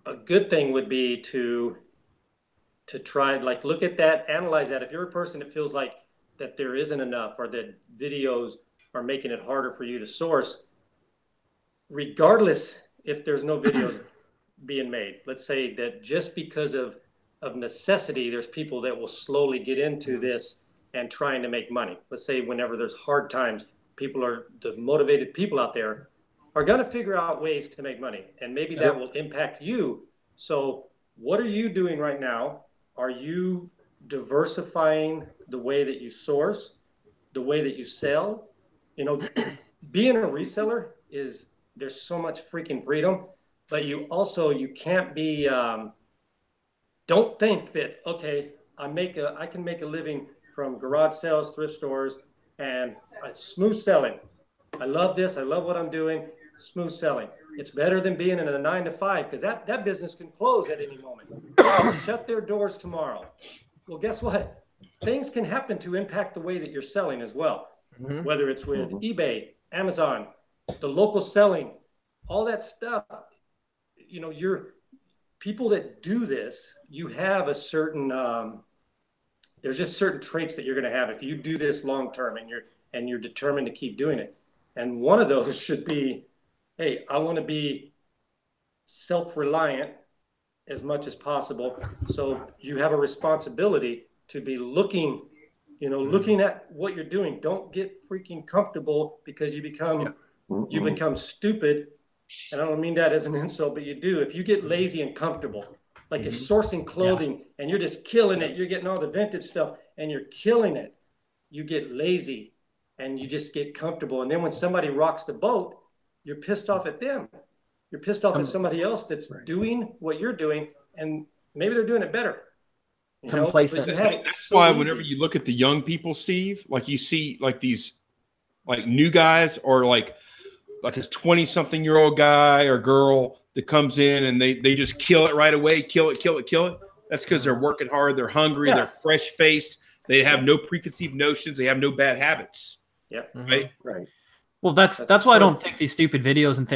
a good thing would be to try, like, look at that, analyze that. If you're a person that feels like that there isn't enough, or that videos are making it harder for you to source, regardless if there's no videos being made. Let's say that just because of necessity, there's people that will slowly get into this and trying to make money. Let's say whenever there's hard times, the motivated people out there are going to figure out ways to make money, and maybe that will impact you. So what are you doing right now? Are you diversifying the way that you source, the way that you sell? You know, being a reseller there's so much freaking freedom, but you can't be, don't think that, okay, I can make a living from garage sales, thrift stores, and smooth selling. I love this. I love what I'm doing. Smooth selling. It's better than being in a 9-to-5, because that business can close at any moment. Shut their doors tomorrow. Well, guess what? Things can happen to impact the way that you're selling as well. Whether it's with eBay, Amazon, the local selling, all that stuff. You know, people that do this, you have a certain, there's just certain traits that you're going to have if you do this long term, and you're determined to keep doing it. And one of those should be, hey, I want to be self-reliant as much as possible. So you have a responsibility to be looking at what you're doing. Don't get freaking comfortable, because you become stupid. And I don't mean that as an insult, but you do. If you get lazy and comfortable, like if sourcing clothing and you're just killing it, you're getting all the vintage stuff and you're killing it, you get lazy and you just get comfortable. And then when somebody rocks the boat, you're pissed off at them. You're pissed off at somebody else that's doing what you're doing, and maybe they're doing it better. Complacent. That's why whenever you look at the young people, Steve, like you see like these like new guys, or like a 20-something-year-old guy or girl that comes in and they just kill it right away, kill it. That's because they're working hard, they're hungry, they're fresh-faced, they have no preconceived notions, they have no bad habits. Right. Well, that's why I don't think these stupid videos and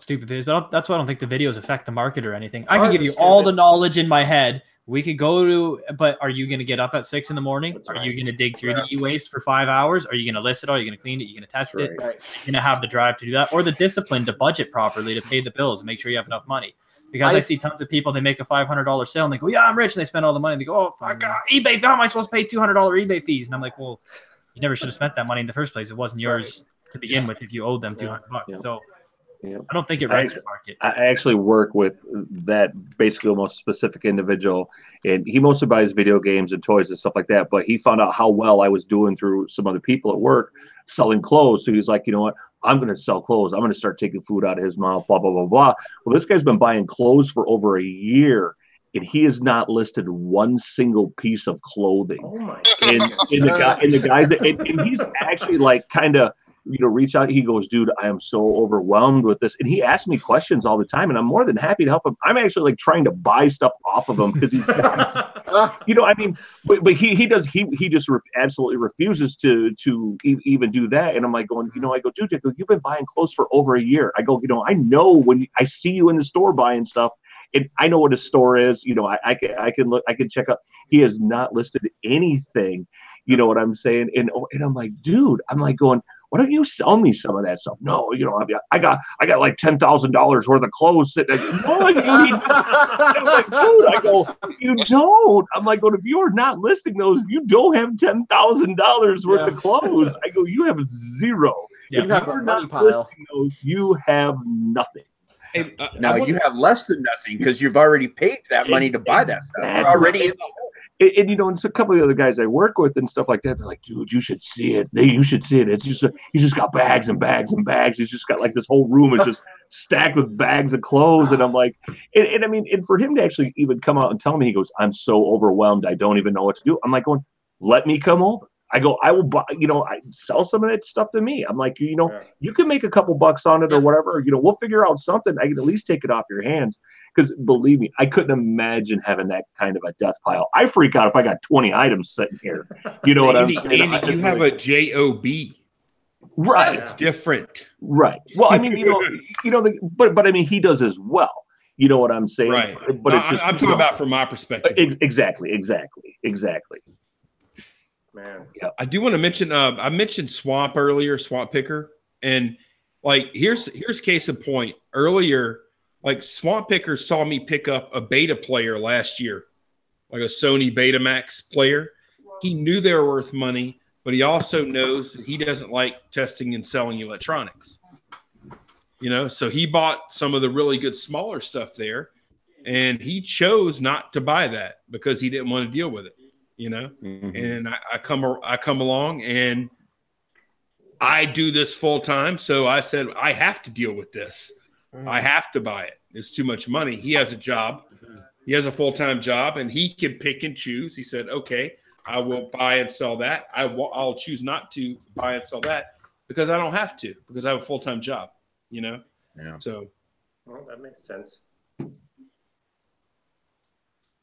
stupid videos, but that's why I don't think the videos affect the market or anything. I can give you all the knowledge in my head, We could go to, but are you going to get up at 6 in the morning? That's are you going to dig through the e-waste for 5 hours? Are you going to list it all? Are you going to clean it? Are you going to test it? You're going to have the drive to do that, or the discipline to budget properly, to pay the bills, and make sure you have enough money. Because I see tons of people, they make a $500 sale and they go, yeah, I'm rich. And they spend all the money. And they go, oh, fuck, eBay, how am I supposed to pay $200 eBay fees? And I'm like, well, you never should have spent that money in the first place. It wasn't yours to begin with if you owed them $200. So I don't think it wrecks the market. I actually work with that basically almost specific individual, and he mostly buys video games and toys and stuff like that. But he found out how well I was doing through some other people at work selling clothes. So he's like, you know what? I'm going to sell clothes. I'm going to start taking food out of his mouth, blah, blah, blah, blah. Well, this guy's been buying clothes for over a year, and he has not listed one single piece of clothing. Oh my God. And the guys, and he's actually like kind of, reach out. He goes, dude, I am so overwhelmed with this. And he asks me questions all the time, and I'm more than happy to help him. I'm actually like trying to buy stuff off of him because he's, but he just absolutely refuses to even do that. And I'm like going, I go, dude, you've been buying clothes for over a year. I go, I know when I see you in the store buying stuff, and I know what a store is. I can look, I can check out. He has not listed anything. You know what I'm saying? And I'm like, dude, I'm like going, why don't you sell me some of that stuff? No, I got like $10,000 worth of clothes sitting there. No, I'm like, dude, I go, you don't. I'm like, well, if you're not listing those, you don't have $10,000 worth of clothes. I go, you have zero. Yeah, if you're not listing those, you have nothing. And, now you have less than nothing because you've already paid that money to buy that stuff. You're already in the hole. And it's a couple of the other guys I work with and stuff like that. They're like, dude, you should see it. You should see it. It's just he's just got bags and bags and bags. He's just got like this whole room is just stacked with bags of clothes. And I'm like, and for him to actually even come out and tell me, he goes, I'm so overwhelmed, I don't even know what to do. I'm like going, let me come over. I go, I will buy, I sell some of that stuff to me. I'm like, you can make a couple bucks on it or whatever. We'll figure out something. I can at least take it off your hands. Because believe me, I couldn't imagine having that kind of a death pile. I freak out if I got 20 items sitting here. You know what I'm saying? Andy, you have a JOB. Right. It's different. Right. Well, I mean, but I mean, he does as well. You know what I'm saying? Right. But it's just, I'm talking about from my perspective. Exactly. Man. Yeah. I do want to mention, I mentioned Swamp earlier, Swamp Picker. And like, here's case in point. Earlier, like Swamp Picker saw me pick up a beta player last year, like a Sony Betamax player. He knew they were worth money, but he also knows that he doesn't like testing and selling electronics. So he bought some of the really good smaller stuff there, and he chose not to buy that because he didn't want to deal with it. And I come along and I do this full time. So I said, I have to deal with this. I have to buy it. It's too much money. He has a job. He has a full-time job, and he can pick and choose. He said, okay, I will buy and sell that. I'll choose not to buy and sell that because I don't have to, because I have a full-time job, Yeah. So. Well, that makes sense.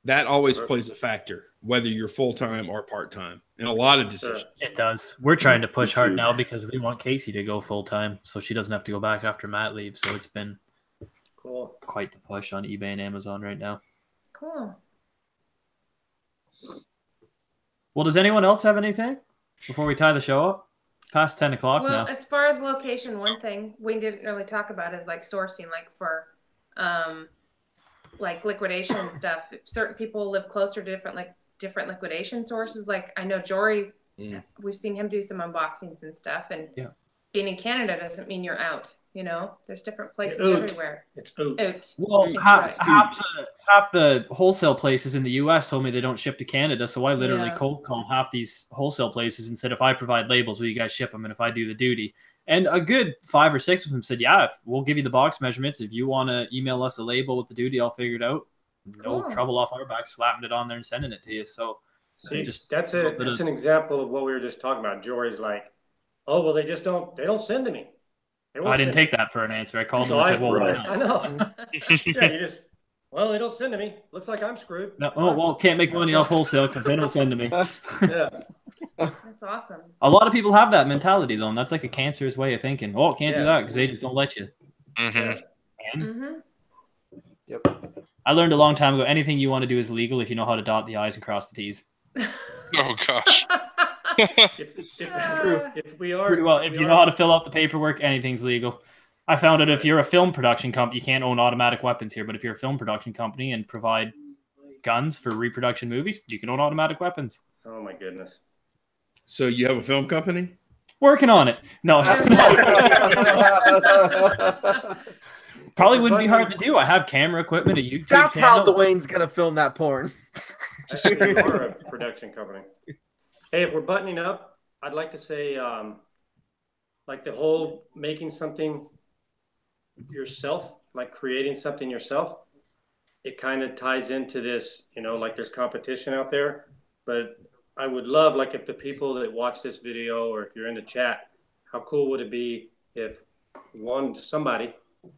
That always plays a factor, whether you're full-time or part-time, in a lot of decisions. It does. We're trying to push Hart now because we want Casey to go full-time so she doesn't have to go back after Matt leaves. So it's been quite the push on eBay and Amazon right now. Cool. Well, does anyone else have anything before we tie the show up? Past 10 o'clock now. Well, as far as location, one thing we didn't really talk about is like sourcing, like for like liquidation and stuff. If certain people live closer to different liquidation sources. Like I know Jory, we've seen him do some unboxings and stuff, and being in Canada doesn't mean you're out. There's different places everywhere. It's out. Well, half the wholesale places in the U.S. told me they don't ship to Canada, so I literally cold called half these wholesale places and said, if I provide labels, will you guys ship them? And if I do the duty, and a good 5 or 6 of them said, yeah, we'll give you the box measurements. If you want to email us a label with the duty, I'll figure it out. No trouble off our back, slapping it on there and sending it to you. So that's an example of what we were just talking about. Jory's like, oh, well, they don't send to me. I didn't take that for an answer. I called them and said, well, why not? I know. Yeah, they don't send to me. Looks like I'm screwed. No, well, can't make money off wholesale because they don't send to me. Yeah. That's awesome. A lot of people have that mentality, though, and that's like a cancerous way of thinking. Oh, can't do that because they just don't let you. Mm-hmm. And Yep. I learned a long time ago, anything you want to do is legal if you know how to dot the I's and cross the T's. Oh gosh. If we are Pretty well. If you know how to fill out the paperwork, anything's legal. I found out if you're a film production company, you can't own automatic weapons here. But if you're a film production company and provide guns for reproduction movies, you can own automatic weapons. Oh my goodness. So you have a film company? Working on it. No. Probably wouldn't be hard to do. I have camera equipment, a YouTube That's channel. how Duane's gonna film that porn. Actually, we are a production company. Hey, if we're buttoning up, I'd like to say, like the whole making something yourself, like creating something yourself, it kind of ties into this, you know, like there's competition out there, but I would love, like, if the people that watch this video, or if you're in the chat, how cool would it be if somebody,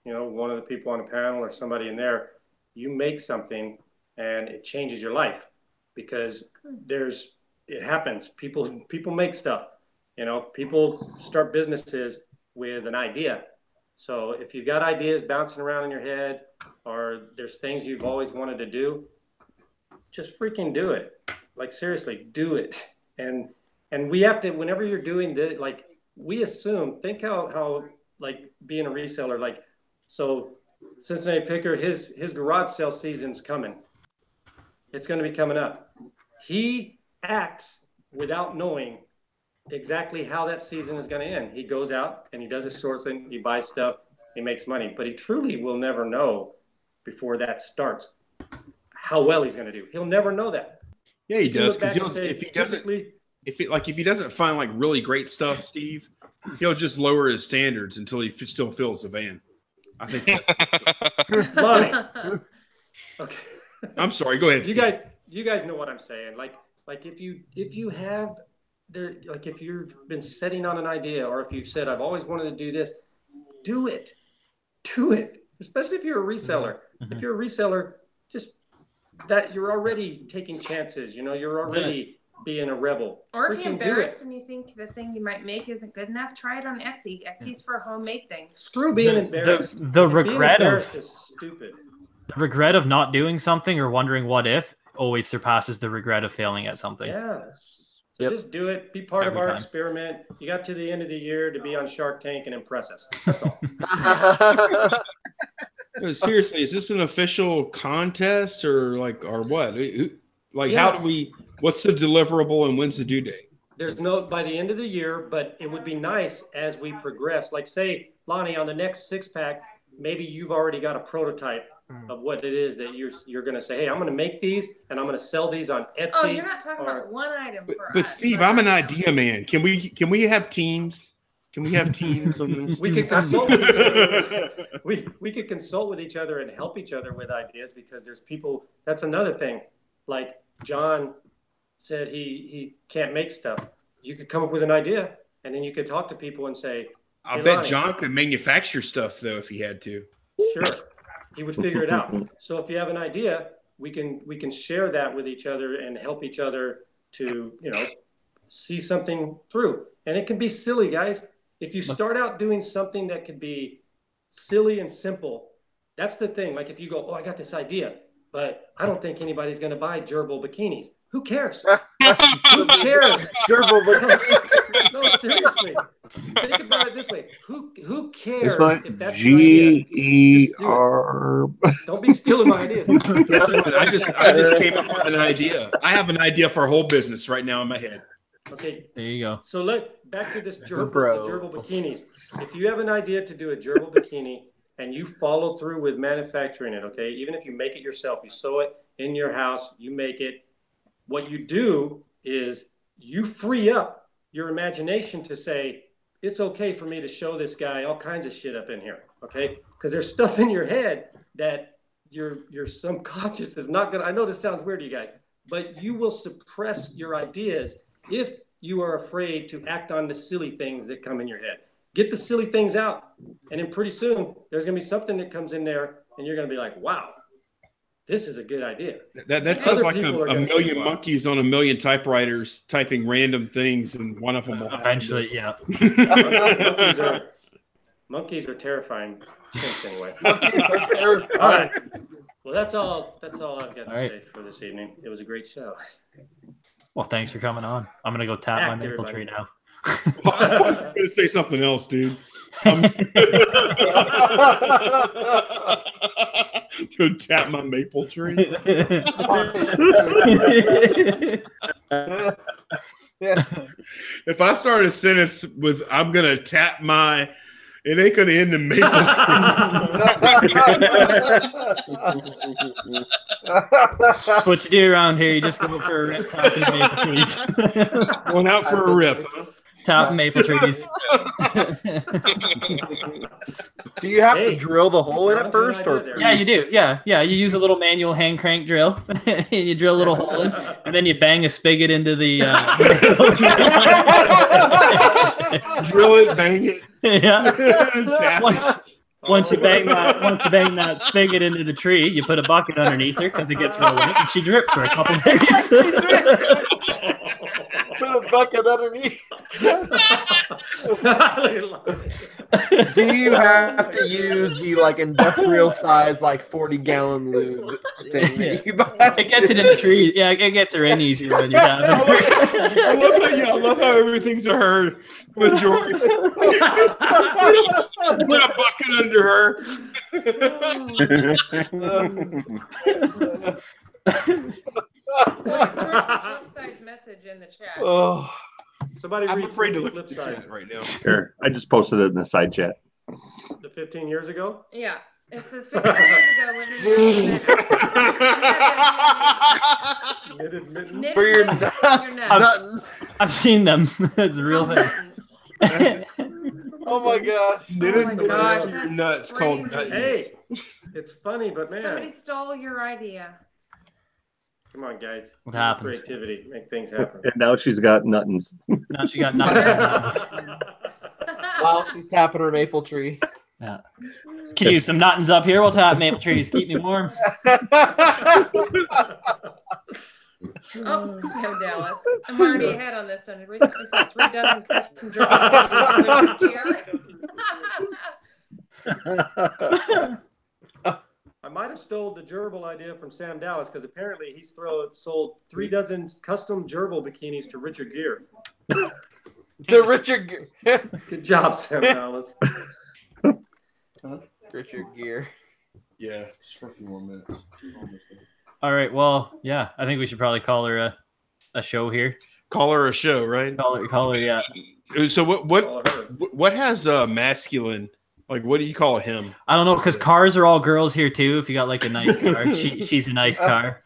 you know, one of the people on the panel or somebody in there, you make something and it changes your life, because it happens. People make stuff, you know, people start businesses with an idea. So if you've got ideas bouncing around in your head, or there's things you've always wanted to do, just freaking do it. Like, seriously, do it. And we have to, whenever you're doing this, like, we assume, think how like being a reseller, like, so Cincinnati Picker, his garage sale season's coming. It's going to be coming up. He acts without knowing exactly how that season is going to end. He goes out and he does his sourcing, he buys stuff, he makes money, but he truly will never know before that starts how well he's going to do. He'll never know that. Yeah, he does. Because if he doesn't find like really great stuff, Steve, he'll just lower his standards until he still fills the van. I think that's Lonnie. Okay. I'm sorry. Go ahead. You guys know what I'm saying. Like if you have like if you've been setting on an idea, or if you've said, I've always wanted to do this, do it. Do it. Especially if you're a reseller. Mm-hmm. If you're a reseller, just that you're already taking chances. You know, you're already being a rebel. Or if you're embarrassed and you think the thing you might make isn't good enough, try it on Etsy. Etsy's for homemade things. Screw being embarrassed. The regret is stupid. The regret of not doing something or wondering what if always surpasses the regret of failing at something. Yes. So just do it. Be part of our experiment. You got to the end of the year to be on Shark Tank and impress us. That's all. No, seriously, is this an official contest or what? Like, Yeah. how do we? What's the deliverable and when's the due date? There's no by the end of the year, but it would be nice as we progress. Like, say, Lonnie, on the next 6-pack, maybe you've already got a prototype of what it is that you're going to say, hey, I'm going to make these and I'm going to sell these on Etsy. Oh, you're not talking about one item for us. But Steve, I'm an idea man. Can we have teams? Can we have teams on this? We could consult with each other. We could consult with each other and help each other with ideas, because there's people. That's another thing. Like John said, he can't make stuff. You could come up with an idea, and then you could talk to people and say, I hey, bet Lonnie, John could manufacture stuff though if he had to. Sure, he would figure it out. So if you have an idea, we can share that with each other and help each other to, you know, see something through. And it can be silly, guys. If you start out doing something that could be silly and simple, that's the thing. Like if you go, oh, I got this idea, but I don't think anybody's going to buy gerbil bikinis. Who cares? Who cares? Gerbil bikinis. No, seriously. Think about it this way. Who cares if that's GER? Don't be stealing my ideas. I just came up with an idea. I have an idea for a whole business right now in my head. Okay. There you go. So look back to this gerbil bikinis. If you have an idea to do a gerbil bikini and you follow through with manufacturing it, okay, even if you make it yourself, you sew it in your house, you make it. What you do is you free up your imagination to say, it's okay for me to show this guy all kinds of shit up in here, okay? Because there's stuff in your head that your subconscious is not gonna. I know this sounds weird to you guys, but you will suppress your ideas if you are afraid to act on the silly things that come in your head. Get the silly things out, and then pretty soon there's gonna be something that comes in there, and you're gonna be like, wow, this is a good idea. That sounds like a million monkeys on a million typewriters typing random things, and one of them will eventually, yeah. Monkeys are terrifying. Chimps anyway. Monkeys are terrifying. All right. Well, that's all I've got to right. say for this evening. It was a great show. Well, thanks for coming on. I'm gonna go tap my maple tree now. I'm going to say something else, dude. Go tap my maple tree. If I start a sentence with "I'm gonna tap my," it ain't gonna end in maple. That's what you do around here. You just go for a rip, tapping maple trees. Going out for a rip. Tapping maple trees. Do you have to drill the hole in it first, or Yeah, you do. Yeah. You use a little manual hand crank drill, and you drill a little hole in, and then you bang a spigot into the. Drill it, bang it. Yeah. Once you bang that spigot into the tree, you put a bucket underneath her because it gets real wet, and she drips for a couple days. Put a bucket underneath. Do you have to use the industrial size 40-gallon lube thing that you buy? It gets it in the tree. Yeah, it gets her in easier when you're having her. I love how everything's a her. Majority. Put a bucket under her. Flipside's message in the chat. Oh, Somebody I'm read afraid to the look flip at the side. chat right now. Here, I just posted it in the side chat. The 15 years ago? Yeah. It says 15 years ago, living in Knitted mittens. Knitted for your mittens nuts. for your Nuts. I've seen them. It's a real thing. Oh my gosh. Knitted my mittens gosh, for your that's nuts called crazy. nut. Hey, it's funny, but man, Somebody stole your idea. come on, guys. What happens? Creativity, make things happen. And now she's got nuttons. Now she got nuts. While she's tapping her maple tree. Yeah. Can use some nuttons up here. We'll tap maple trees. Keep me warm. Oh, Sam Dallas. I'm already ahead on this one. Recently sold 3 dozen custom drawings gear. I might have stole the gerbil idea from Sam Dallas because apparently he's sold 3 dozen custom gerbil bikinis to Richard Gere. The Richard Gere. Good job, Sam Dallas. Richard Gere. Yeah, just for a few more minutes. All right. Well, yeah. I think we should probably call her a show here. Call her a show, right? Call her. Yeah. So what has masculine? Like, what do you call him? I don't know because cars are all girls here too. If you got a nice car, she's a nice car.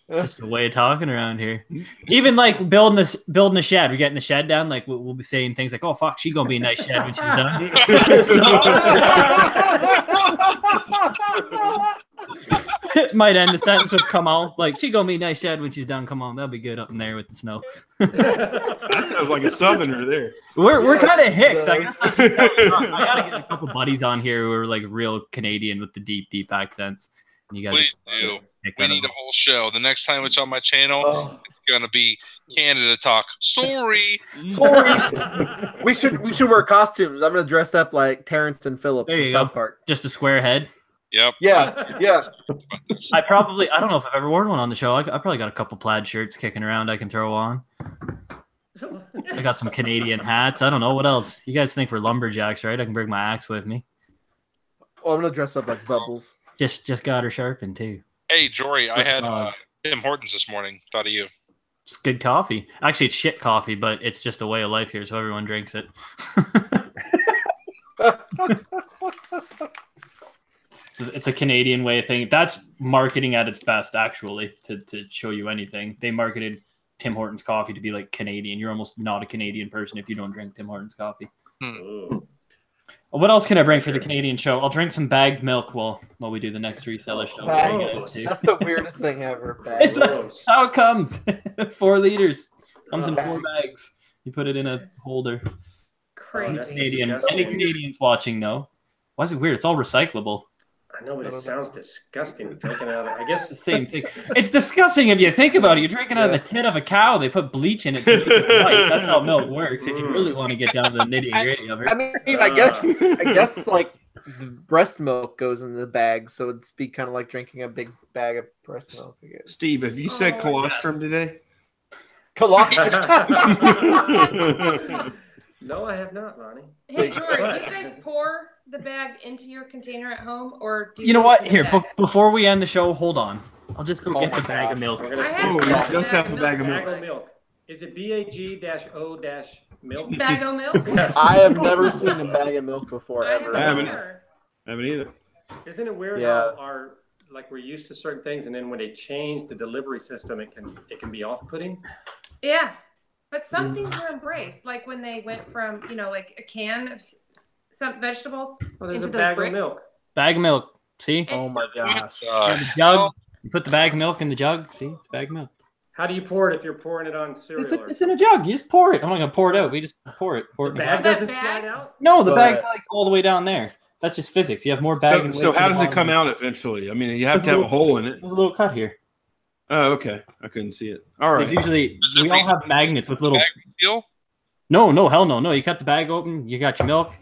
It's just a way of talking around here. Even building a shed. We're getting the shed down. We'll be saying things like, "Oh fuck, she's gonna be a nice shed when she's done." It might end the sentence with "Come on," she gonna be a nice shed when she's done. Come on, that'll be good up in there with the snow. That sounds like a southerner there. We're kind of hicks. I guess I gotta get a couple buddies on here who are real Canadian with the deep accents. And you guys, Please do. We need a whole show. The next time it's on my channel, it's gonna be Canada talk. Sorry. We should wear costumes. I'm gonna dress up like Terrence and Phillip There you from go. South Park. Just a square head. Yep. Yeah. I don't know if I've ever worn one on the show. I probably got a couple plaid shirts kicking around I can throw on. I got some Canadian hats. I don't know what else. You guys think we're lumberjacks, right? I can bring my axe with me. Oh, I'm gonna dress up like Bubbles. Just got her sharpened too. Hey, Jory, I had Tim Hortons this morning. Thought of you. It's good coffee. Actually, it's shit coffee, but it's just a way of life here, so everyone drinks it. It's a Canadian way of thinking. That's marketing at its best, actually, to show you anything. They marketed Tim Hortons coffee to be Canadian. You're almost not a Canadian person if you don't drink Tim Hortons coffee. What else can I bring for the Canadian show? I'll drink some bagged milk while we do the next reseller show. That's the weirdest thing ever. It's how it comes. 4 liters. Comes in 4 bags. You put it in a holder. Crazy. Any Canadians watching know? Why is it weird? It's all recyclable. I know, but it sounds disgusting drinking out of it. I guess the same thing. It's disgusting if you think about it. You're drinking out of the tit of a cow. They put bleach in it to make it white. That's how milk works. If you really want to get down to the nitty gritty of it. I mean, I guess like the breast milk goes in the bag, so it'd be kind of like drinking a big bag of breast milk. I guess. Steve, have you said colostrum today? Colostrum. No, I have not, Ronnie. Hey, Jory, do you guys pour the bag into your container at home, or do You know what? Here, before we end the show, hold on. I'll just go get the bag of milk. Oh, you just have a bag of milk. Is it BAG-O-milk? Bag of milk? I have never seen a bag of milk before ever. I haven't either. Isn't it weird how we're used to certain things, and then when they change the delivery system, it can be off-putting? Yeah. But some things are embraced, like when they went from, like a can of some vegetables into those bag bricks. of milk. Bag of milk. See? Oh my gosh. The jug. You put the bag of milk in the jug. See? It's a bag of milk. How do you pour it if you're pouring it on cereal? It's in a jug. You just pour it. I'm not going to pour it out. We just pour it. The bag doesn't slide out? No, the bag's like all the way down there. That's just physics. You have more bag. So how does it come out eventually? I mean, you have to have a hole in it. There's a little cut here. Oh, okay. I couldn't see it. All right. Usually, we all have magnets with little. No, hell no. You cut the bag open. You got your milk.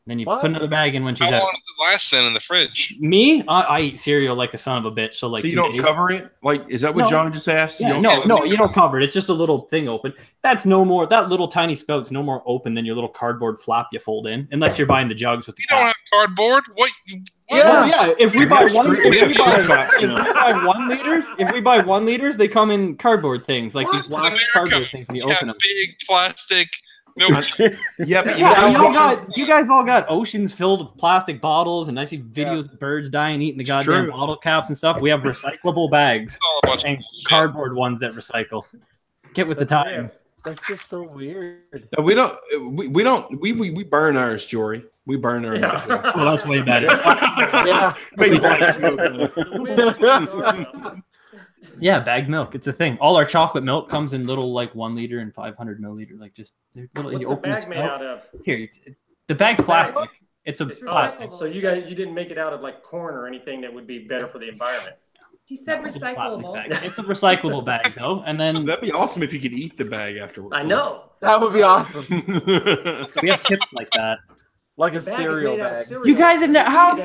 Then you put another bag in when she's out. How long does it last then in the fridge? Me, I eat cereal like a son of a bitch. So like, you don't cover it? Like, is that what John just asked? Yeah, no, you don't cover it. It's just a little thing open. That's no more. That little tiny spout's no more open than your little cardboard flap you fold in, unless you're buying the jugs with the. You don't have cardboard. What? Yeah. If we buy 1 liters, if we buy 1 liters, they come in cardboard things like these black cardboard things, and you open them. Big plastic. Milk. You guys all got oceans filled with plastic bottles, and I see videos of birds dying eating the goddamn bottle caps and stuff. We have recyclable bags and cardboard ones that recycle. Get with the times. That's just so weird. No, we burn ours, Jory. We burn ours. Yeah. Well, that's way better. Make black smoke. Yeah, bagged milk. It's a thing. All our chocolate milk comes in little 1 liter and 500 milliliter. Like just little. What's the bag made out of? Here, the bag's plastic. It's plastic. So you didn't make it out of corn or anything that would be better for the environment. He said recyclable. It's a recyclable bag though, and then that'd be awesome if you could eat the bag afterwards. I know that would be awesome. We have chips like that, like a cereal bag. You guys have how?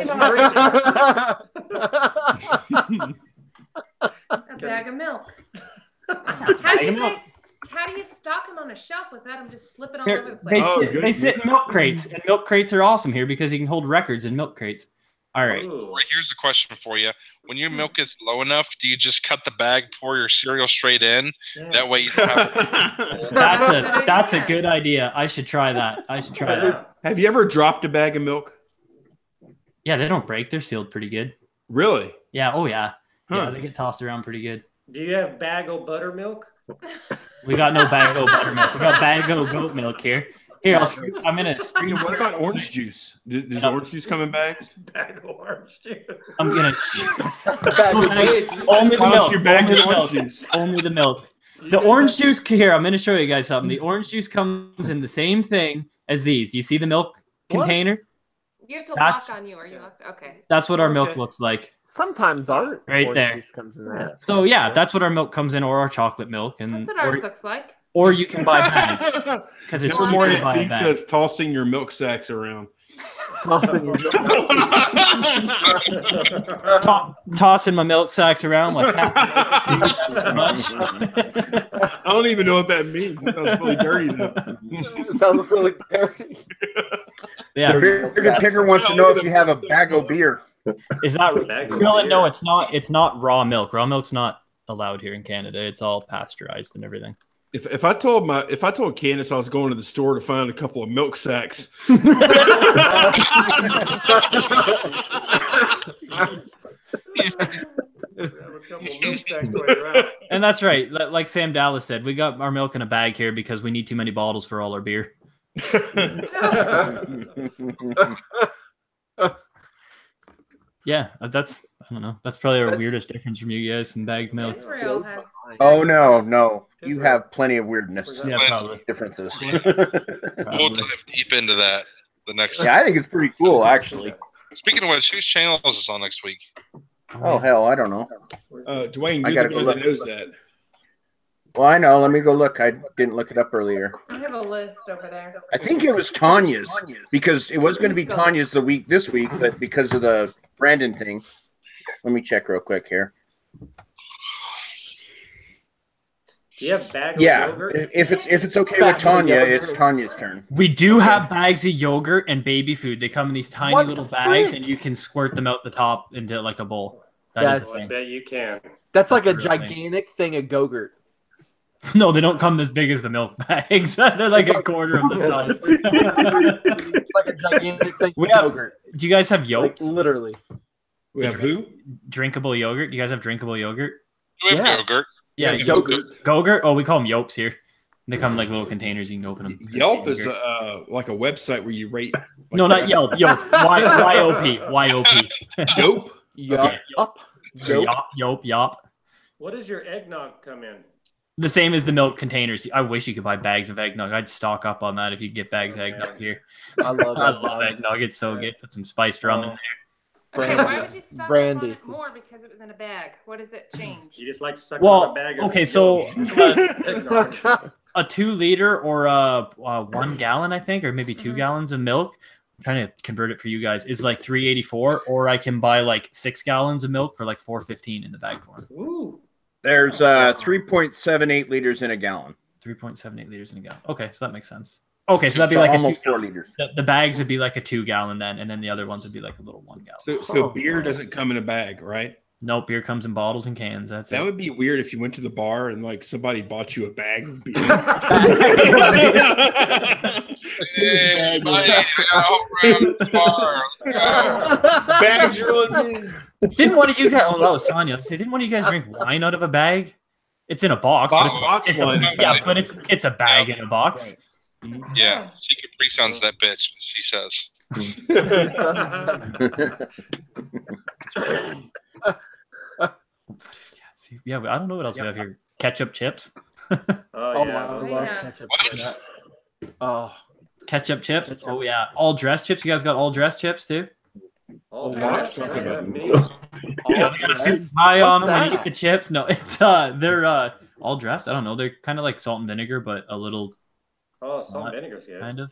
A bag of milk. How do you stock them on a shelf without them just slipping all over the place? They sit in milk crates, and milk crates are awesome here because you can hold records in milk crates. All right. Here's a question for you. When your milk is low enough, do you just cut the bag, pour your cereal straight in? Yeah. That way you don't have That's a good idea. I should try that. Have you ever dropped a bag of milk? Yeah, they don't break. They're sealed pretty good. Really? Yeah. Oh, yeah. Huh. Yeah, they get tossed around pretty good. Do you have bag-o buttermilk? We got no bag-o buttermilk. We got bag-o goat milk here. Here, I'm in a screen. What about orange juice? Does orange juice come in bags? Bag-o orange juice. I'm gonna only the milk. Only the milk. The orange juice here. I'm gonna show you guys something. The orange juice comes in the same thing as these. Do you see the milk container? You have to lock on you, or you lock. Okay. That's what our milk looks like. Sometimes our right there juice comes in that. So yeah, that's what our milk comes in, or our chocolate milk, and that's what ours looks like. Or you can buy bags because it's more to buy. He says tossing your milk sacks around. Tossing your tossing my milk sacks around like I don't even know what that means. It sounds really dirty though. It sounds really dirty. Yeah. The bearded picker wants to know if you have a bag of beer. Is that really? No, it's not. It's not raw milk. Raw milk's not allowed here in Canada. It's all pasteurized and everything. If I told Candace I was going to the store to find a couple of milk sacks. And that's right. Like Sam Dallas said, we got our milk in a bag here because we need too many bottles for all our beer. Yeah, that's I don't know. That's probably our weirdest difference from you guys in bagged milk. Israel has. Oh no! You have plenty of weirdness. Yeah, probably differences. We'll dive deep into that the next. Yeah, I think it's pretty cool actually. Speaking of which, whose channel is this on next week? Oh hell, I don't know. Duane, you're the guy that knows that. Well, I know. Let me go look. I didn't look it up earlier. I have a list over there. I think it was Tonya's because it was going to be Tonya's this week, but because of the Brandon thing. Let me check real quick here. Do you have bags of yogurt? If it's okay with Tonya, it's Tonya's turn. We do have bags of yogurt and baby food. They come in these tiny little bags, and you can squirt them out the top into like a bowl. I bet you can. That's like a gigantic thing of Go-Gurt. No, they don't come as big as the milk bags. They're like a quarter of the size. It's like a gigantic thing of yogurt. Do you guys have yolks? Like, literally. We have who? Drinkable yogurt. Do you guys have drinkable yogurt? We have yogurt. Yeah, yogurt. Gogurt? Oh, we call them Yelps here. They come in like little containers. You can open them. Yelp is like a website where you rate. Like no, not Yelp. Yelp. Y-O-P. Y-O-P. Yelp? Yelp. What does your eggnog come in? The same as the milk containers. I wish you could buy bags of eggnog. I'd stock up on that if you could get bags of eggnog here. I love eggnog. It's so good. Put some spiced rum in there. Okay, why would you stock Brandy. up on it more because it was in a bag? What does it change? You just like sucking on a bag of okay, so eggnog. a 2 liter or a 1 gallon, I think, or maybe 2 gallons of milk. I'm trying to convert it for you guys. Is like $3.84, or I can buy like 6 gallons of milk for like $4.15 in the bag form. Ooh. There's 3.78 liters in a gallon. 3.78 liters in a gallon. Okay, so that makes sense. Okay, so that'd be like almost 4 liters. The bags would be like a 2 gallon then, and then the other ones would be like a little 1 gallon. So beer doesn't come in a bag, right? No, beer comes in bottles and cans. That's that would be weird if you went to the bar and like somebody bought you a bag of beer. Bags rolling. Didn't one of you guys? Oh, that was Tonya. Didn't one of you guys drink wine out of a bag? It's in a box. But it's a bag in a box. Right. Yeah, she Capri Suns that bitch. She says. Yeah, I don't know what else we have here. Ketchup chips. Oh yeah, I love ketchup chips. Oh, ketchup chips. Oh yeah, all dressed chips. You guys got all dressed chips too. Oh, they got a suit and tie on them when you eat the chips. No, it's they're all dressed. I don't know. They're kind of like salt and vinegar, but a little. Oh, salt and vinegar's good. Kind of.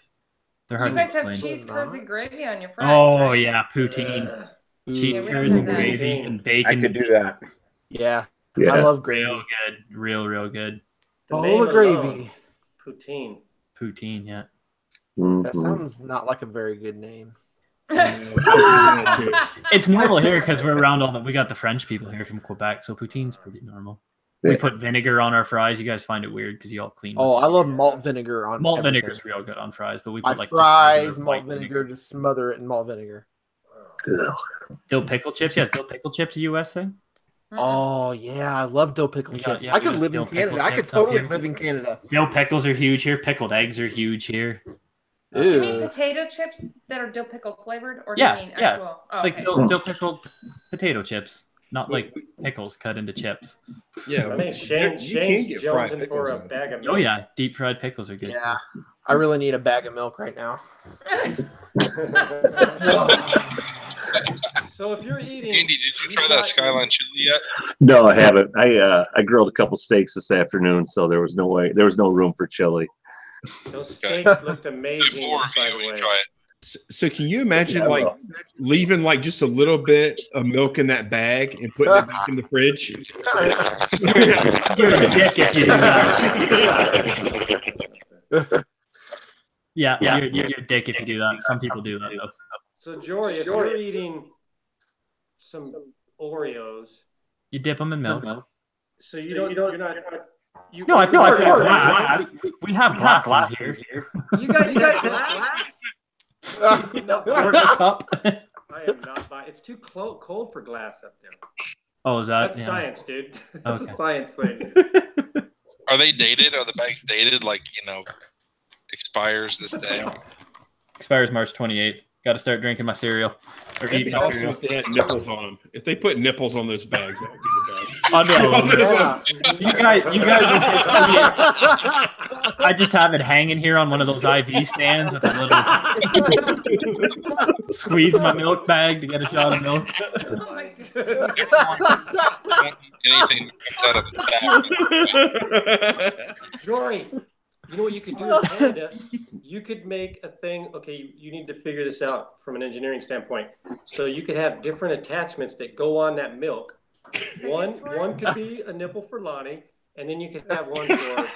They're hard you guys to explain. have cheese curds and gravy on your fries. Oh right? yeah, poutine. Cheese curds and gravy and bacon. I could do that. Yeah. I love gravy. Real good. Real good. All the gravy. Poutine. Poutine, yeah. That sounds not like a very good name. It's normal here because we're around all the. We got the French people here from Quebec, so poutine's pretty normal. We put vinegar on our fries. You guys find it weird because you all clean. Oh, I love malt vinegar on malt everything. vinegar is real good on fries, but we put like fries, malt vinegar to smother it in malt vinegar. Dill pickle chips, yes. Dill pickle chips, a U.S. thing. Oh yeah, I love dill pickle chips. I could live in Canada. I could totally live in Canada. Dill pickles are huge here. Pickled eggs are huge here. Do you mean potato chips that are dill pickle flavored, or do you mean actual? Oh, like dill pickled potato chips, not like pickles cut into chips. Yeah, I mean Shane's jonesing for a bag of milk. Oh yeah, deep fried pickles are good. Yeah, I really need a bag of milk right now. So if you're eating, Andy, did you try that Skyline chili yet? No, I haven't. I grilled a couple steaks this afternoon, so there was no room for chili. Those steaks looked amazing inside the way. So can you imagine leaving like just a little bit of milk in that bag and putting it back in the fridge? You're a dick if you do that. Yeah, you're a dick if you do that. Some people do that though. So Jory, if you're eating some Oreos, you dip them in milk. So you're not. No, I have glass. We have glasses here. You guys got glass? I am not buying. It's too cold for glass up there. Oh, is that? That's science, dude. That's a science thing. Are they dated? Are the bags dated? Like, expires this day? Expires March 28th. Got to start drinking my cereal. Or eating my cereal. If they had nipples on them. If they put nipples on those bags, that would be the best. You guys are just I just have it hanging here on one of those IV stands with a little squeeze my milk bag to get a shot of milk. Oh my God. Anything that comes out of the tap. Jory, you know what you could do in Canada? You could make a thing. Okay, you need to figure this out from an engineering standpoint. So you could have different attachments that go on that milk. One could be a nipple for Lonnie, and then you could have one for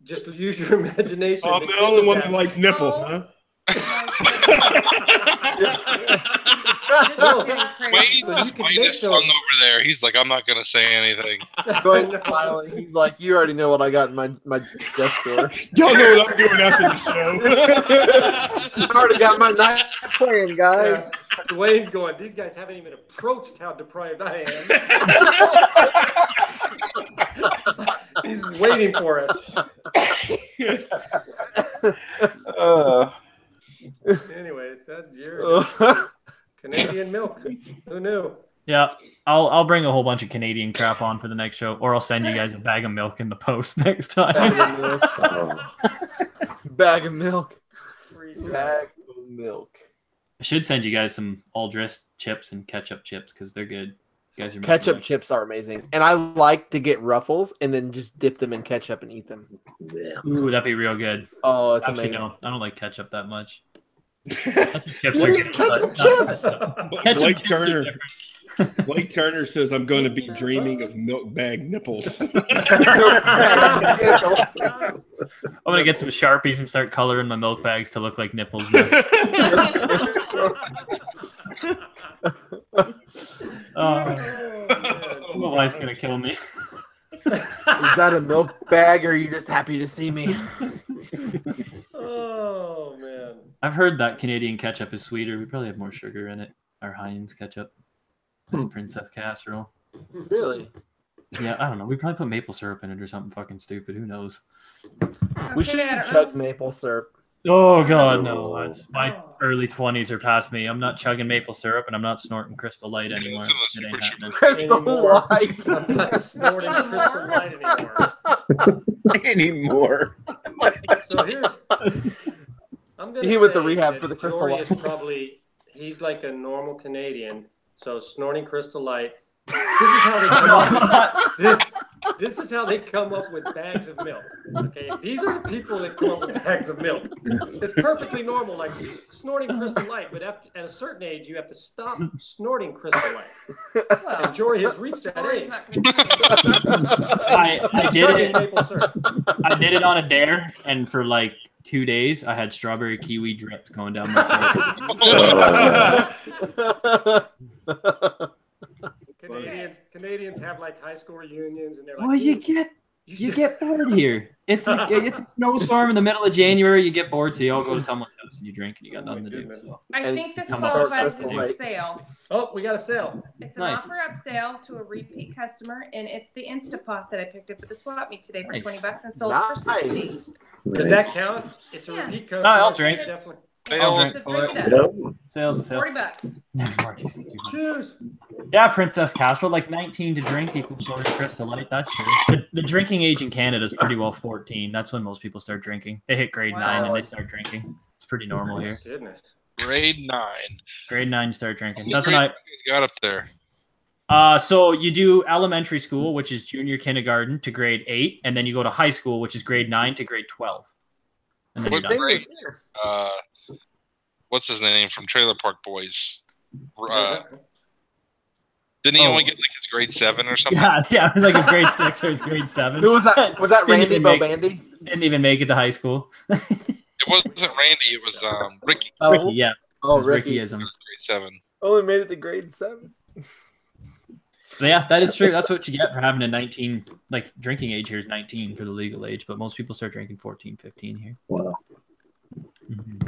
just use your imagination. Oh, I'm the only one that likes nipples, huh? Wayne's fighting his son over there. He's like, I'm not going to say anything. Duane's smiling. He's like, you already know what I got in my desk drawer. Y'all know what I'm doing after the show. I already got my night plan, guys. Duane's going, these guys haven't even approached how deprived I am. He's waiting for us. Anyway, that's your Canadian milk. Who knew? Yeah, I'll bring a whole bunch of Canadian crap on for the next show, or I'll send you guys a bag of milk in the post next time. Bag of milk. Bag of milk. I should send you guys some all-dressed chips and ketchup chips because they're good. You guys are ketchup chips are amazing, and I like to get Ruffles and then just dip them in ketchup and eat them. Yeah. Ooh, that'd be real good. Oh, it's Actually, amazing. no, I don't like ketchup that much. Ketchup chips are good. Ketchup chips. Blake Turner. Blake Turner says, I'm going to be dreaming of milk bag nipples. I'm going to get some Sharpies and start coloring my milk bags to look like nipples. My wife's going to kill me. Is that a milk bag, or are you just happy to see me? Oh, man. I've heard that Canadian ketchup is sweeter. We probably have more sugar in it. Our Heinz ketchup. That's princess casserole. Really? Yeah, I don't know. We probably put maple syrup in it or something fucking stupid. Who knows? We should chug maple syrup. Oh, God, no. It's my early 20s are past me. I'm not chugging maple syrup, and I'm not snorting Crystal Light anymore. It ain't happening. Crystal Light. I'm not snorting Crystal Light anymore. So here's... I'm gonna He went to say rehab that for the Crystal Jory Light. is probably, he's like a normal Canadian, so snorting Crystal Light. This is how they come up. This is how they come up with bags of milk. Okay, these are the people that come up with bags of milk. It's perfectly normal, like snorting Crystal Light, but at a certain age, you have to stop snorting Crystal Light. Well, And Jory has reached that Jory's age. not gonna I did it. Maple syrup. I did it on a dare, and for like 2 days, I had strawberry kiwi drip going down my throat. Canadians have like high school reunions, and they're like, Well, you get bored here. It's a snowstorm in the middle of January. You get bored, so you all go to someone's house and you drink, and you got nothing to do. So. I think this Come qualifies on. as a sale. Oh, we got a sale. It's an Nice. offer up sale to a repeat customer, and it's the Instapot that I picked up at the swap meet today for Nice. $20 and sold it for $60. Does that count? It's a Yeah. repeat customer. No, I'll drink. Definitely. I'll So drink drink for it it. up. Sales, sale. $40. Cheers. Yeah, Princess Castle, like 19 to drink equals snorting Crystal Light. That's true. The drinking age in Canada is pretty well 14. That's when most people start drinking. They hit grade 9 and they start drinking. It's pretty normal here. Goodness. Grade 9. Grade 9, you start drinking. What That's grade when you got up there? So you do elementary school, which is junior kindergarten to grade 8, and then you go to high school, which is grade 9 to grade 12. And then you're What done. grade? What's his name from Trailer Park Boys? Didn't he only get like his grade 7 or something? Yeah, it was like his grade 6 or his grade 7. Who was that? Was that Didn't Randy even make- Bobandy? Didn't even make it to high school. It wasn't Randy. It was Ricky. Oh, Ricky, yeah. Oh, It's Ricky. Rickyism. Grade 7. Only made it to grade 7. But yeah, that is true. That's what you get for having a 19, like drinking age here is 19 for the legal age, but most people start drinking 14, 15 here. Wow.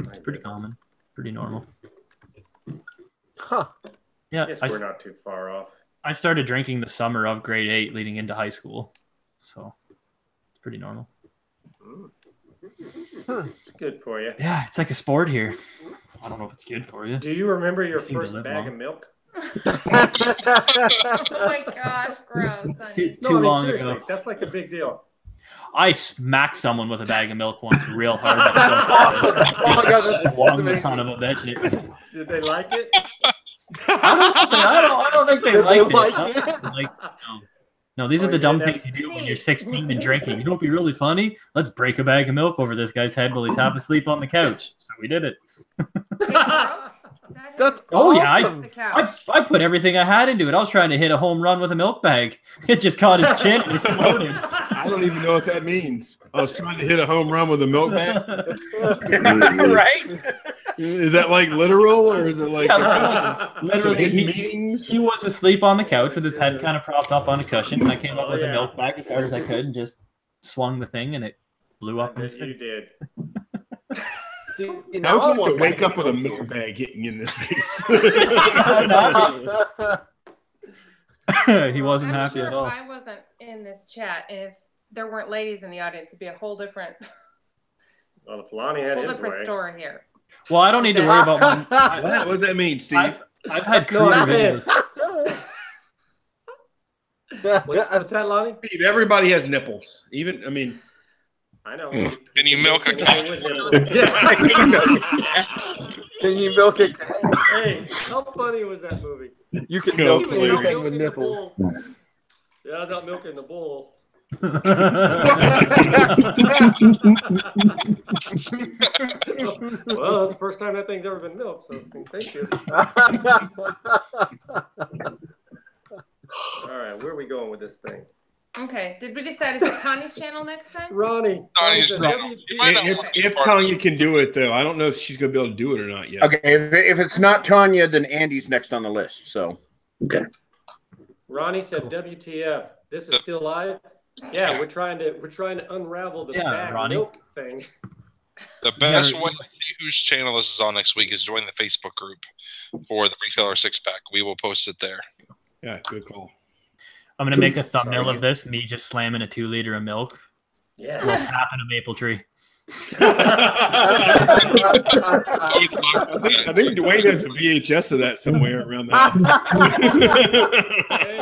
It's pretty common, pretty normal. Huh. Yeah, I guess we're not too far off. I started drinking the summer of grade 8 leading into high school. So it's pretty normal. It's good for you. Yeah, it's like a sport here. I don't know if it's good for you. Do you remember your seem to first live bag long. of milk? Oh my gosh, gross. Honey. Too long seriously, ago. that's like a big deal. I smacked someone with a bag of milk once real hard. Awesome. Oh my God, that's Swung the son of a bitch. Did they like it? I don't think they liked it. it? No, these are the dumb things you do when you're 16 and drinking. You know what'd be really funny? Let's break a bag of milk over this guy's head while he's half asleep on the couch. So we did it. That's awesome. I put everything I had into it. I was trying to hit a home run with a milk bag. It just caught his chin and exploded. I don't even know what that means. I was trying to hit a home run with a milk bag. Right? Is that like literal, or is it like literally meetings? He was asleep on the couch with his head kind of propped up on a cushion. I came up with a milk bag as hard as I could and just swung the thing, and it blew up in his face. You did. See, now I want to wake up with a milk bag hitting in this face. He wasn't happy sure at all. If I wasn't in this chat, if there weren't ladies in the audience, it'd be a whole different, Well, if Lonnie had his different way. story here. Well, I don't need to worry about one. What does that mean, Steve? I've had No, cruiser I said- videos. What's that, Lonnie? Steve, everybody has nipples. Even, I mean, I know. Can you milk a cow? Can you milk it? Hey, how funny was that movie? You can No, milk please. anything with nipples. Yeah, I was out milking the bull. Well, that's the first time that thing's ever been milked, so thank you. All right, where are we going with this thing? Okay. Did we decide is it Tanya's channel next time? Ronnie. Ronnie's Ronnie's a channel. WT. You might not if, want if to- Tonya can do it, though, I don't know if she's going to be able to do it or not yet. Okay, if it's not Tonya, then Andy's next on the list. So, okay. Ronnie said, "WTF? This is still live." Yeah, we're trying to unravel the bag Ronnie. milk thing. The best way to see whose channel this is on next week is join the Facebook group for the Reseller 6-pack. We will post it there. Yeah, good call. I'm gonna make a thumbnail of this, me just slamming a 2 liter of milk Yeah. while tapping a maple tree. I think Duane has a VHS of that somewhere around the house. Hey,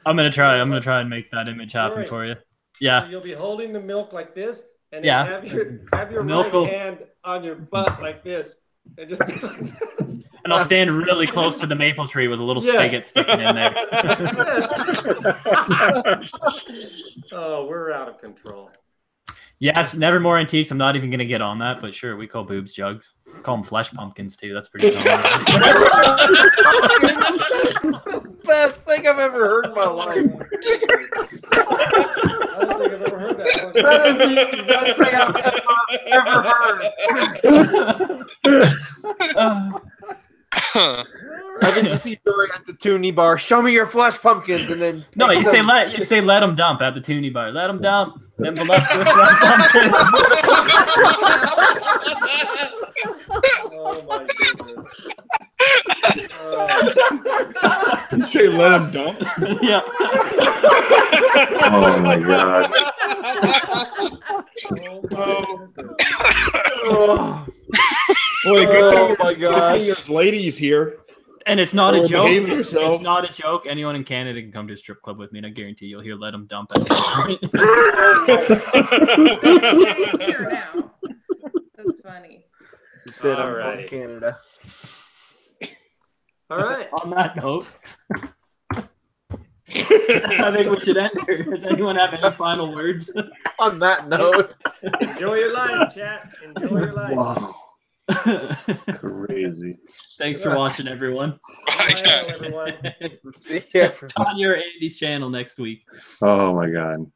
I'm gonna try and make that image happen Jory. for you. so Yeah. you'll be holding the milk like this, and then Yeah. have your Milk right will- hand on your butt like this, and just be like And I'll stand really close to the maple tree with a little Yes. spigot sticking in there. Yes. Oh, we're out of control. Yes, never more antiques. I'm not even gonna get on that, but sure, we call boobs jugs. Call them flesh pumpkins too. That's pretty common. That's the best thing I've ever heard in my life. I don't think I've ever heard that. That is the best thing I've ever heard. I can just see Jory at the Toonie bar. Show me your flesh pumpkins, and then No, you say let them dump at the Toonie bar. Let them dump. Them voluptuous flesh pumpkins. Oh my goodness. You say let him dump? Yeah. Oh my god. oh, Boy, good my gosh. there's ladies here. And it's not a Oh, joke. behave It's yourselves. not a joke. Anyone in Canada can come to a strip club with me, and I guarantee you'll hear "let them dump" at some point. Here now. That's funny. That's it. I'm Alrighty. from Canada. All right. On that note, I think we should end here. Does anyone have any final words? On that note, Enjoy your life, chat. Enjoy your life. Wow. Crazy. Thanks for watching, everyone. Bye, everyone. yeah. On your Andy's channel next week. Oh my god.